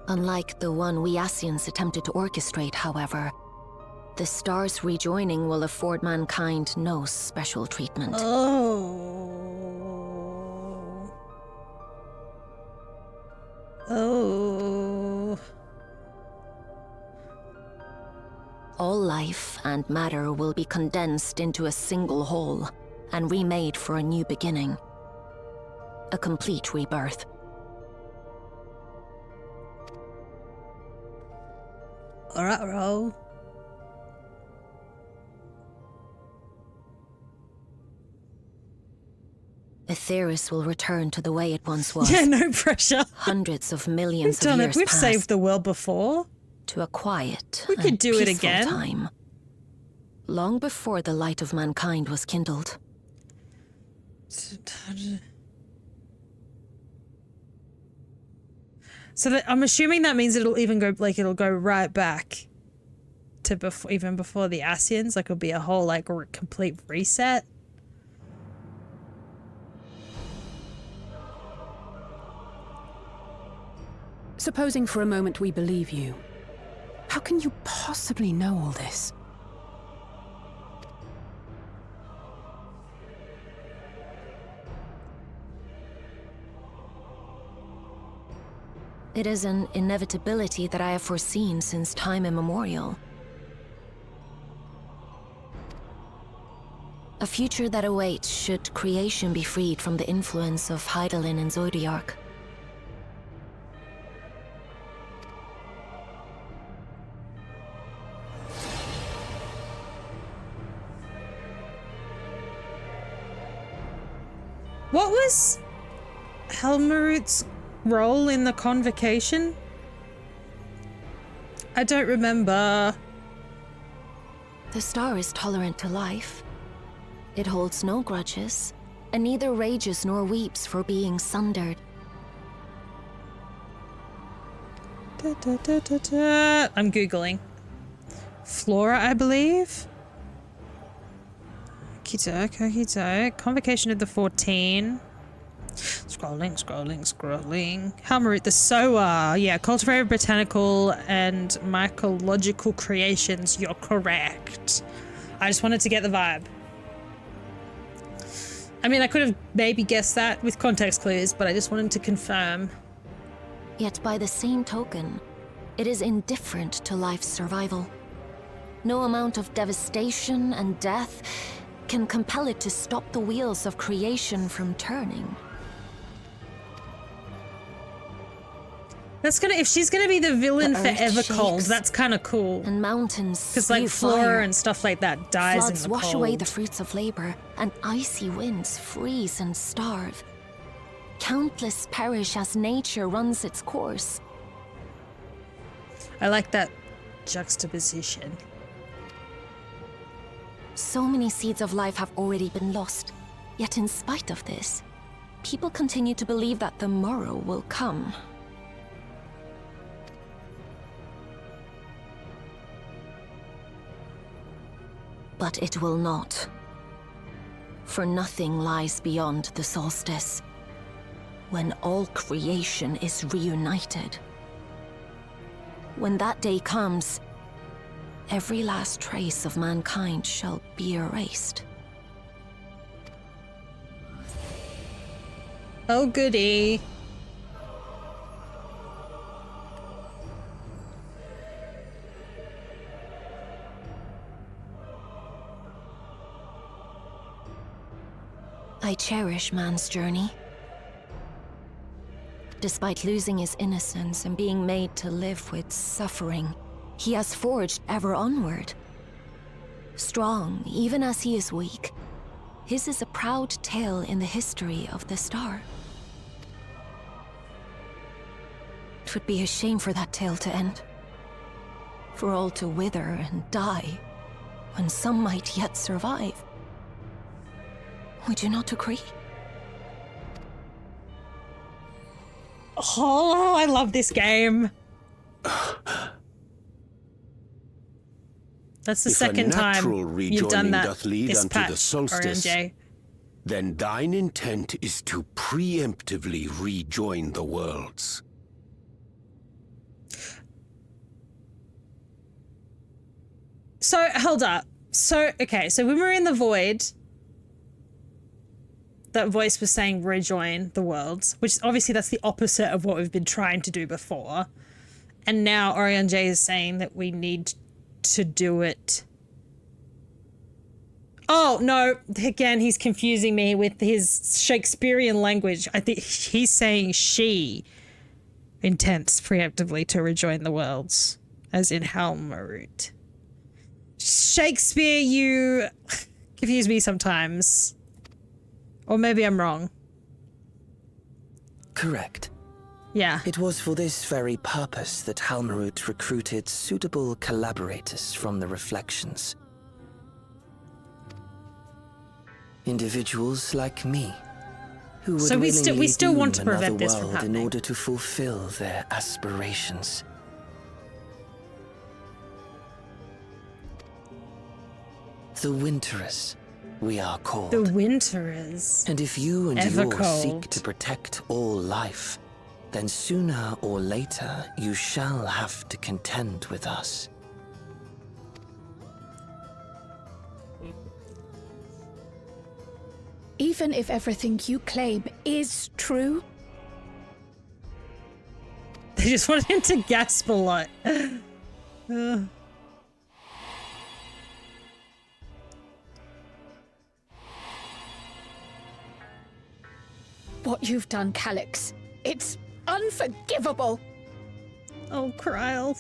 Unlike the one we Ascians attempted to orchestrate, however, the star's rejoining will afford mankind no special treatment. Oh. Oh. All life and matter will be condensed into a single whole and remade for a new beginning. A complete rebirth. Alright, roll. Aetheris will return to the way it once was. Yeah, no pressure. Hundreds of millions We've of done years it. We've past. saved the world before. To a quiet We could do it peaceful again. time. Long before the light of mankind was kindled. So that, I'm assuming that means it'll even go, like, it'll go right back to before, even before the Ascians. Like, it'll be a whole, like, complete reset. Supposing for a moment we believe you. How can you possibly know all this? It is an inevitability that I have foreseen since time immemorial. A future that awaits should creation be freed from the influence of Hydaelyn and Zodiark. What was Helmarut's role in the convocation? I don't remember. The star is tolerant to life. It holds no grudges, and neither rages nor weeps for being sundered. I'm Googling. Flora, I believe? Okey-doke. Convocation of the 14. Scrolling. Helmarut the Sower. Yeah, cultivated botanical and mycological creations. You're correct. I just wanted to get the vibe. I mean, I could have maybe guessed that with context clues, but I just wanted to confirm. Yet by the same token, it is indifferent to life's survival. No amount of devastation and death can compel it to stop the wheels of creation from turning. That's gonna, if she's gonna be the villain The for earth Evercold, shakes, that's kind of cool. And mountains because like spew flora fire. and stuff like that dies Floods in the wash cold. away the fruits of labor, and icy winds freeze and starve. Countless perish as nature runs its course. I like that juxtaposition. So many seeds of life have already been lost. Yet in spite of this, people continue to believe that the morrow will come. But it will not. For nothing lies beyond the solstice, when all creation is reunited. When that day comes, every last trace of mankind shall be erased. Oh goody. I cherish man's journey. Despite losing his innocence and being made to live with suffering, he has forged ever onward. Strong, even as he is weak, his is a proud tale in the history of the star. It would be a shame for that tale to end. For all to wither and die, when some might yet survive. Would you not agree? Oh, I love this game. That's the second time you've done that doth lead this unto patch, the solstice, RMJ. then thine intent is to preemptively rejoin the worlds. So, hold up. So, okay, so when we were in the void, that voice was saying rejoin the worlds, which obviously that's the opposite of what we've been trying to do before. And now Orion J is saying that we need to do it. Oh, no, again, he's confusing me with his Shakespearean language. I think he's saying she intends preemptively to rejoin the worlds, as in Helmarut. Shakespeare, you confuse me sometimes. Or maybe I'm wrong. Correct. Yeah. It was for this very purpose that Helmarut recruited suitable collaborators from the Reflections. Individuals like me, who would So we still want to doom prevent another this from world in happening. order to fulfill their aspirations. The Winterers, we are called. The Winterers. And if you and Ever yours seek cold. to protect all life, then sooner or later you shall have to contend with us. Even if everything you claim is true? They just want him to gasp a lot. what you've done, Calyx. It's unforgivable. Oh, Kryl.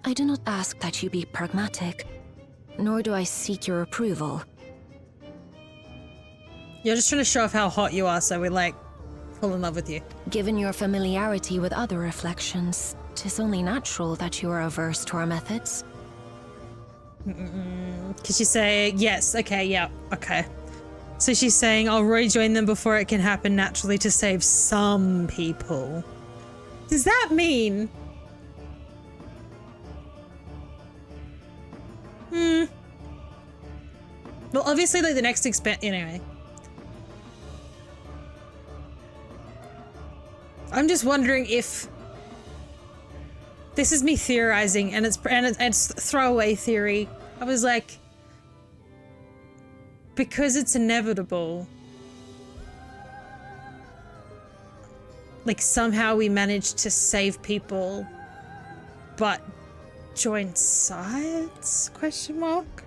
I do not ask that you be pragmatic, nor do I seek your approval. You're just trying to show off how hot you are, so we like fall in love with you. Given your familiarity with other reflections, 'tis only natural that you are averse to our methods. Could you say yes? Okay, yeah, okay. So she's saying I'll rejoin them before it can happen naturally to save some people. Does that mean? Well, obviously, like the next anyway. I'm just wondering if this is me theorizing, and it's throwaway theory. I was like, because it's inevitable, like somehow we managed to save people, but join sides? Question mark.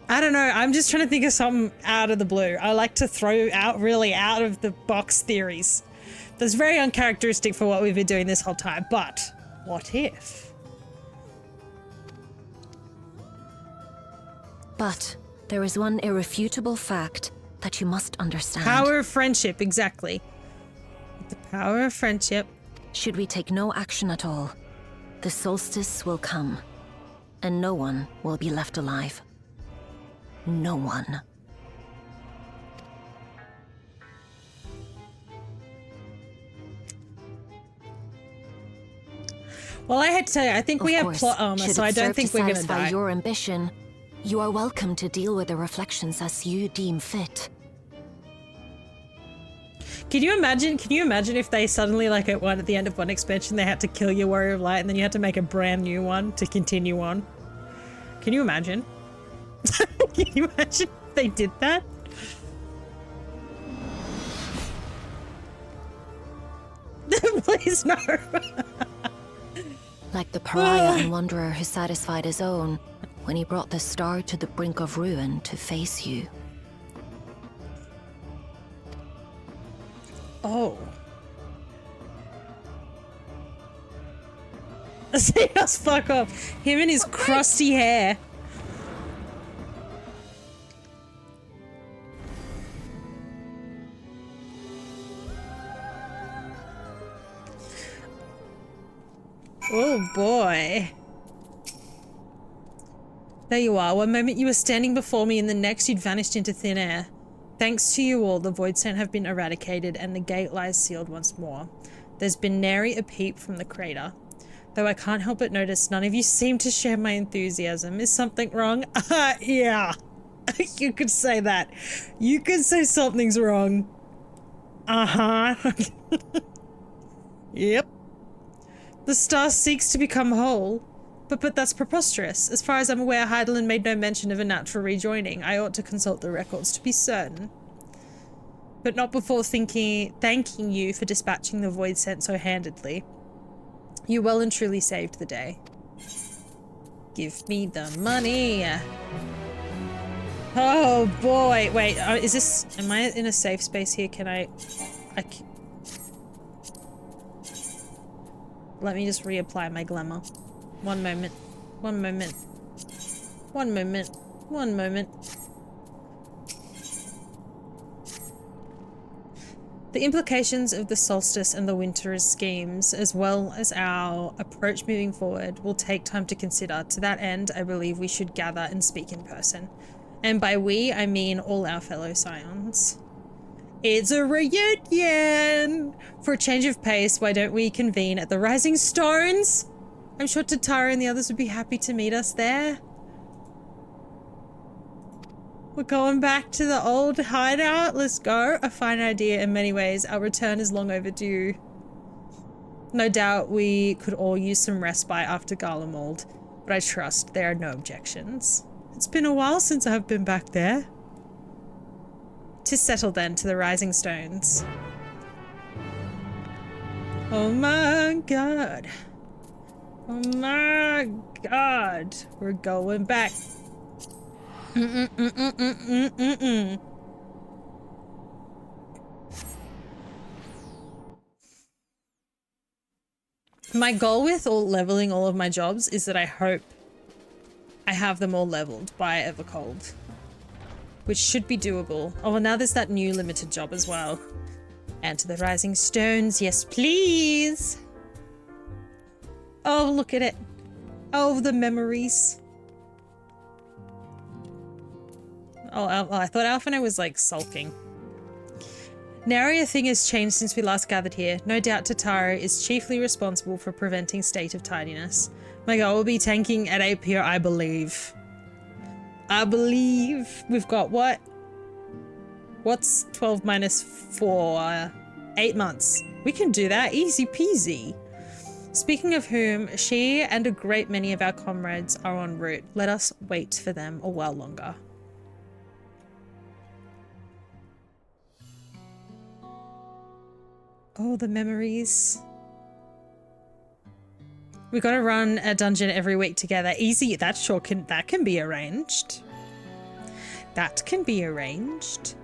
I don't know. I'm just trying to think of something out of the blue. I like to throw out really out of the box theories. That's very uncharacteristic for what we've been doing this whole time, but what if? But there is one irrefutable fact that you must understand. Power of friendship, exactly. The power of friendship. Should we take no action at all, the solstice will come, and no one will be left alive. No one. Well, I had to tell you, I think we have plot armor, so I don't think we're gonna die. Should it serve to satisfy your ambition, you are welcome to deal with the reflections as you deem fit. Can you imagine if they suddenly, like at the end of one expansion, they had to kill your Warrior of Light and then you had to make a brand new one to continue on? Can you imagine? Can you imagine if they did that? Please no. Like the pariah and wanderer who satisfied his own when he brought the star to the brink of ruin to face you. Oh. See us fuck off. Him and his crusty hair. Oh boy. There you are. One moment you were standing before me and the next you'd vanished into thin air. Thanks to you all, the Void Scent have been eradicated and the gate lies sealed once more. There's been nary a peep from the crater. Though I can't help but notice none of you seem to share my enthusiasm. Is something wrong? Yeah. You could say that. You could say something's wrong. Uh-huh. Yep. The star seeks to become whole. But that's preposterous. As far as I'm aware, Heidelin made no mention of a natural rejoining. I ought to consult the records to be certain. But not before thanking you for dispatching the Void Scent so handedly. You well and truly saved the day. Give me the money. Oh boy. Wait, is this... Am I in a safe space here? Can I... Let me just reapply my glamour. One moment. One moment. One moment. One moment. The implications of the solstice and the winter's schemes, as well as our approach moving forward, will take time to consider. To that end, I believe we should gather and speak in person. And by we, I mean all our fellow scions. It's a reunion! For a change of pace, why don't we convene at the Rising Stones? I'm sure Tatara and the others would be happy to meet us there. We're going back to the old hideout. Let's go. A fine idea in many ways. Our return is long overdue. No doubt we could all use some respite after Garlemald, but I trust there are no objections. It's been a while since I've been back there. 'Tis settled then to the Rising Stones. Oh my god. Oh my god. We're going back. My goal with leveling all of my jobs is that I hope I have them all leveled by Evercold, which should be doable. Oh, and now there's that new limited job as well. And to the Rising Stones, yes please. Oh, look at it. Oh, the memories. Oh, I thought Alphino was like sulking. Nary a thing has changed since we last gathered here. No doubt Tataru is chiefly responsible for preventing state of tidiness. My goal will be tanking at 8 here, I believe. I believe we've got what? What's 12 minus 4? 8 months. We can do that, easy peasy. Speaking of whom, she and a great many of our comrades are en route. Let us wait for them a while longer. Oh, the memories. We gotta run a dungeon every week together. Easy, that can be arranged. That can be arranged.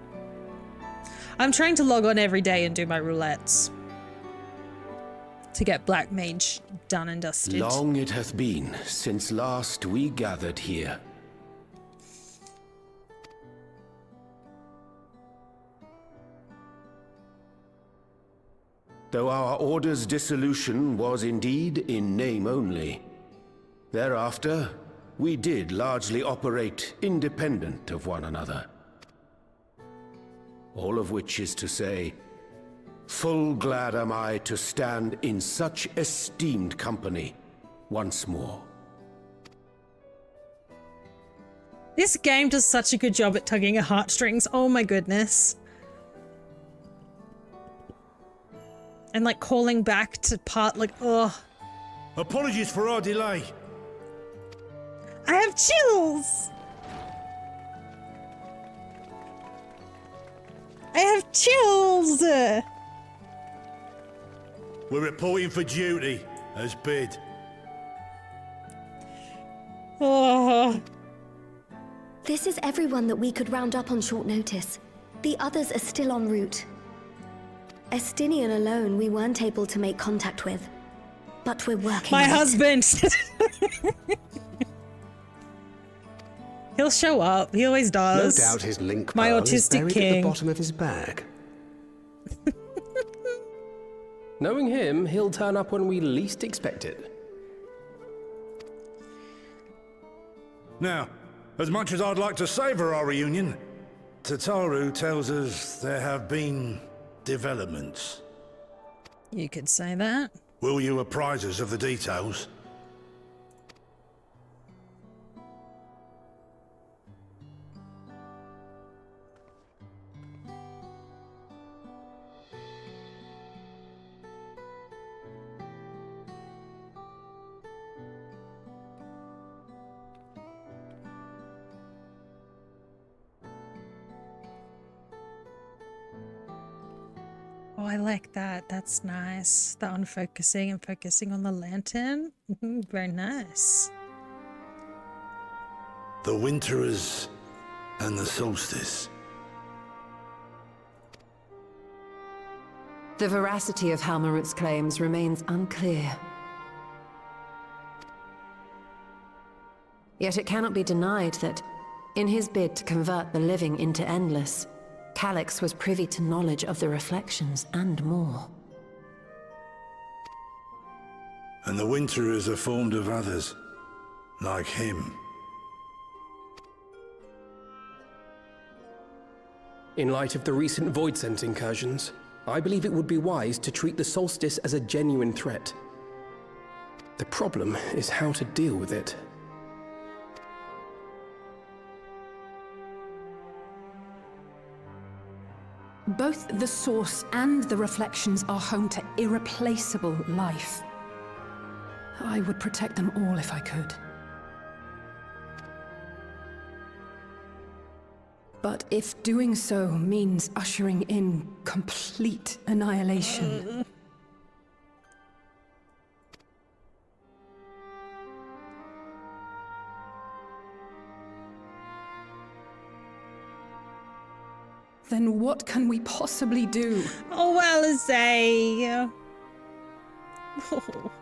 I'm trying to log on every day and do my roulettes to get Black Mage done and dusted. Long it hath been since last we gathered here. Though our order's dissolution was indeed in name only, thereafter we did largely operate independent of one another. All of which is to say, full glad am I to stand in such esteemed company once more. This game does such a good job at tugging at heartstrings. Oh my goodness. And like calling back to part like, oh. Apologies for our delay. I have chills. I have chills. We're reporting for duty, as bid. Oh. This is everyone that we could round up on short notice. The others are still en route. Estinian alone we weren't able to make contact with. But we're working My on husband! He'll show up. He always does. No doubt his link My pearl is autistic buried king. at the bottom of his bag. Knowing him, he'll turn up when we least expect it. Now, as much as I'd like to savour our reunion, Tataru tells us there have been developments. You could say that. Will you apprise us of the details? Oh, I like that. That's nice. The unfocusing and focusing on the lantern. Very nice. The Winterers and the Solstice. The veracity of Halmarut's claims remains unclear. Yet it cannot be denied that, in his bid to convert the living into endless, Calyx was privy to knowledge of the reflections and more. And the Winterers are formed of others, like him. In light of the recent Void Scent incursions, I believe it would be wise to treat the Solstice as a genuine threat. The problem is how to deal with it. Both the source and the reflections are home to irreplaceable life. I would protect them all if I could. But if doing so means ushering in complete annihilation... then what can we possibly do? Oh, well, Azay. Oh.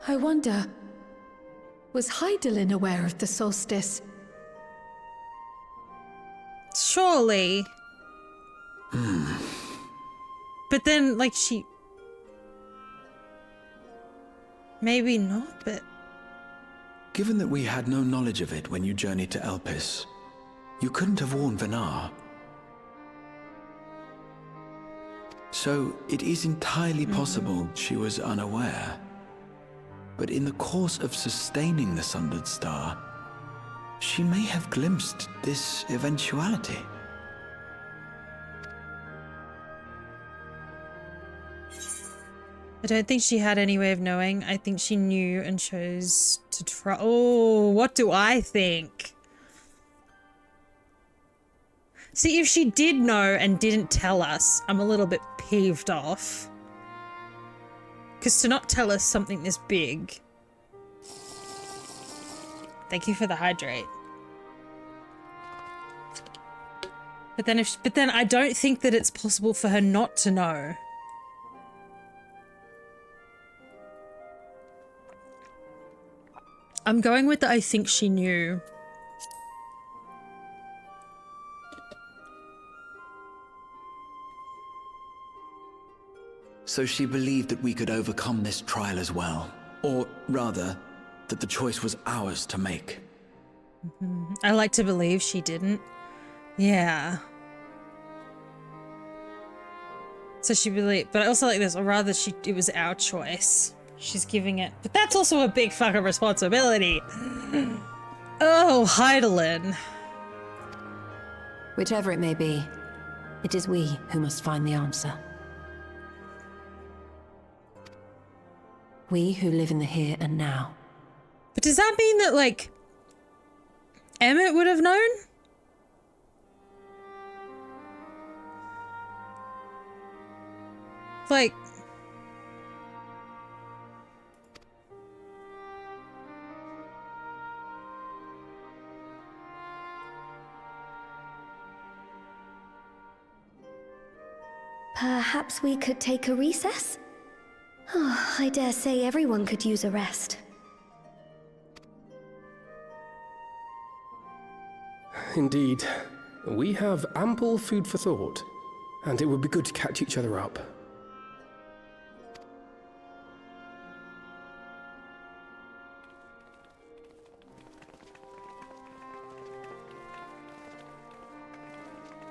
I wonder, was Hydaelyn aware of the solstice? Surely. But then, like, she... Maybe not, but... Given that we had no knowledge of it when you journeyed to Elpis, you couldn't have warned Venar. So, it is entirely possible she was unaware. But in the course of sustaining the Sundered Star, she may have glimpsed this eventuality. I don't think she had any way of knowing. I think she knew and chose to try. Oh, what do I think? See, if she did know and didn't tell us, I'm a little bit peeved off. Because to not tell us something this big... Thank you for the hydrate. But then I don't think that it's possible for her not to know. I'm going with the I think she knew. So she believed that we could overcome this trial as well. Or rather, that the choice was ours to make. I like to believe she didn't. Yeah. So she believed, but I also like this, or rather it was our choice. She's giving it, but that's also a big fucking responsibility. Oh, Hydaelyn. Whichever it may be, it is we who must find the answer. We who live in the here and now. But does that mean that, like, Emmett would have known? Like... Perhaps we could take a recess? Oh, I dare say everyone could use a rest. Indeed. We have ample food for thought, and it would be good to catch each other up.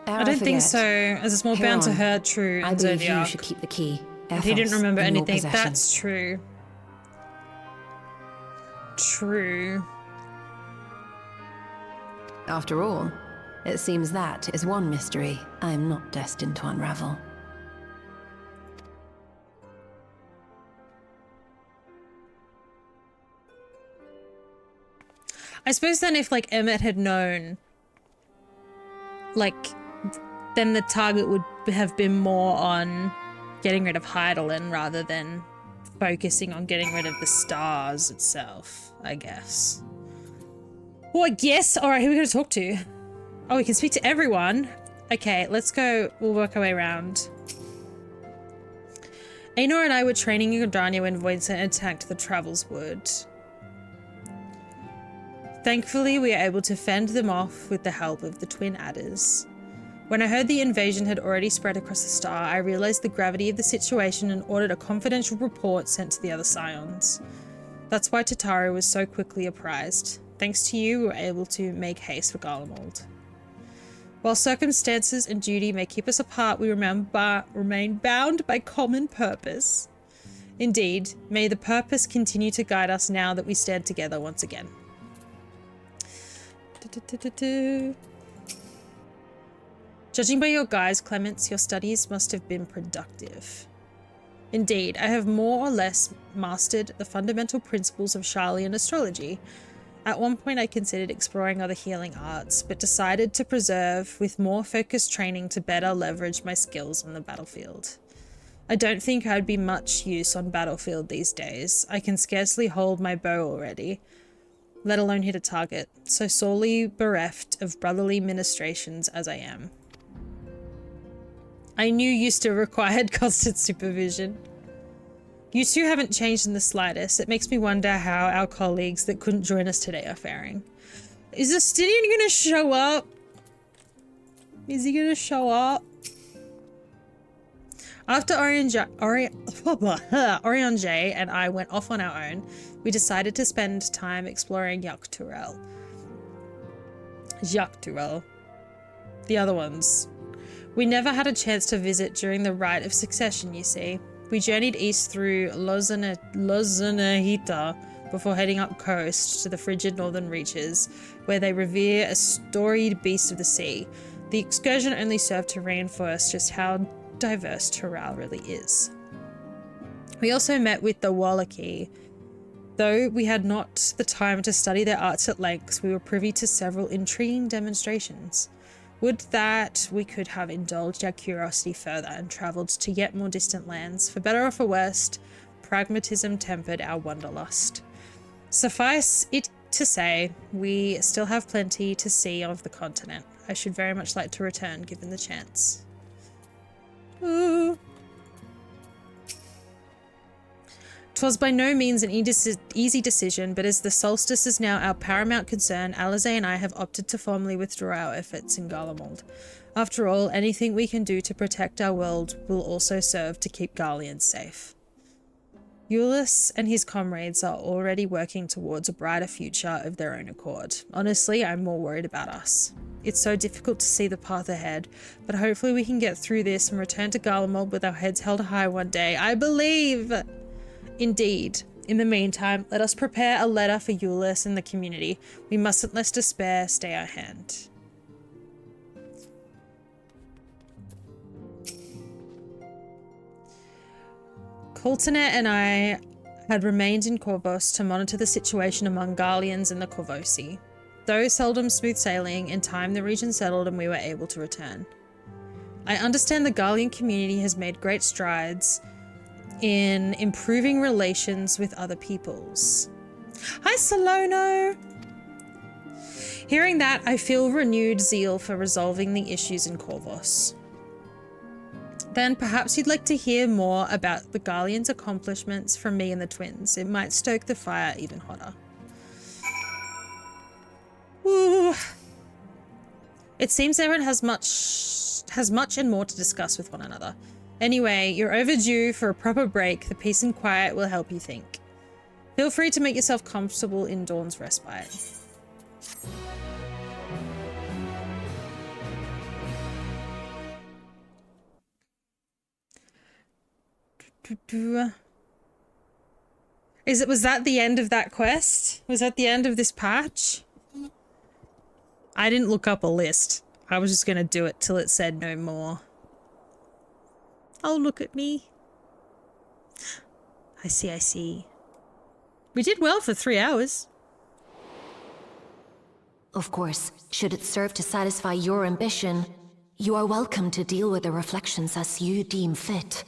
I don't think so. As a small bound to her, true. I believe you should keep the key. He didn't remember in your anything. possession. That's true. True. After all, it seems that is one mystery I am not destined to unravel. I suppose then if, like, Emmett had known, like, then the target would have been more on getting rid of Hydaelyn rather than focusing on getting rid of the stars itself, I guess. Well, I guess. All right, who are we going to talk to? Oh, we can speak to everyone. Okay, let's go. We'll work our way around. Aenor and I were training in Gridania when Voidsent attacked the Travel's Wood. Thankfully, we were able to fend them off with the help of the twin adders. When I heard the invasion had already spread across the star, I realized the gravity of the situation and ordered a confidential report sent to the other Scions. That's why Tataru was so quickly apprised. Thanks to you, we were able to make haste for Garlemald. While circumstances and duty may keep us apart, we remain bound by common purpose. Indeed, may the purpose continue to guide us now that we stand together once again. Judging by your guise, Clements, your studies must have been productive. Indeed, I have more or less mastered the fundamental principles of Sharlayan astrology. At one point I considered exploring other healing arts, but decided to preserve with more focused training to better leverage my skills on the battlefield. I don't think I'd be much use on battlefield these days. I can scarcely hold my bow already, let alone hit a target, so sorely bereft of brotherly ministrations as I am. I knew you still required constant supervision. You two haven't changed in the slightest. It makes me wonder how our colleagues that couldn't join us today are faring. Is the Stydian gonna show up? Is he gonna show up? After Orion J and I went off on our own, we decided to spend time exploring Yug'Turel. The other ones. We never had a chance to visit during the Rite of Succession, you see. We journeyed east through Lozanahita before heading up coast to the frigid northern reaches, where they revere a storied beast of the sea. The excursion only served to reinforce just how diverse Turel really is. We also met with the Wallachie. Though we had not the time to study their arts at length, we were privy to several intriguing demonstrations. Would that we could have indulged our curiosity further and travelled to yet more distant lands. For better or for worse, pragmatism tempered our wanderlust. Suffice it to say, we still have plenty to see of the continent. I should very much like to return, given the chance. Ooh. 'Twas by no means an easy decision, but as the solstice is now our paramount concern, Alize and I have opted to formally withdraw our efforts in Garlemald. After all, anything we can do to protect our world will also serve to keep Garleans safe. Eulis and his comrades are already working towards a brighter future of their own accord. Honestly, I'm more worried about us. It's so difficult to see the path ahead, but hopefully we can get through this and return to Garlemald with our heads held high one day. I believe! Indeed. In the meantime, let us prepare a letter for Eulis and the community. We mustn't let despair stay our hand. Coltonet and I had remained in Corvos to monitor the situation among Garleans and the Corvosi. Though seldom smooth sailing, in time the region settled and we were able to return. I understand the Garlean community has made great strides in improving relations with other peoples. Hi, Salono! Hearing that, I feel renewed zeal for resolving the issues in Corvos. Then perhaps you'd like to hear more about the Garleans' accomplishments from me and the twins. It might stoke the fire even hotter. Woo! It seems everyone has much and more to discuss with one another. Anyway, you're overdue for a proper break. The peace and quiet will help you think. Feel free to make yourself comfortable in Dawn's respite. Was that the end of that quest? Was that the end of this patch? I didn't look up a list. I was just gonna do it till it said no more. Oh, look at me. I see. We did well for 3 hours. Of course, should it serve to satisfy your ambition, you are welcome to deal with the reflections as you deem fit.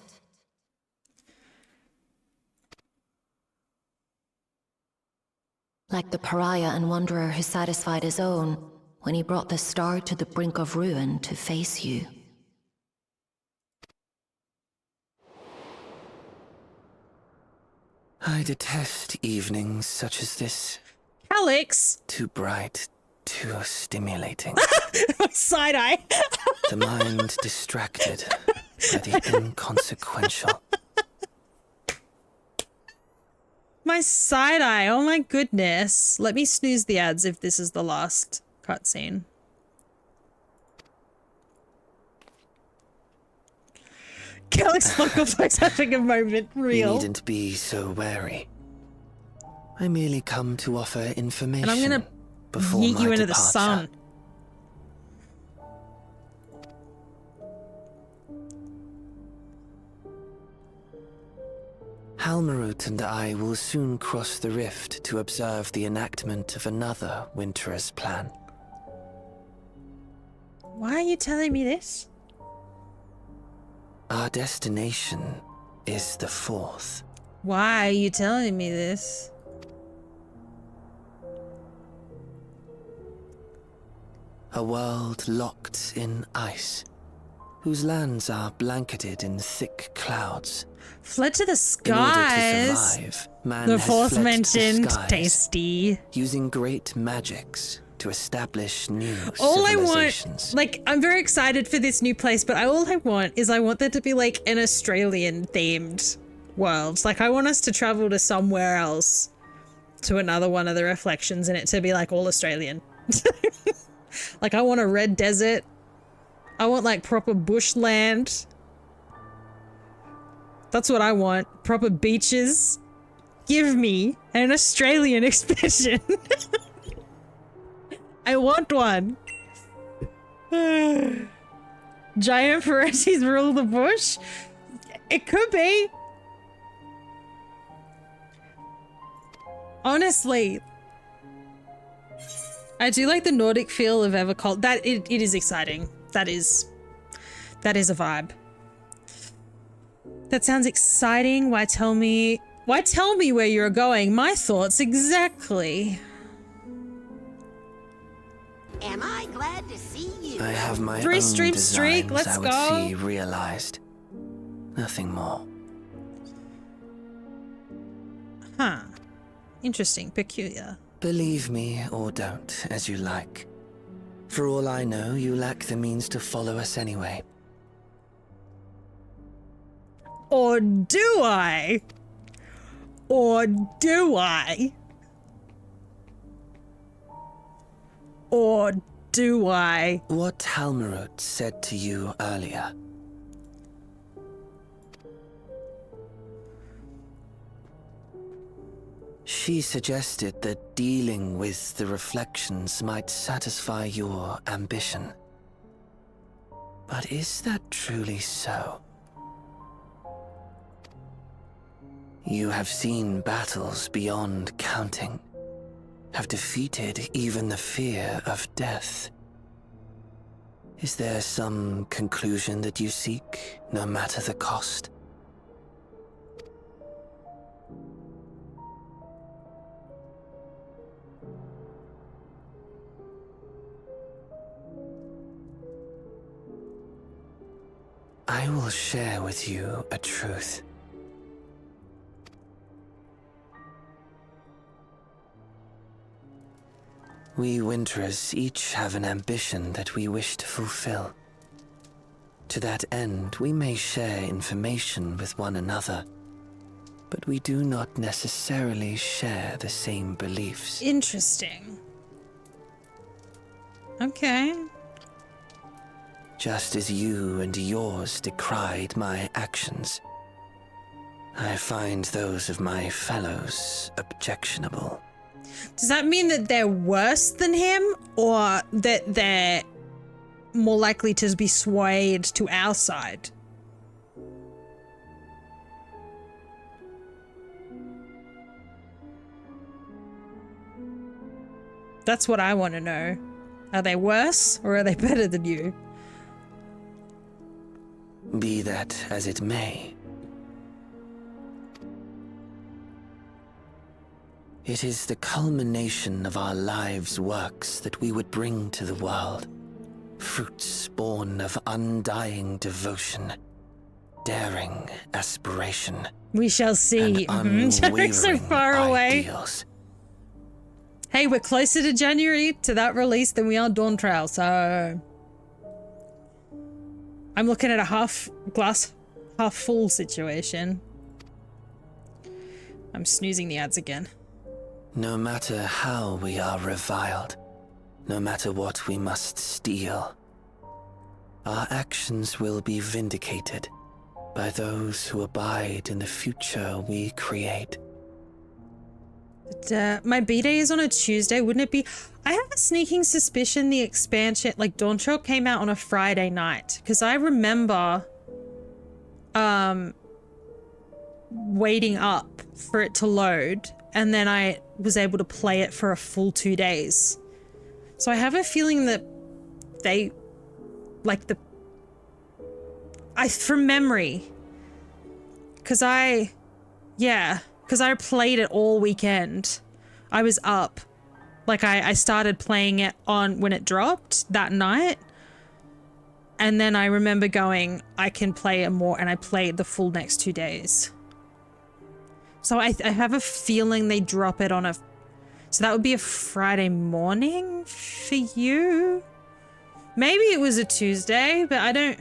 Like the pariah and wanderer who satisfied his own when he brought the star to the brink of ruin to face you. I detest evenings such as this. Alex! Too bright, too stimulating. Side-eye. The mind distracted by the inconsequential. My side-eye, oh my goodness. Let me snooze the ads if this is the last cutscene. Alex looks having a moment, real. You needn't be so wary. I merely come to offer information. And I'm gonna before yeet you into departure. the sun. Halmarut and I will soon cross the rift to observe the enactment of another Winter's plan. Why are you telling me this? Our destination is the fourth. Why are you telling me this? A world locked in ice, whose lands are blanketed in thick clouds. Fled to the In order to skies. survive, man The has fourth fled mentioned, to the skies, tasty. using great magics to establish new All I civilizations. want, like, I'm very excited for this new place, but all I want there to be like an Australian themed world. Like, I want us to travel to somewhere else, to another one of the reflections, and it to be like all Australian. Like, I want a red desert. I want like proper bushland. That's what I want. Proper beaches. Give me an Australian expansion. I want one. Giant Ferrettis rule the bush? It could be. Honestly, I do like the Nordic feel of Evercult. That it is exciting. That is a vibe. That sounds exciting. Why tell me where you're going? My thoughts exactly. Am I glad to see you? I have my Three own stream designs streak, let's I would go. see realized. Nothing more. Huh. Interesting. Peculiar. Believe me or don't, as you like. For all I know, you lack the means to follow us anyway. Or do I? Or do I? Or do I? What Halmerud said to you earlier. She suggested that dealing with the reflections might satisfy your ambition. But is that truly so? You have seen battles beyond counting, have defeated even the fear of death. Is there some conclusion that you seek, no matter the cost? I will share with you a truth. We Winterers each have an ambition that we wish to fulfill. To that end, we may share information with one another, but we do not necessarily share the same beliefs. Interesting. Okay. Just as you and yours decried my actions, I find those of my fellows objectionable. Does that mean that they're worse than him, or that they're more likely to be swayed to our side? That's what I want to know. Are they worse, or are they better than you? Be that as it may, it is the culmination of our lives' works that we would bring to the world. Fruits born of undying devotion, daring aspiration. We shall see. And Jarek's so far away. ideals. Hey, we're closer to January to that release than we are Dawn Trail, so I'm looking at a half glass, half full situation. I'm snoozing the ads again. No matter how we are reviled, no matter what we must steal, our actions will be vindicated by those who abide in the future we create. But, my B-Day is on a Tuesday, wouldn't it be? I have a sneaking suspicion the expansion, like Dawn Trail, came out on a Friday night, because I remember waiting up for it to load, and then I was able to play it for a full 2 days. So I have a feeling that they, like from memory, because I played it all weekend. I was up. Like I started playing it on when it dropped that night. And then I remember going, I can play more, and I played the full next 2 days. So I have a feeling they drop it on a... So that would be a Friday morning for you? Maybe it was a Tuesday, but I don't...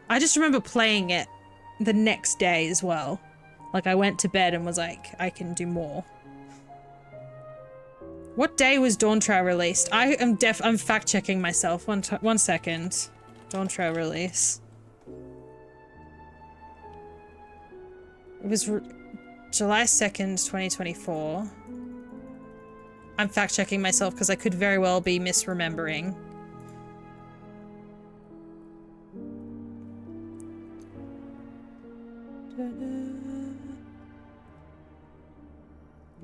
I just remember playing it the next day as well. Like, I went to bed and was like, I can do more. What day was Dawn Trail released? I'm fact-checking myself. One second. Dawn Trail release. It was July 2nd, 2024. I'm fact-checking myself because I could very well be misremembering.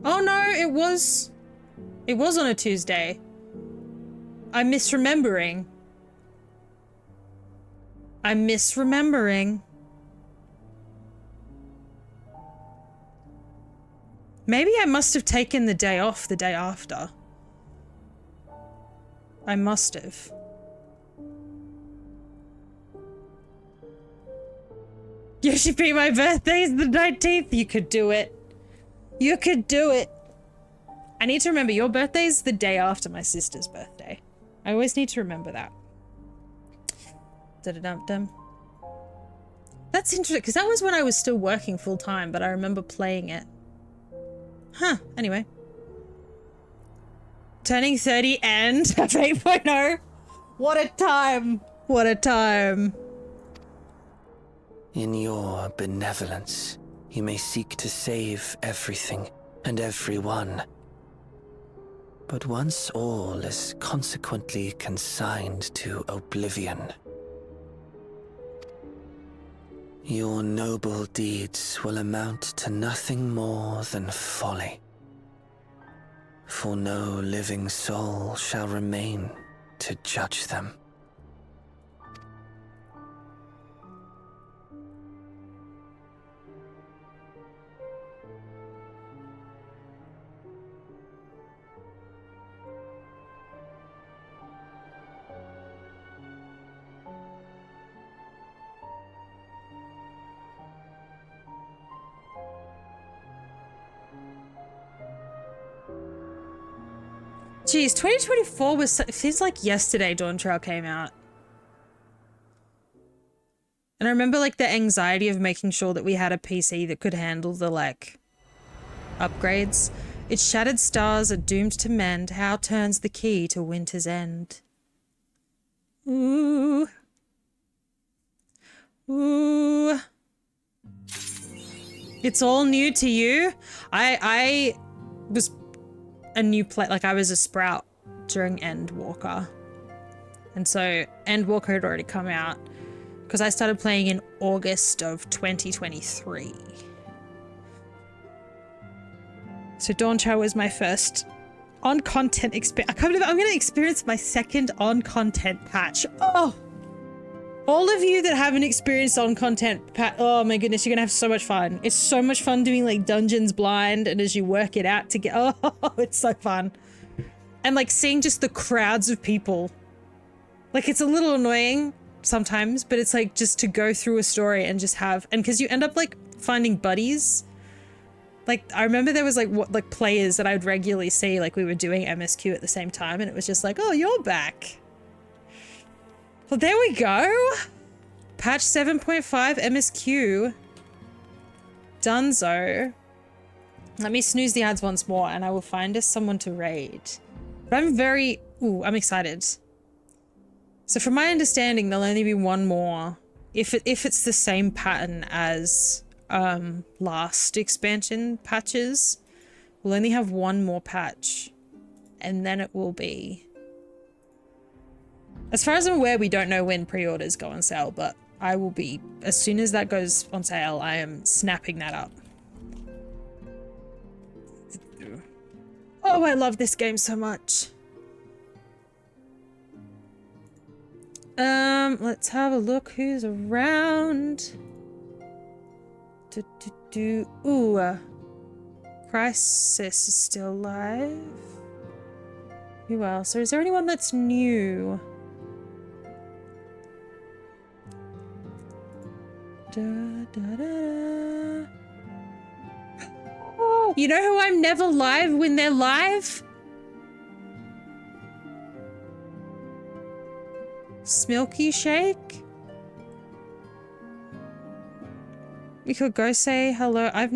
Oh no, it was on a Tuesday. I'm misremembering. Maybe I must have taken the day off the day after. I must have. Yoshi, my birthday is the 19th. You could do it. You could do it. I need to remember your birthday is the day after my sister's birthday. I always need to remember that. Da-da-dum-dum. That's interesting, because that was when I was still working full time, but I remember playing it. Huh, anyway. Turning 30 and 8.0. What a time. What a time. In your benevolence, you may seek to save everything and everyone. But once all is consequently consigned to oblivion, your noble deeds will amount to nothing more than folly. For no living soul shall remain to judge them. Jeez, 2024 was, it feels like yesterday Dawn Trail came out. And I remember like the anxiety of making sure that we had a PC that could handle the like upgrades. Its shattered stars are doomed to mend. How turns the key to winter's end? Ooh. Ooh. It's all new to you. I was a new like I was a sprout during Endwalker, and so Endwalker had already come out because I started playing in August of 2023. So Dawn Trail was my first on-content experience. I can't believe I'm going to experience my second on-content patch. Oh, all of you that haven't experienced on-content patch, oh my goodness, you're gonna have so much fun. It's so much fun doing like dungeons blind, and as you work it out to get, oh, it's so fun. And like seeing just the crowds of people. Like it's a little annoying sometimes, but it's like just to go through a story and just have, and because you end up like finding buddies. Like I remember there was like players that I would regularly see, like we were doing MSQ at the same time, and it was just like, oh, you're back. Well, there we go. Patch 7.5 MSQ. Dunzo. Let me snooze the ads once more and I will find us someone to raid. But I'm excited. So from my understanding, there'll only be one more. If it's the same pattern as last expansion patches, we'll only have one more patch. And then it will be... As far as I'm aware, we don't know when pre-orders go on sale, but I will be, as soon as that goes on sale, I am snapping that up. Oh, I love this game so much. Let's have a look who's around. Ooh, Crisis is still alive. Who else? Or is there anyone that's new? Oh, you know who I'm never live when they're live? Smilky Shake? We could go say hello. I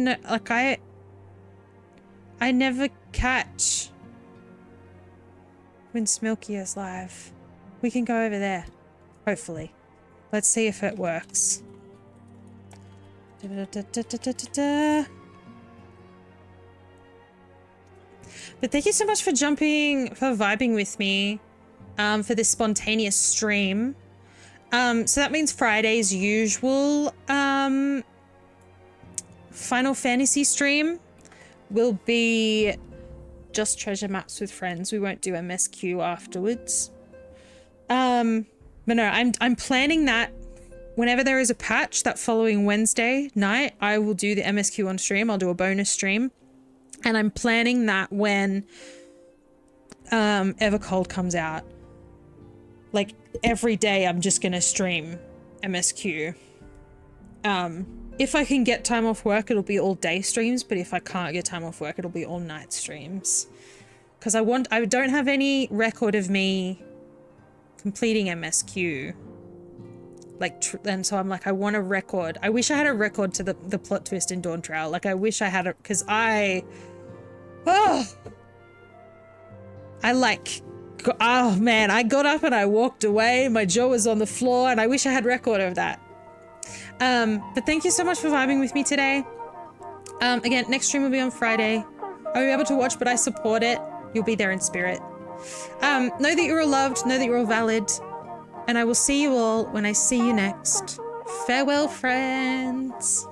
never catch when Smilky is live. We can go over there, hopefully. Let's see if it works. But thank you so much for vibing with me for this spontaneous stream. So that means Friday's usual Final Fantasy stream will be just treasure maps with friends. We won't do MSQ afterwards. But no, I'm planning that whenever there is a patch that following Wednesday night, I will do the MSQ on stream. I'll do a bonus stream. And I'm planning that when Evercold comes out. Like every day I'm just gonna stream MSQ. If I can get time off work, it'll be all day streams, but if I can't get time off work, it'll be all night streams. Because I don't have any record of me completing MSQ. And so I'm like, I want a record. I wish I had a record to the plot twist in Dawn Trail. Like, I wish I had it, because oh man, I got up and I walked away. My jaw was on the floor, and I wish I had record of that. But thank you so much for vibing with me today. Again, next stream will be on Friday. I won't be able to watch, but I support it. You'll be there in spirit. Know that you're all loved, know that you're all valid, and I will see you all when I see you next. Farewell, friends.